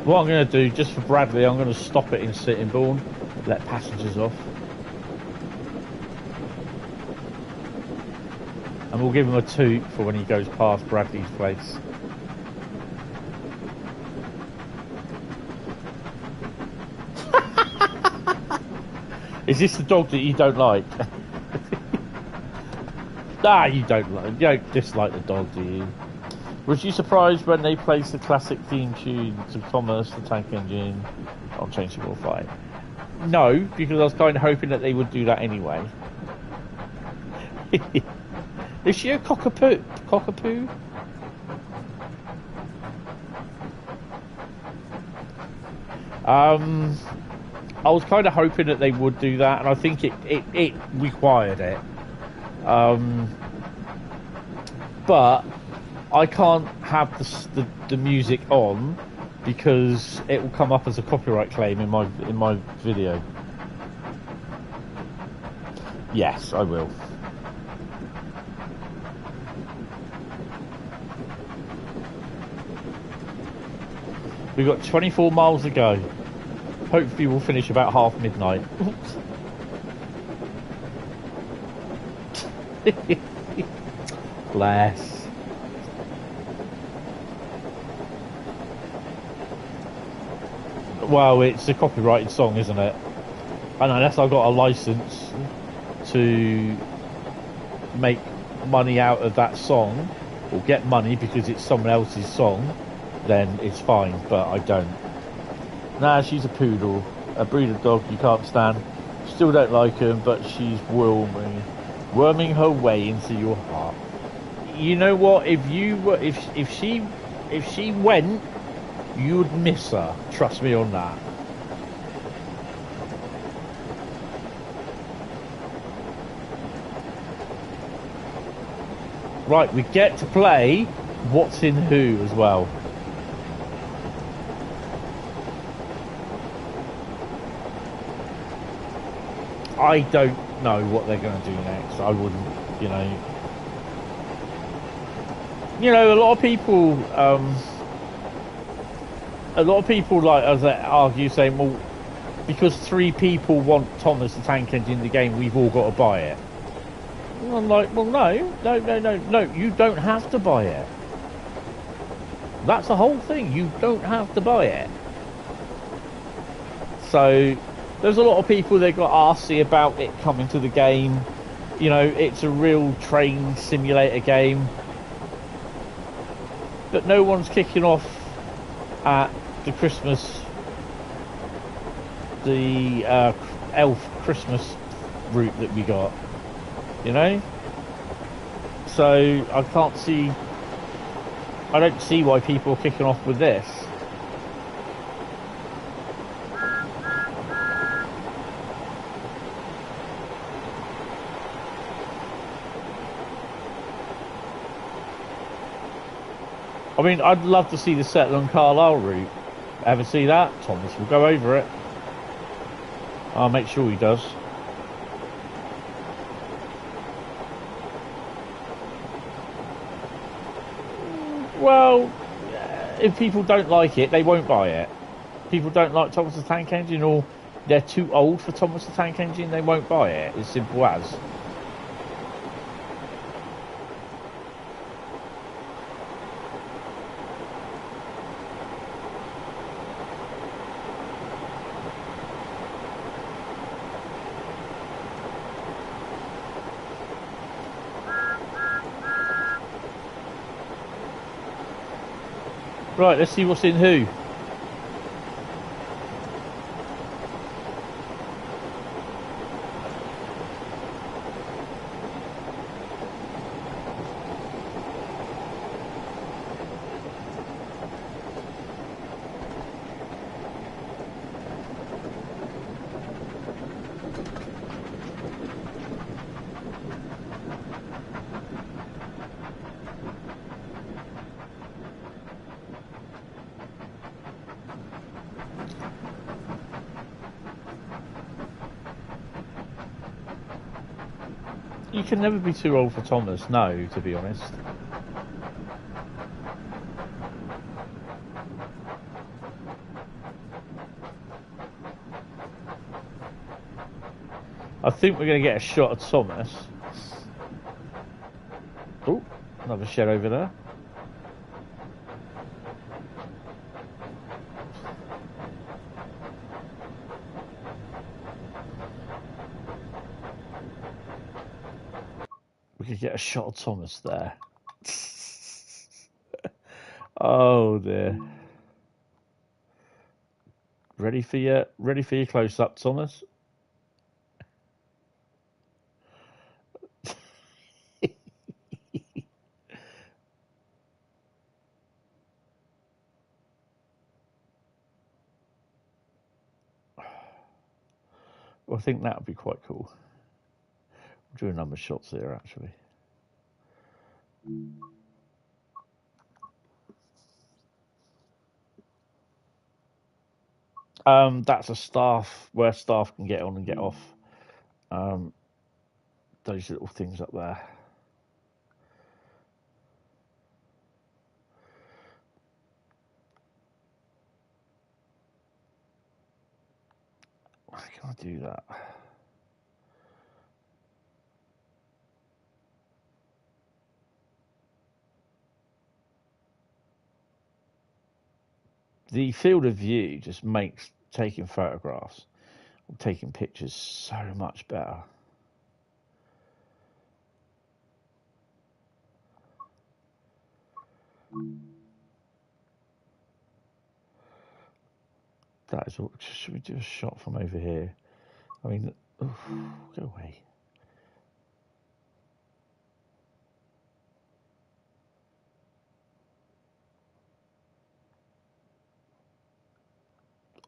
What I'm going to do, just for Bradley, I'm going to stop it in Sittingbourne, let passengers off. And we'll give him a toot for when he goes past Bradley's place. Is this the dog that you don't like? Ah, you don't dislike the dog, do you? Was you surprised when they placed the classic theme tune to Thomas the Tank Engine on Changeable Fight? No, because I was kind of hoping that they would do that anyway. Is she a cockapoo? Cockapoo? I was kind of hoping that they would do that, and I think it required it. But I can't have the music on because it will come up as a copyright claim in my video. Yes, I will. We've got 24 miles to go. Hopefully we'll finish about half midnight. Bless. Well, it's a copyrighted song, isn't it? And unless I've got a license to make money out of that song, or get money because it's someone else's song, then it's fine, but I don't. Nah, she's a poodle, a breed of dog you can't stand. Still don't like him, but she's worming her way into your heart. You know what? If she went, you'd miss her. Trust me on that. Right, we get to play What's in Who as well. I don't know what they're going to do next. I wouldn't, you know, a lot of people like as they argue saying, well, because 3 people want Thomas the Tank Engine in the game, we've all got to buy it. And I'm like, well, no, you don't have to buy it. That's the whole thing. You don't have to buy it. So there's a lot of people that got arsy about it coming to the game. You know, it's a real train simulator game. But no one's kicking off at the elf Christmas route that we got. You know? So I don't see why people are kicking off with this. I mean, I'd love to see the Settle and Carlisle route. Ever see that? Thomas will go over it. I'll make sure he does. Well, if people don't like it, they won't buy it. People don't like Thomas the Tank Engine, or they're too old for Thomas the Tank Engine, they won't buy it. It's simple as. Right, let's see what's in who. You can never be too old for Thomas, no, to be honest. I think we're going to get a shot at Thomas. Oh, another shed over there. We could get a shot of Thomas there. Oh dear. Ready for your close up, Thomas? Well, I think that would be quite cool. We'll do a number of shots there, actually. That's a staff, where staff can get on and get off. Those little things up there. How can I do that? The field of view just makes taking photographs or taking pictures so much better. That is all. Should we do a shot from over here? I mean, oof, go away.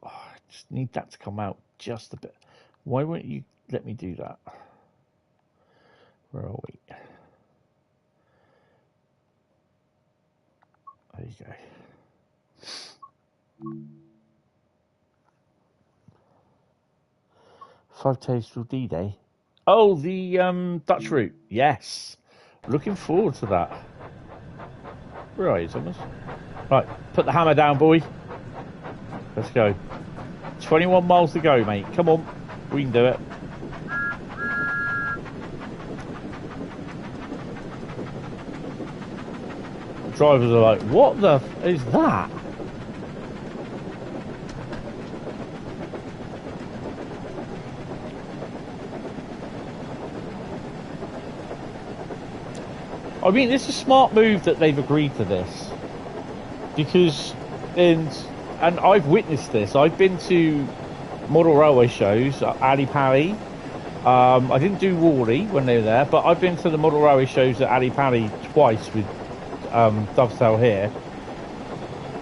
Oh, I just need that to come out just a bit. Why won't you let me do that? Where are we? There you go. Five Days till D-Day. Oh, the Dutch route. Yes. Looking forward to that. Where are you, Thomas? Right, put the hammer down, boy. Let's go. 21 miles to go, mate. Come on. We can do it. The drivers are like, what the f is that? I mean, it's a smart move that they've agreed to this, because, and I've witnessed this. I've been to model railway shows at Ali Pali. I didn't do Worley when they were there, but I've been to the model railway shows at Ali Pali twice with Dovetail here,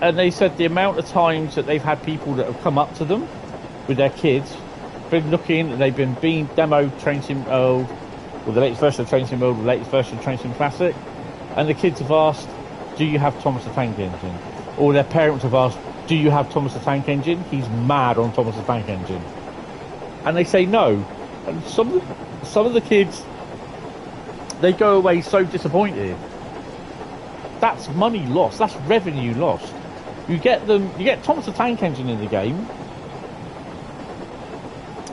and they said the amount of times that they've had people that have come up to them with their kids, been looking, and they've been being demoed Train Sim Old, or the latest version of Train Sim World, the latest version of Train Sim Classic, and the kids have asked, do you have Thomas the Tank Engine? Or their parents have asked, do you have Thomas the Tank Engine? He's mad on Thomas the Tank Engine. And they say no. And some of the kids, they go away so disappointed. That's money lost. That's revenue lost. You get Thomas the Tank Engine in the game.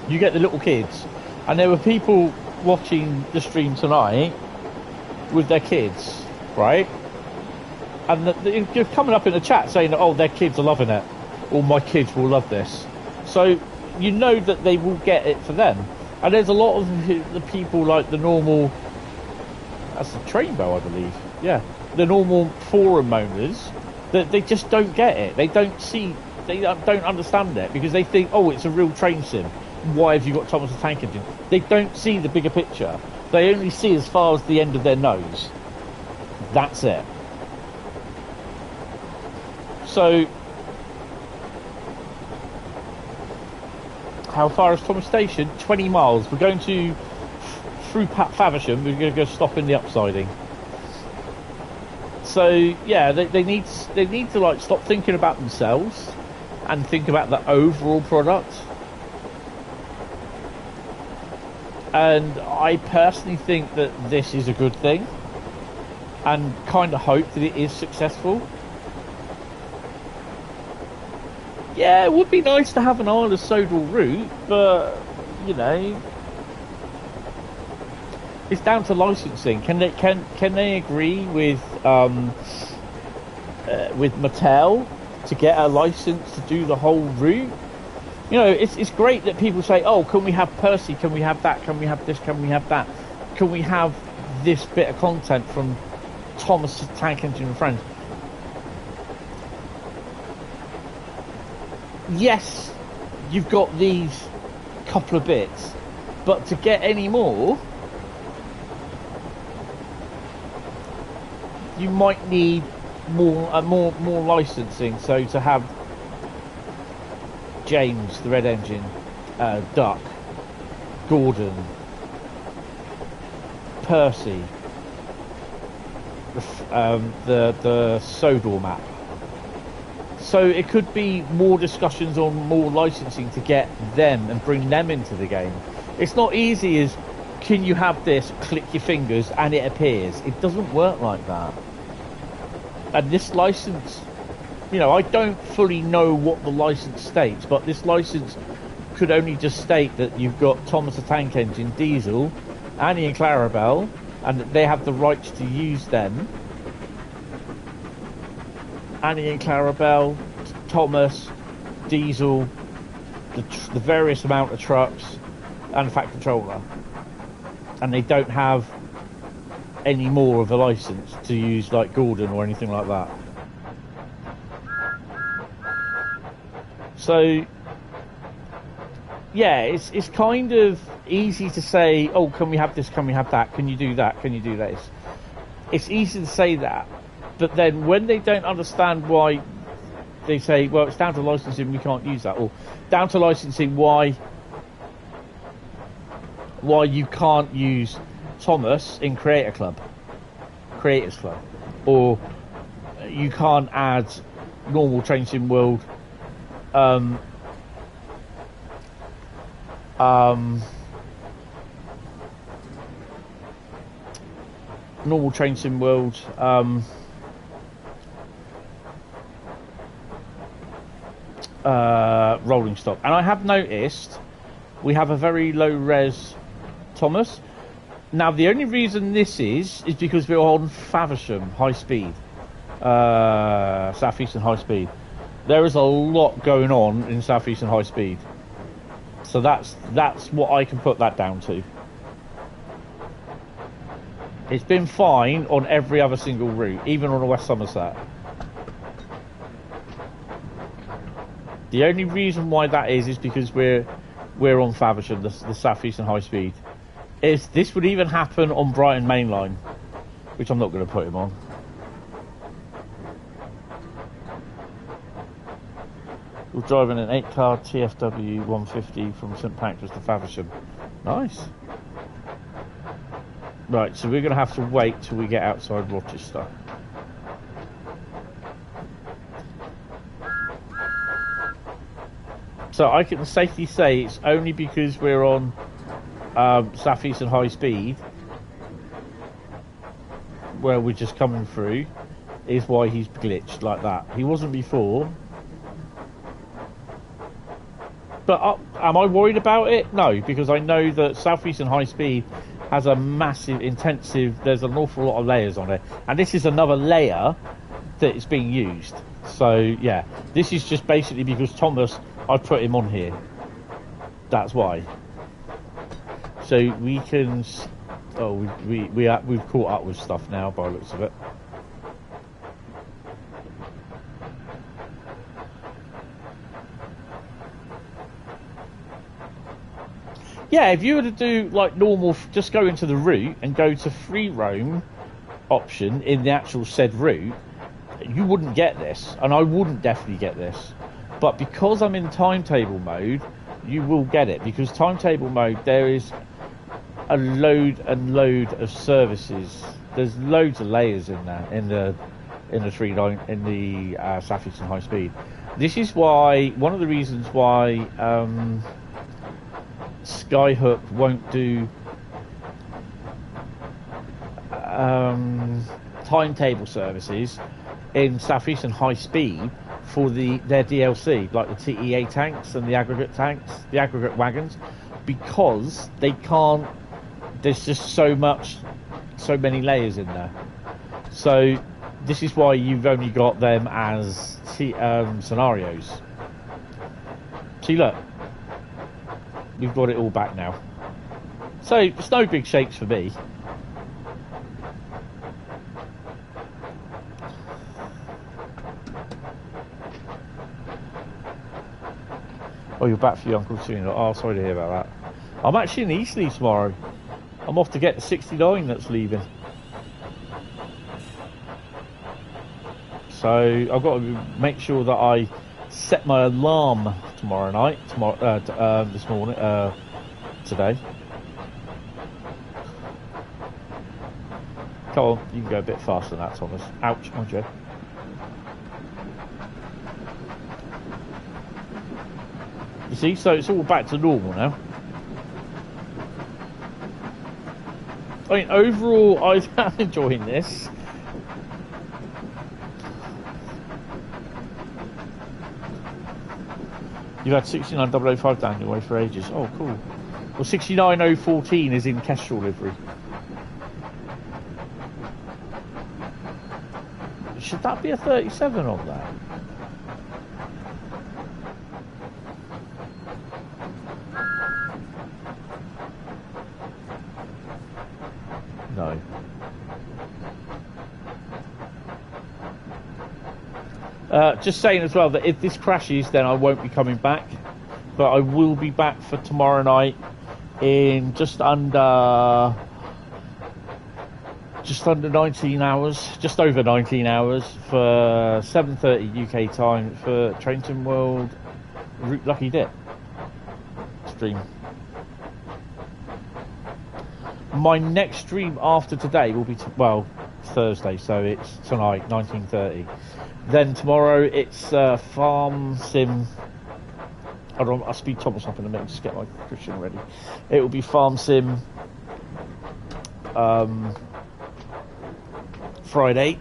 You get the little kids. And there were people watching the stream tonight with their kids, right? And they're coming up in the chat saying, oh, their kids are loving it. Or my kids will love this. So you know that they will get it for them. And there's a lot of the people like the normal... That's the train bell, I believe. Yeah. The normal forum owners, that they just don't get it. They don't understand it because they think, oh, it's a real train sim. Why have you got Thomas the Tank Engine? They don't see the bigger picture. They only see as far as the end of their nose. That's it. So, how far is Thomas Station? 20 miles. We're going to through Faversham. We're going to go stop in the upsiding. So yeah, they need to like stop thinking about themselves and think about the overall product. And I personally think that this is a good thing, and kind of hope that it is successful. Yeah, it would be nice to have an Isle of Sodal route, but you know, it's down to licensing. Can they agree with Mattel to get a license to do the whole route? You know, it's great that people say, oh, can we have Percy? Can we have that? Can we have this? Can we have that? Can we have this bit of content from Thomas the Tank Engine and Friends? Yes, you've got these couple of bits, but to get any more, you might need more licensing. So to have James the Red Engine, Duck, Gordon, Percy, the Sodor map. So it could be more discussions on more licensing to get them and bring them into the game. It's not easy as, can you have this, click your fingers and it appears. It doesn't work like that. And this license, you know, I don't fully know what the license states, but this license could only just state that you've got Thomas the Tank Engine, Diesel, Annie and Clarabel, and that they have the rights to use them. Annie and Clarabel, Thomas, Diesel, the various amount of trucks, and the Fact Controller. And they don't have any more of a license to use like Gordon or anything like that. So yeah, it's kind of easy to say, oh, can we have this, can we have that, can you do that, can you do this? It's easy to say that, but then when they don't understand why, they say, well, it's down to licensing, we can't use that, or down to licensing, why you can't use Thomas in Creators Club, or you can't add normal Train Sim World normal Train Sim World rolling stock. And I have noticed we have a very low res Thomas. Now the only reason this is because we're on Faversham High Speed, Southeastern Highspeed. There is a lot going on in Southeastern Highspeed, so that's what I can put that down to. It's been fine on every other single route, even on the West Somerset. The only reason why that is because we're on Faversham, the Southeastern Highspeed. This would even happen on Brighton Mainline, which I'm not going to put him on. We're driving an 8-car TFW 150 from St Pancras to Faversham. Nice. Right, so we're going to have to wait till we get outside Rochester. So I can safely say it's only because we're on Southeastern Highspeed, where we're just coming through, is why he's glitched like that. He wasn't before. But am I worried about it? No, because I know that Southeastern Highspeed has a massive, intensive, there's an awful lot of layers on it. And this is another layer that is being used. So, yeah, this is just basically because Thomas, I put him on here. That's why. So we can... Oh, we've caught up with stuff now by the looks of it. Yeah, if you were to do like normal, just go into the route and go to free roam option in the actual said route, you wouldn't get this, and I wouldn't definitely get this. But because I'm in timetable mode, you will get it, because timetable mode, there is a load and load of services. There's loads of layers in there in the free line in the Southeastern Highspeed. This is why one of the reasons why Skyhook won't do timetable services in Southeastern Highspeed for their DLC, like the TEA tanks and the aggregate wagons, because they can't. There's just so many layers in there. So this is why you've only got them as scenarios. See, look. We've got it all back now. So, it's no big shakes for me. Oh, you're back for your Uncle soon. Oh, sorry to hear about that. I'm actually in Eastleigh tomorrow. I'm off to get the 69 that's leaving. So, I've got to make sure that I set my alarm tomorrow night, this morning, today. Come on, you can go a bit faster than that, Thomas. Ouch, my Joe. You see, so it's all back to normal now. I mean, overall, I've been enjoying this. You've had 69005 down your way for ages. Oh, cool. Well, 69014 is in Kestrel livery. Should that be a 37 on that? No. Just saying as well that if this crashes, then I won't be coming back, but I will be back for tomorrow night in just under 19 hours, just over 19 hours for 7:30 UK time for Trainton World Route Lucky Dip stream. My next stream after today will be Thursday, so it's tonight 19:30. Then tomorrow it's Farm Sim. I'll speed Thomas up in a minute, just get my Christian ready. It will be Farm Sim Friday.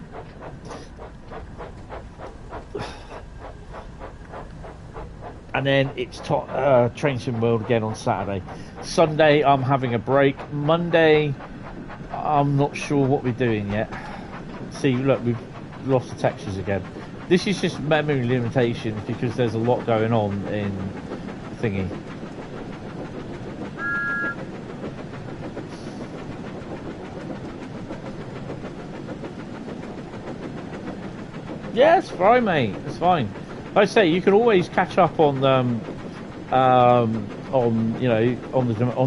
And then it's Train Sim World again on Saturday. Sunday I'm having a break. Monday I'm not sure what we're doing yet. See, look, we've lost the textures again. This is just memory limitations because there's a lot going on in thingy. Yeah, it's fine, mate. It's fine. Like I say, you can always catch up on on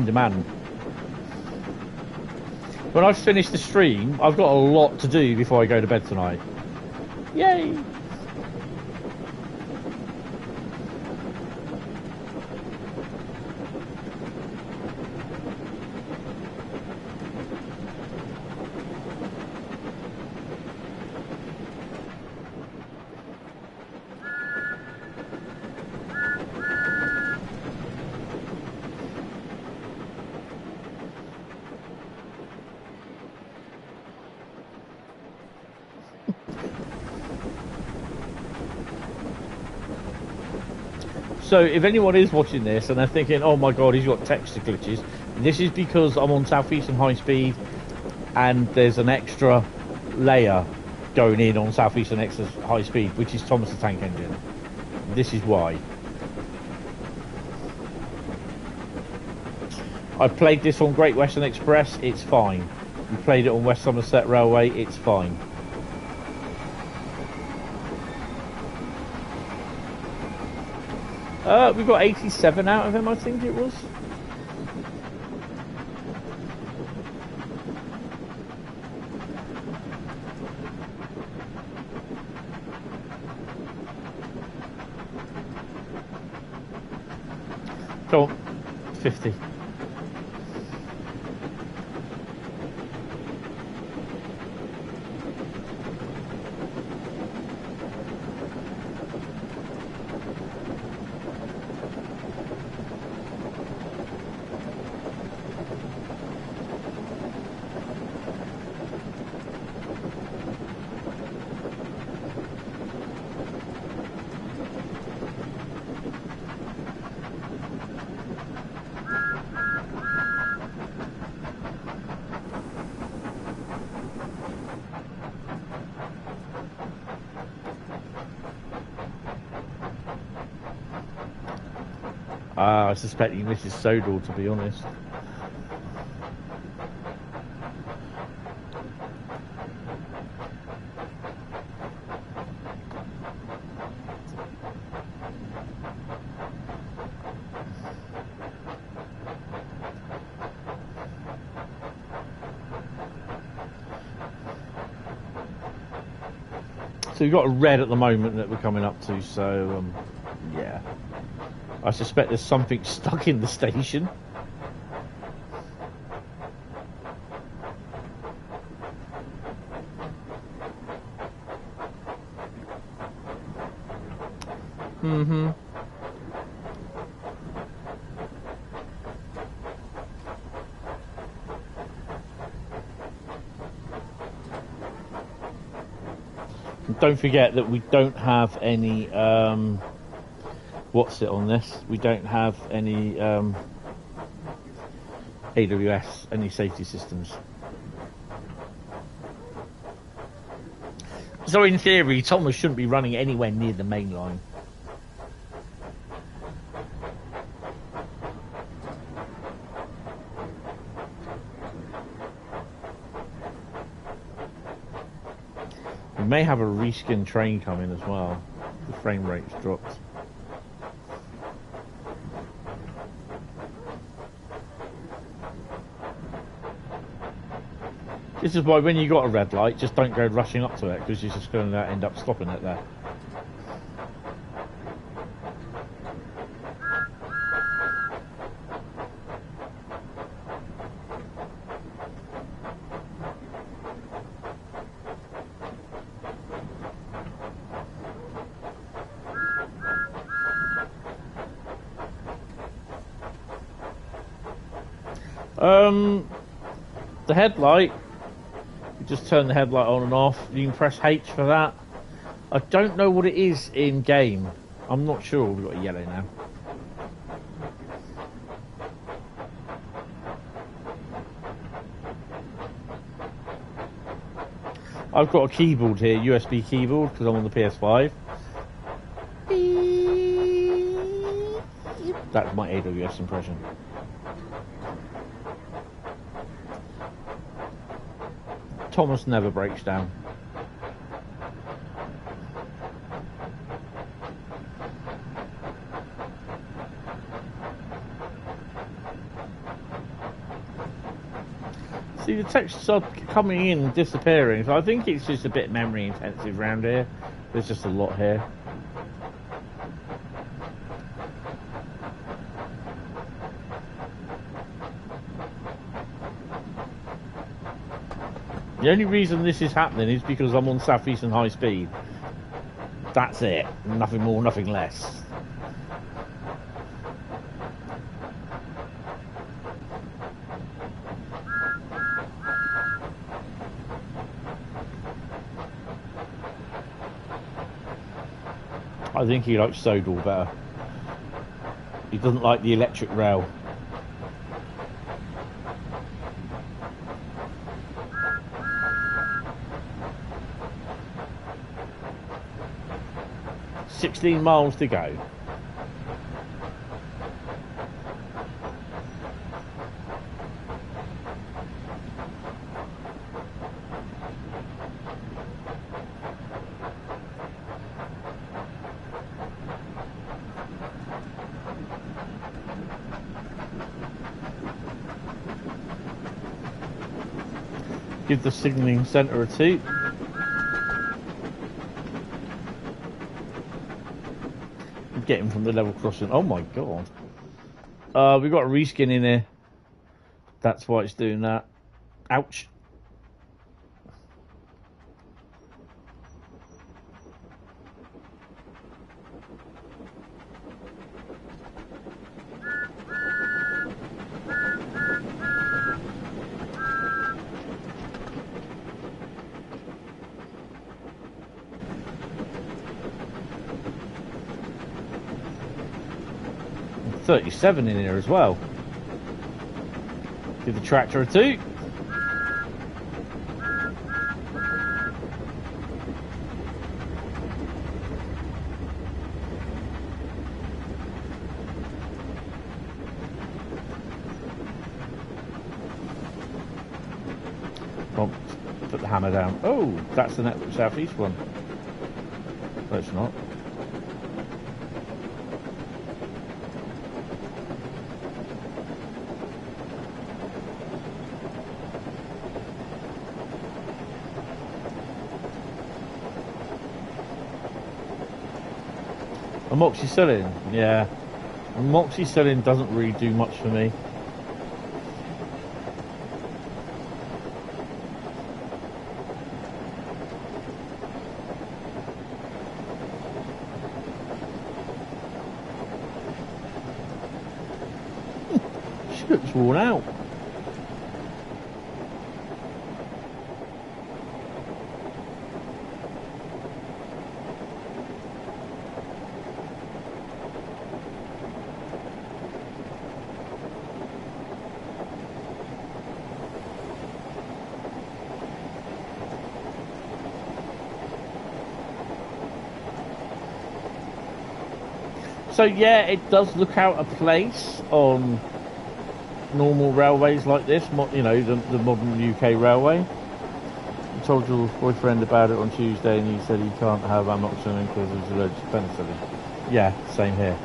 demand. When I finish the stream, I've got a lot to do before I go to bed tonight. Yay! So if anyone is watching this and they're thinking, oh my god, he's got texture glitches, this is because I'm on Southeastern Highspeed and there's an extra layer going in on Southeastern Highspeed, which is Thomas the Tank Engine. This is why. I played this on Great Western Express, it's fine. We played it on West Somerset Railway, it's fine. We got 87 out of him, I think it was. Go on, 50. I suspect he misses Sodal, to be honest. So we've got a red at the moment that we're coming up to, so yeah. I suspect there's something stuck in the station. Mm-hmm. Don't forget that we don't have any what's it on this? We don't have any AWS, any safety systems. So in theory, Thomas shouldn't be running anywhere near the main line. We may have a reskin train coming as well. The frame rate's dropped. This is why when you got a red light, just don't go rushing up to it, because you're just going to end up stopping it there. The headlight, you just turn the headlight on and off. You can press H for that. I don't know what it is in game. I'm not sure. We've got a yellow now. I've got a keyboard here, USB keyboard, because I'm on the PS5. That's my AWS impression. Thomas never breaks down. See, the textures are coming in and disappearing, so I think it's just a bit memory intensive around here. There's just a lot here. The only reason this is happening is because I'm on Southeastern Highspeed. That's it. Nothing more, nothing less. I think he likes Sodal better. doesn't like the electric rail. "16 miles to go." Give the signalling centre a toot. Get him from the level crossing. Oh my god. We've got a reskin in here. That's why it's doing that. Ouch. "37 in here as well." Give the tractor a toot. Well, put the hammer down. Oh, that's the Network Southeast one. No, it's not. Amoxicillin, yeah. Amoxicillin doesn't really do much for me. Shit's worn out. So yeah, it does look out of place on normal railways like this, you know, the modern UK railway. I told your boyfriend about it on Tuesday and he said he can't have amoxicillin because there's allergic to penicillin. Yeah, same here.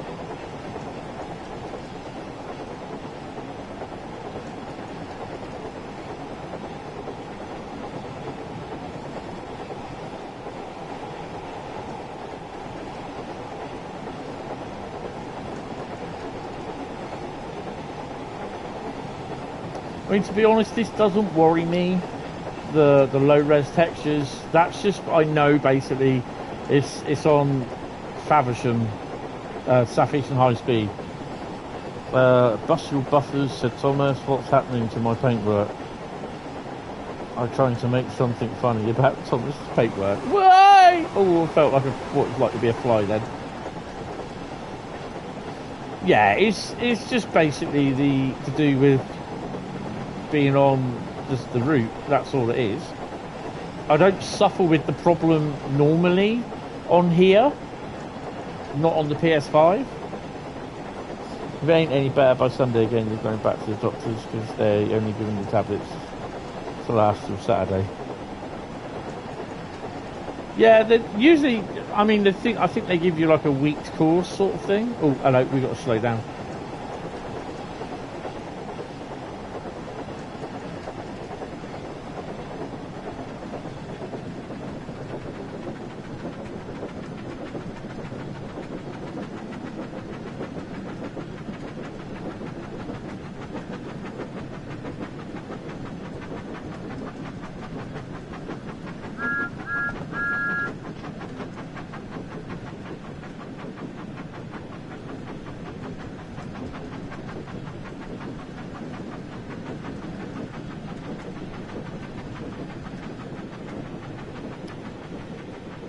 I mean, to be honest, this doesn't worry me. The low res textures. That's just, I know basically it's on Faversham, Southeastern Highspeed. Bustral Buffers said, "Thomas, what's happening to my paintwork?" I'm trying to make something funny about Thomas' paintwork. Why? Oh, I felt like what it was like to be a fly then. Yeah, it's just basically to do with being on just the route. That's all it is. I don't suffer with the problem normally on here, not on the PS5. If it ain't any better by Sunday again, you're going back to the doctors because they're only giving the tablets to last till Saturday. Yeah, they usually, I mean, I think they give you like a week's course sort of thing. Oh, hello, we got to slow down.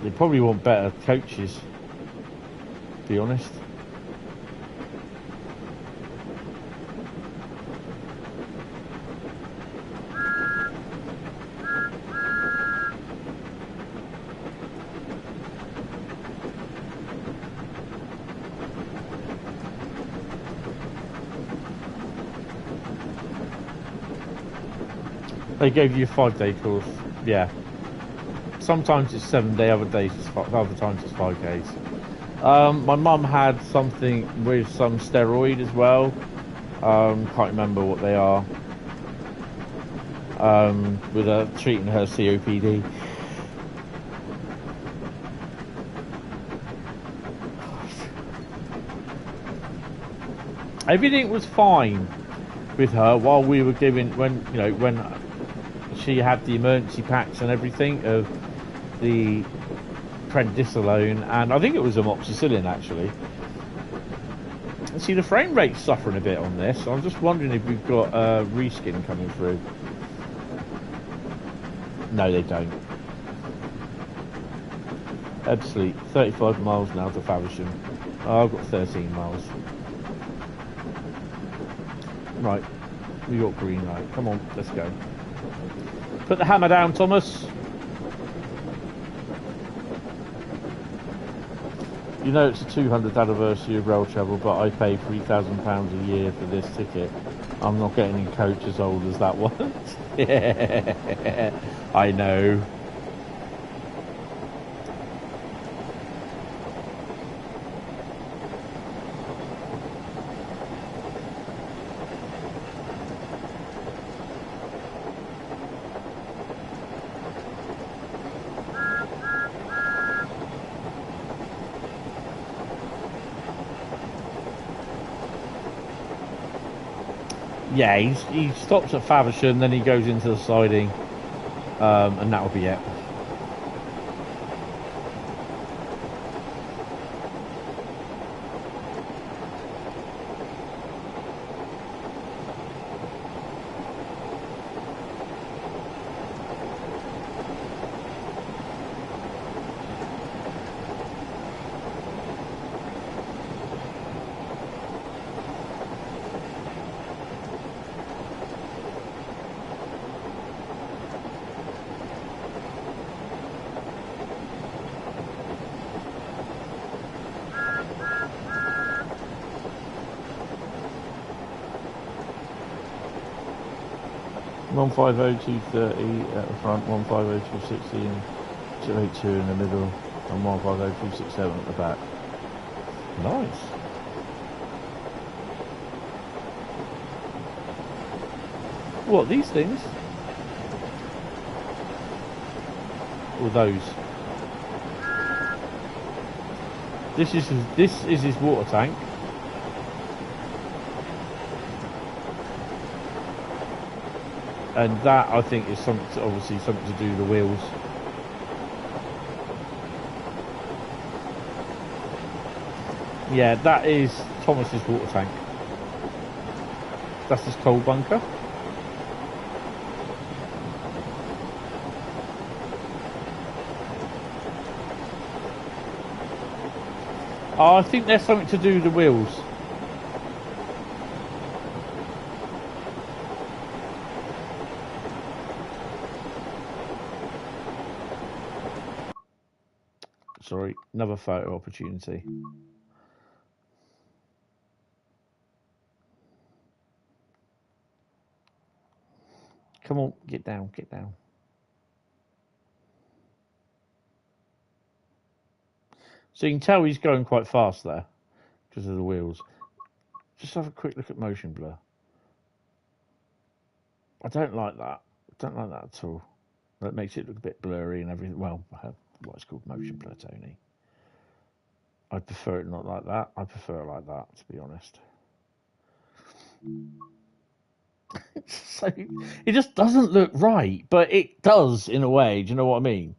They probably want better coaches, to be honest. They gave you a 5-day course. Yeah. Sometimes it's 7-day, other times it's 5 days. My mum had something with some steroid as well. Can't remember what they are. With treating her COPD. Everything was fine with her while we were when she had the emergency packs and everything of the prednisolone, and I think it was amoxicillin actually. And see, the frame rate's suffering a bit on this, so I'm just wondering if we've got reskin coming through. No, they don't. Ebbsfleet, 35 miles now to Faversham. Oh, I've got 13 miles. Right, we got green light. Come on, let's go. Put the hammer down, Thomas. You know it's the 200th anniversary of rail travel, but I pay £3,000 a year for this ticket. I'm not getting a coach as old as that one. Yeah, I know. Yeah, he stops at Faversham, then he goes into the siding, and that'll be it. One 150-230 at the front, 150-260 and 282 in the middle, and 150-267 at the back. Nice. What, these things? Or those? This is his water tank. And that, I think, is obviously something to do with the wheels. Yeah, that is Thomas's water tank. That's his coal bunker. Oh, I think there's something to do with the wheels. Sorry, another photo opportunity. Come on, get down, get down. So you can tell he's going quite fast there because of the wheels. Just have a quick look at motion blur. I don't like that. I don't like that at all. That makes it look a bit blurry and everything. Well, what's called motion blur, Tony. I prefer it not like that. I prefer it like that, to be honest. So it just doesn't look right, but it does in a way. Do you know what I mean?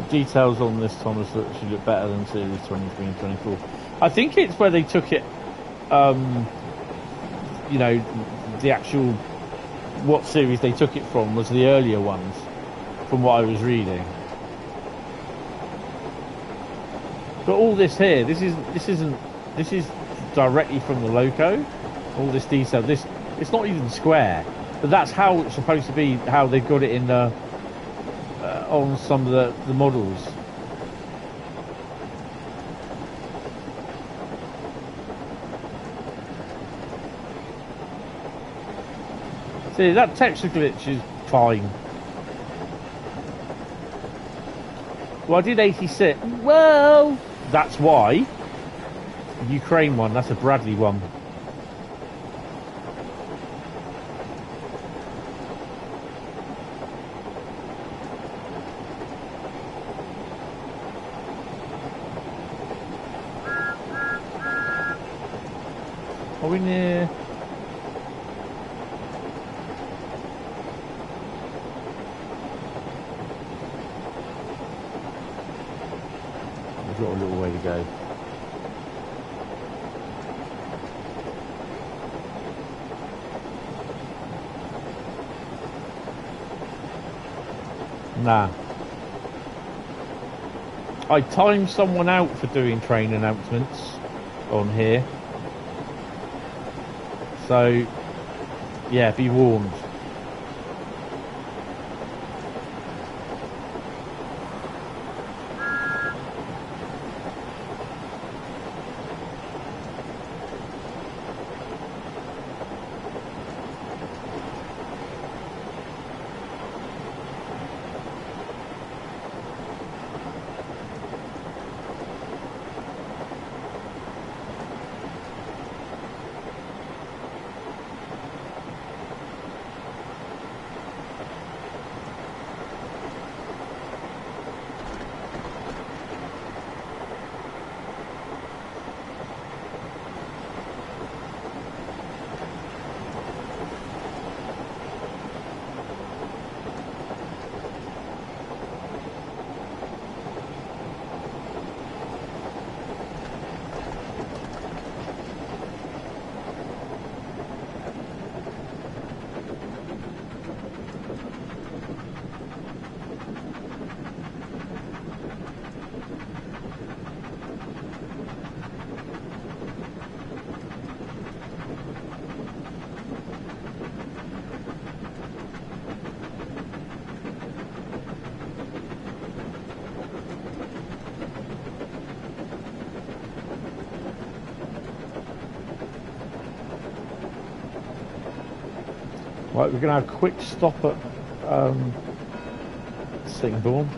Details on this, Thomas, should look better than series 23 and 24. I think it's where they took it, you know, the actual, what series they took it from was the earlier ones, from what I was reading. But all this here, this is directly from the loco. All this detail. This it's not even square, but that's how it's supposed to be. How they've got it in the on some of the models. See, that texture glitch is fine. Well, I did 86. Well, that's why. Ukraine one, that's a Bradley one. Are we near? We've got a little way to go. Nah. I timed someone out for doing train announcements on here. So, yeah, be warned. Right, we're going to have a quick stop at Singbourne.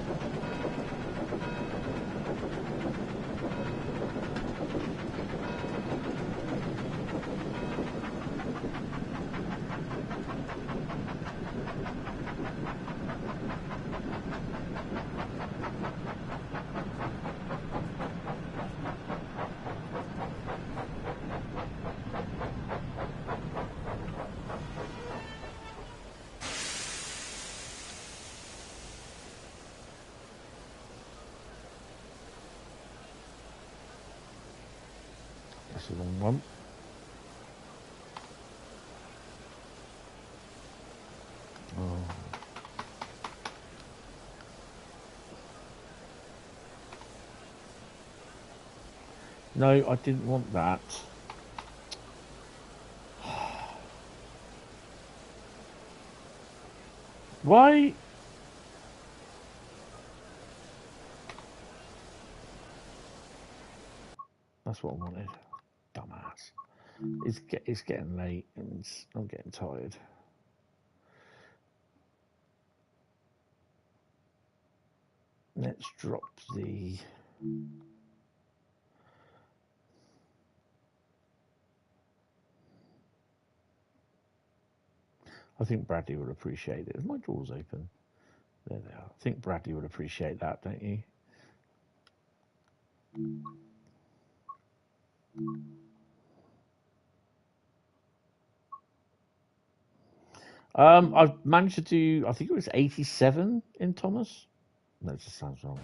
That's a long one. Oh. No, I didn't want that. Why? That's what I wanted. Dumbass. It's getting late and I'm getting tired. Let's drop the... I think Bradley would appreciate it. Is my doors open? There they are. I think Bradley would appreciate that, don't you? I've managed to do, I think it was 87 in Thomas. No, it just sounds wrong.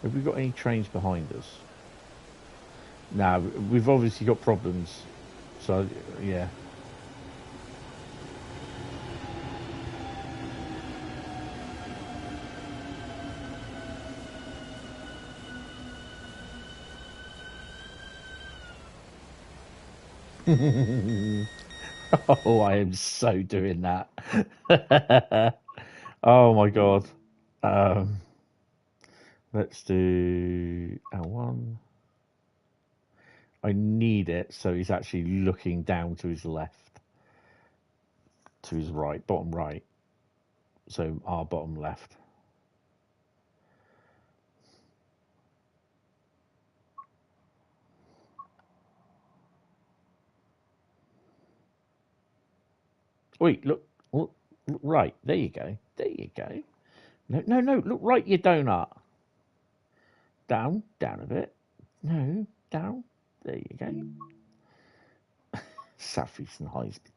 Have we got any trains behind us? No, we've obviously got problems. So, yeah. Oh, I am so doing that. Oh my god. Let's do L1. I need it so he's actually looking down to his left, to his right, bottom right. So our bottom left. Wait, look, right. There you go. There you go. No. Look right, your donut. Down a bit. No, down. There you go. Southeastern Highspeed.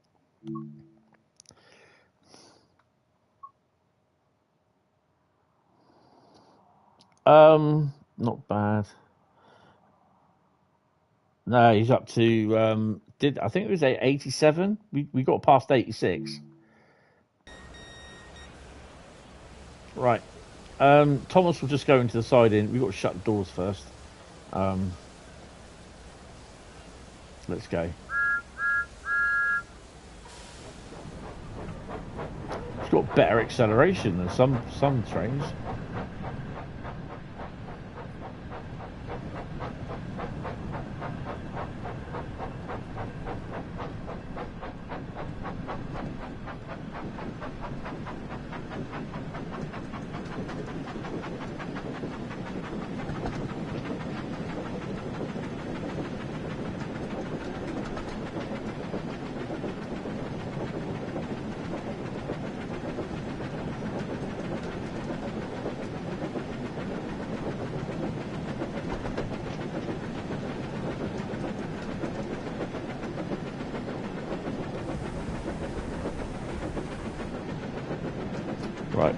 Not bad. No, he's up to I think it was 87? We got past 86. Right. Thomas will just go into the side in. We've got to shut the doors first. Let's go. It's got better acceleration than some trains. Right.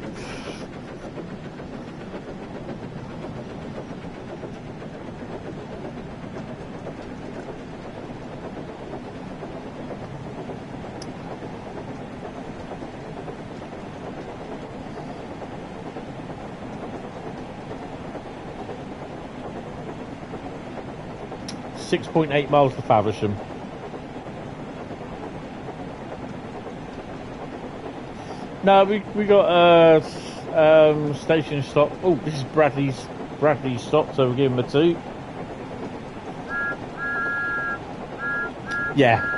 .8 miles to Faversham. No, we got station stop. Oh, this is Bradley's stop, so we'll give him a 2. Yeah.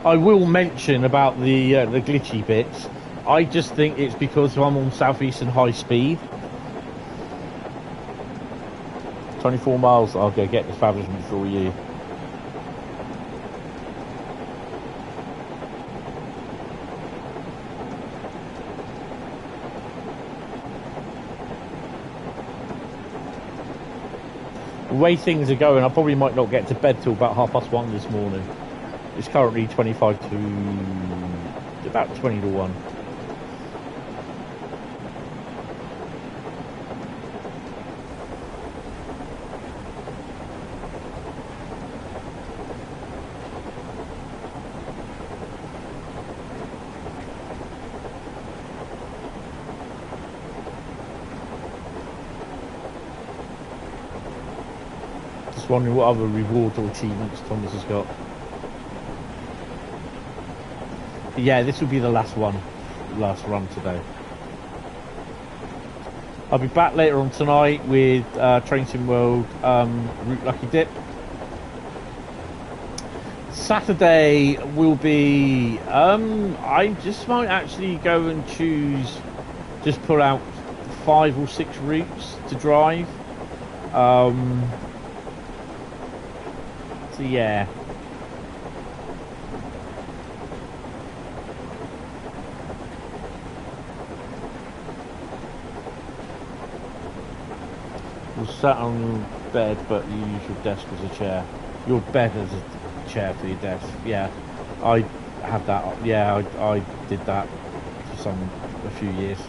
I will mention about the glitchy bits. I just think it's because I'm on Southeastern Highspeed. 24 miles. I'll go get the Faversham before you. The way things are going, I probably might not get to bed till about 1:30 this morning. It's currently 25 to about 20 to 1. Just wondering what other rewards or achievements Thomas has got. Yeah, this will be the last run today. I'll be back later on tonight with Train Sim World Route Lucky Dip. Saturday will be I just might actually go and just pull out 5 or 6 routes to drive. So yeah. Sat on your bed, but you use your desk as a chair. Your bed as a chair for your desk. Yeah, I have that. Yeah, I did that for a few years.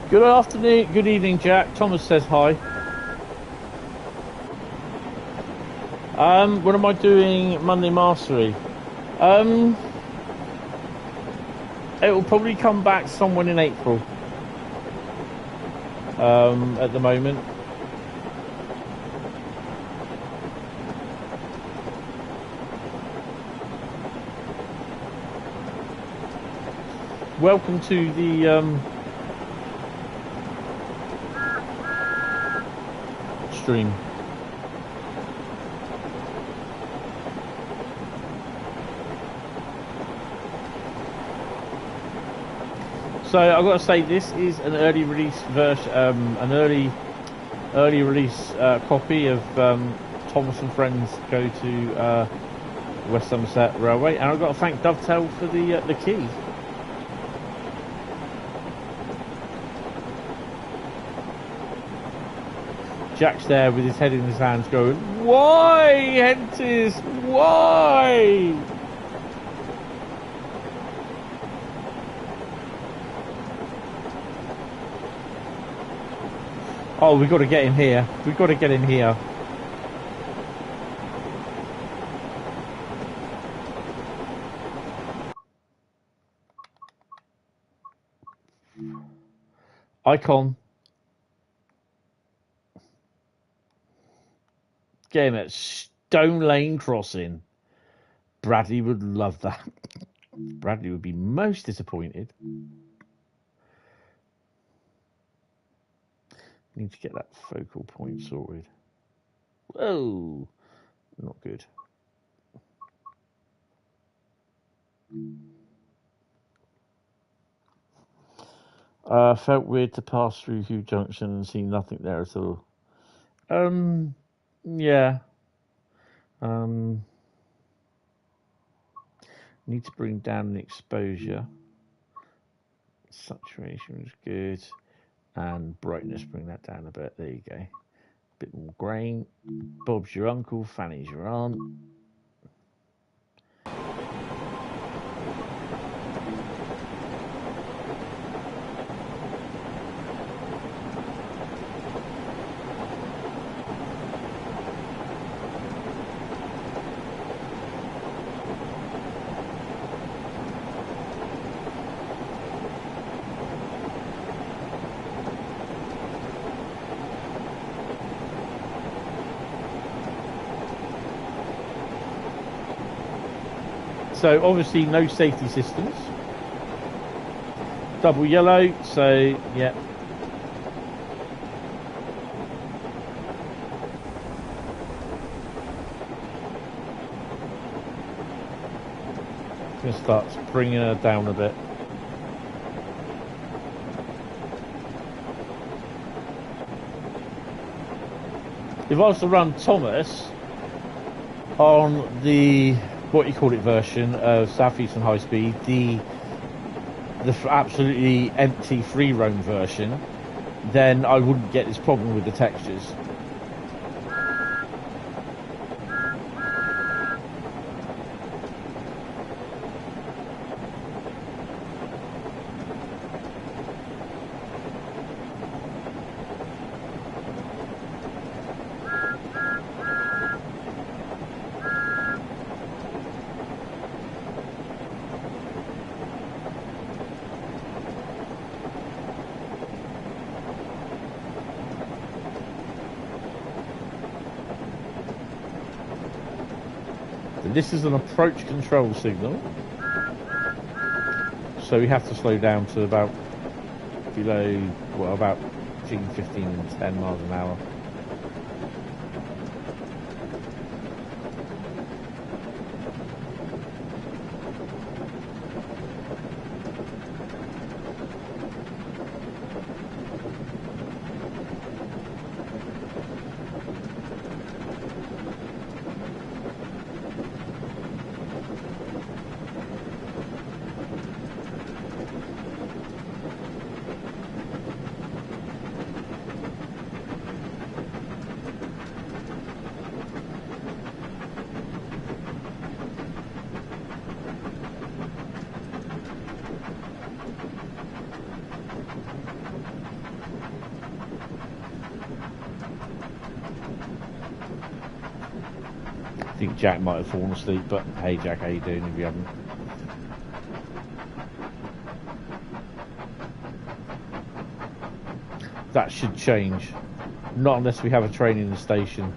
Good afternoon, good evening, Jack. Thomas says hi. What am I doing Monday Mastery? It will probably come back somewhere in April. At the moment. Welcome to the stream. So I've got to say, this is an early release version, an early release copy of Thomas and Friends Go to West Somerset Railway, and I've got to thank Dovetail for the key. Jack's there with his head in his hands, going, "Why, Hentis? Why?" Oh, we've got to get in here. We've got to get in here. Icon. Get him at Stone Lane Crossing. Bradley would love that. Bradley would be most disappointed. Need to get that focal point sorted. Whoa, not good. Felt weird to pass through Hugh Junction and see nothing there at all. Yeah. Need to bring down the exposure. Saturation is good. And brightness, bring that down a bit. There you go. Bit more grain. Bob's your uncle, Fanny's your aunt. So obviously no safety systems. Double yellow, so yeah. Gonna start bringing her down a bit. If I was to run Thomas on the what you call it version of Southeastern Highspeed, the absolutely empty free roam version, then I wouldn't get this problem with the textures. This is an approach control signal, so we have to slow down to about below, well, about between 15 and 10 miles an hour. Jack might have fallen asleep, but hey Jack, how you doing if you haven't? That should change. Not unless we have a train in the station.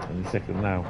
Any second now.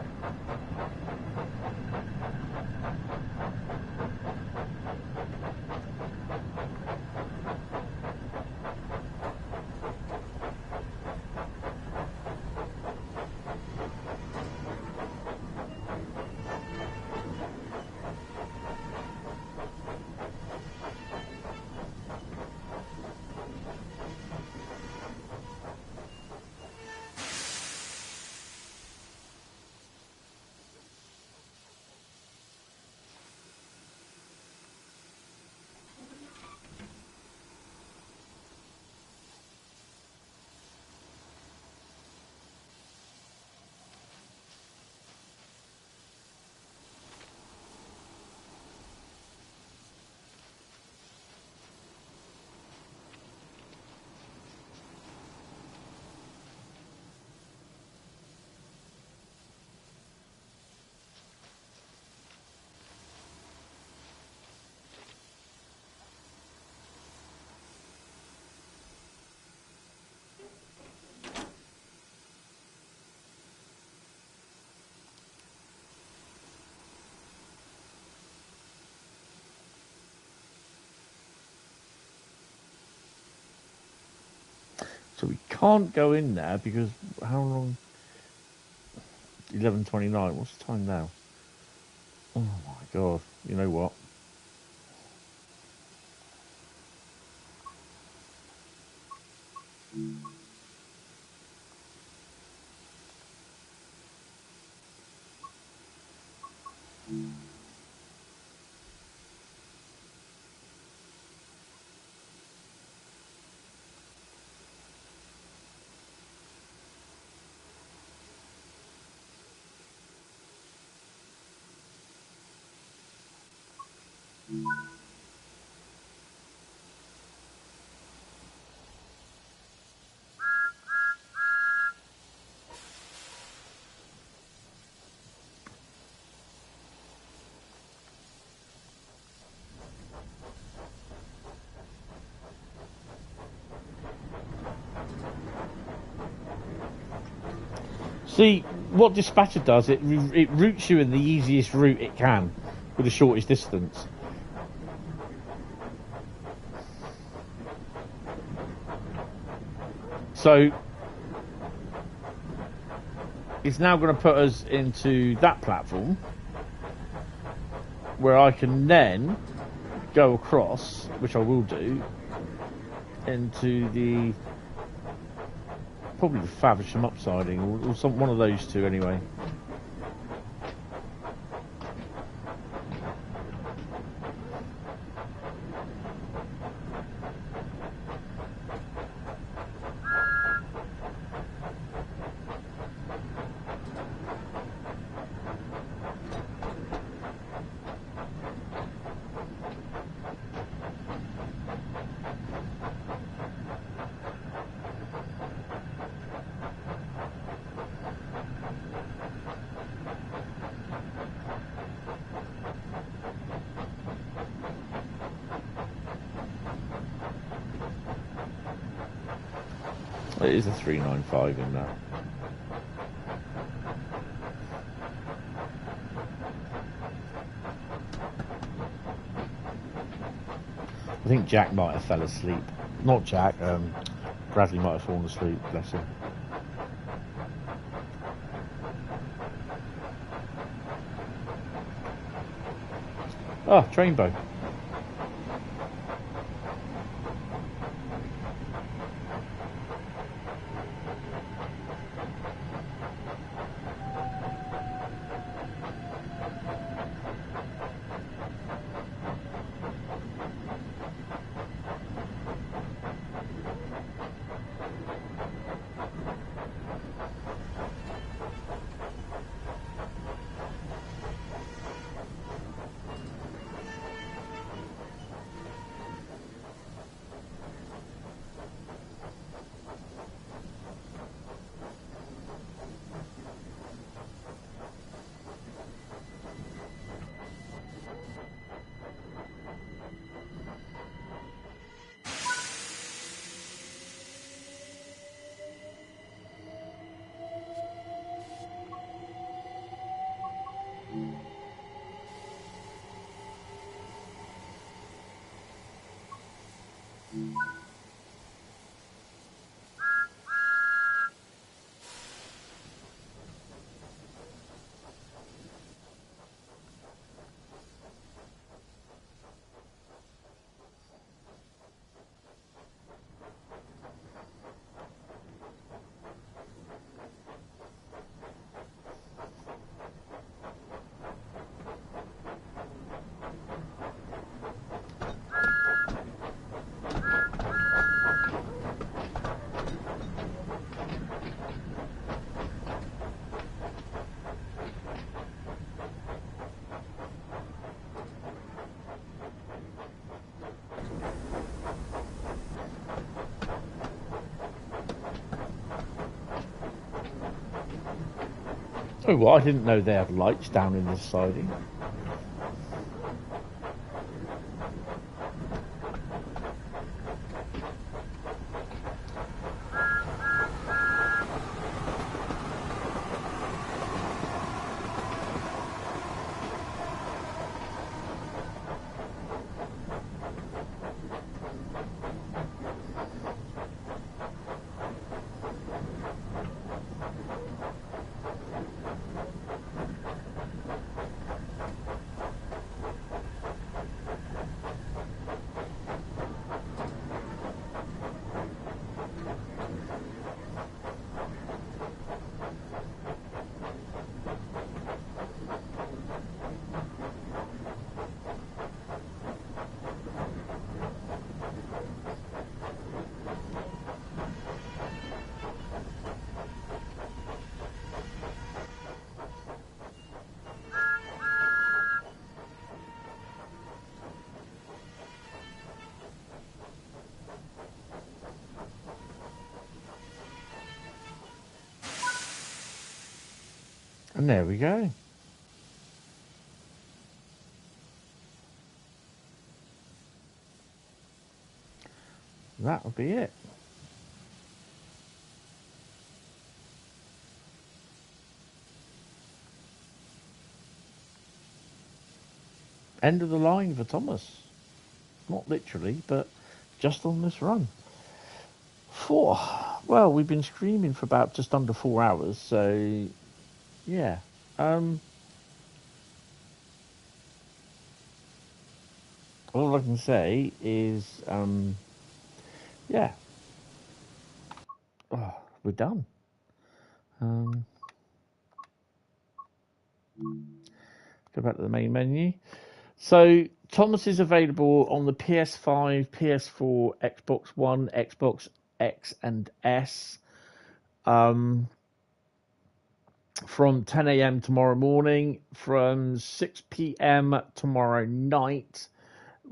So we can't go in there because how long? 11:29. What's the time now? Oh my god! You know what? See, what Dispatcher does, it routes you in the easiest route it can, with the shortest distance. So, it's now going to put us into that platform, where I can then go across, which I will do, into the... probably the Faversham upsiding, or one of those two anyway. It is a 395 in that. I think Jack might have fell asleep. Not Jack, Bradley might have fallen asleep, bless him. Oh, Trainbow. Oh, well, I didn't know they had lights down in the siding. And there we go. That'll be it. End of the line for Thomas. Not literally, but just on this run. Well, we've been streaming for about just under 4 hours, so yeah. All I can say is, yeah. Oh, we're done. Go back to the main menu. So Thomas is available on the PS5, PS4, Xbox One, Xbox X and S. From 10 a.m. tomorrow morning, from 6 p.m. tomorrow night,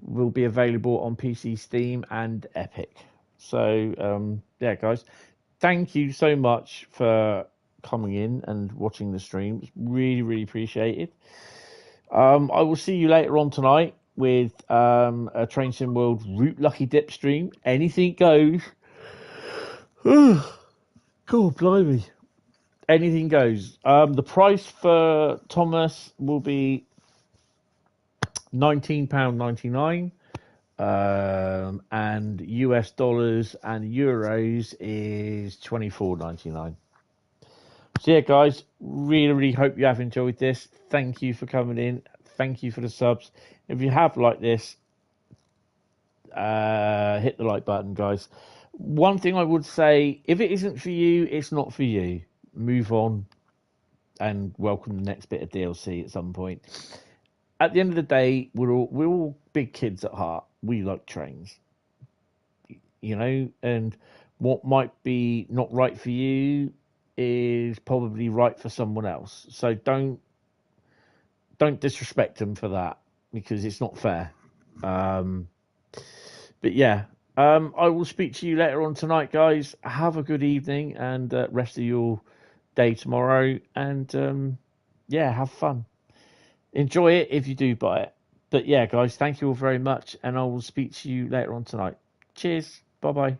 will be available on PC, Steam, and Epic. So, yeah, guys, thank you so much for coming in and watching the stream. It's really, really appreciated. I will see you later on tonight with a Train Sim World Route Lucky Dip stream. Anything goes. God, blimey. Anything goes. The price for Thomas will be £19.99. And US dollars and euros is $24.99. So yeah, guys, really hope you have enjoyed this. Thank you for coming in. Thank you for the subs. If you have liked this, hit the like button, guys. One thing I would say, if it isn't for you, it's not for you. Move on and welcome the next bit of DLC at some point. At the end of the day, we're all big kids at heart. We like trains, you know, and what might be not right for you is probably right for someone else. So don't disrespect them for that, because it's not fair. But yeah, I will speak to you later on tonight, guys. Have a good evening and rest of your day tomorrow, and yeah, have fun. Enjoy it if you do buy it. But yeah, guys, thank you all very much, and I will speak to you later on tonight. Cheers. Bye-bye.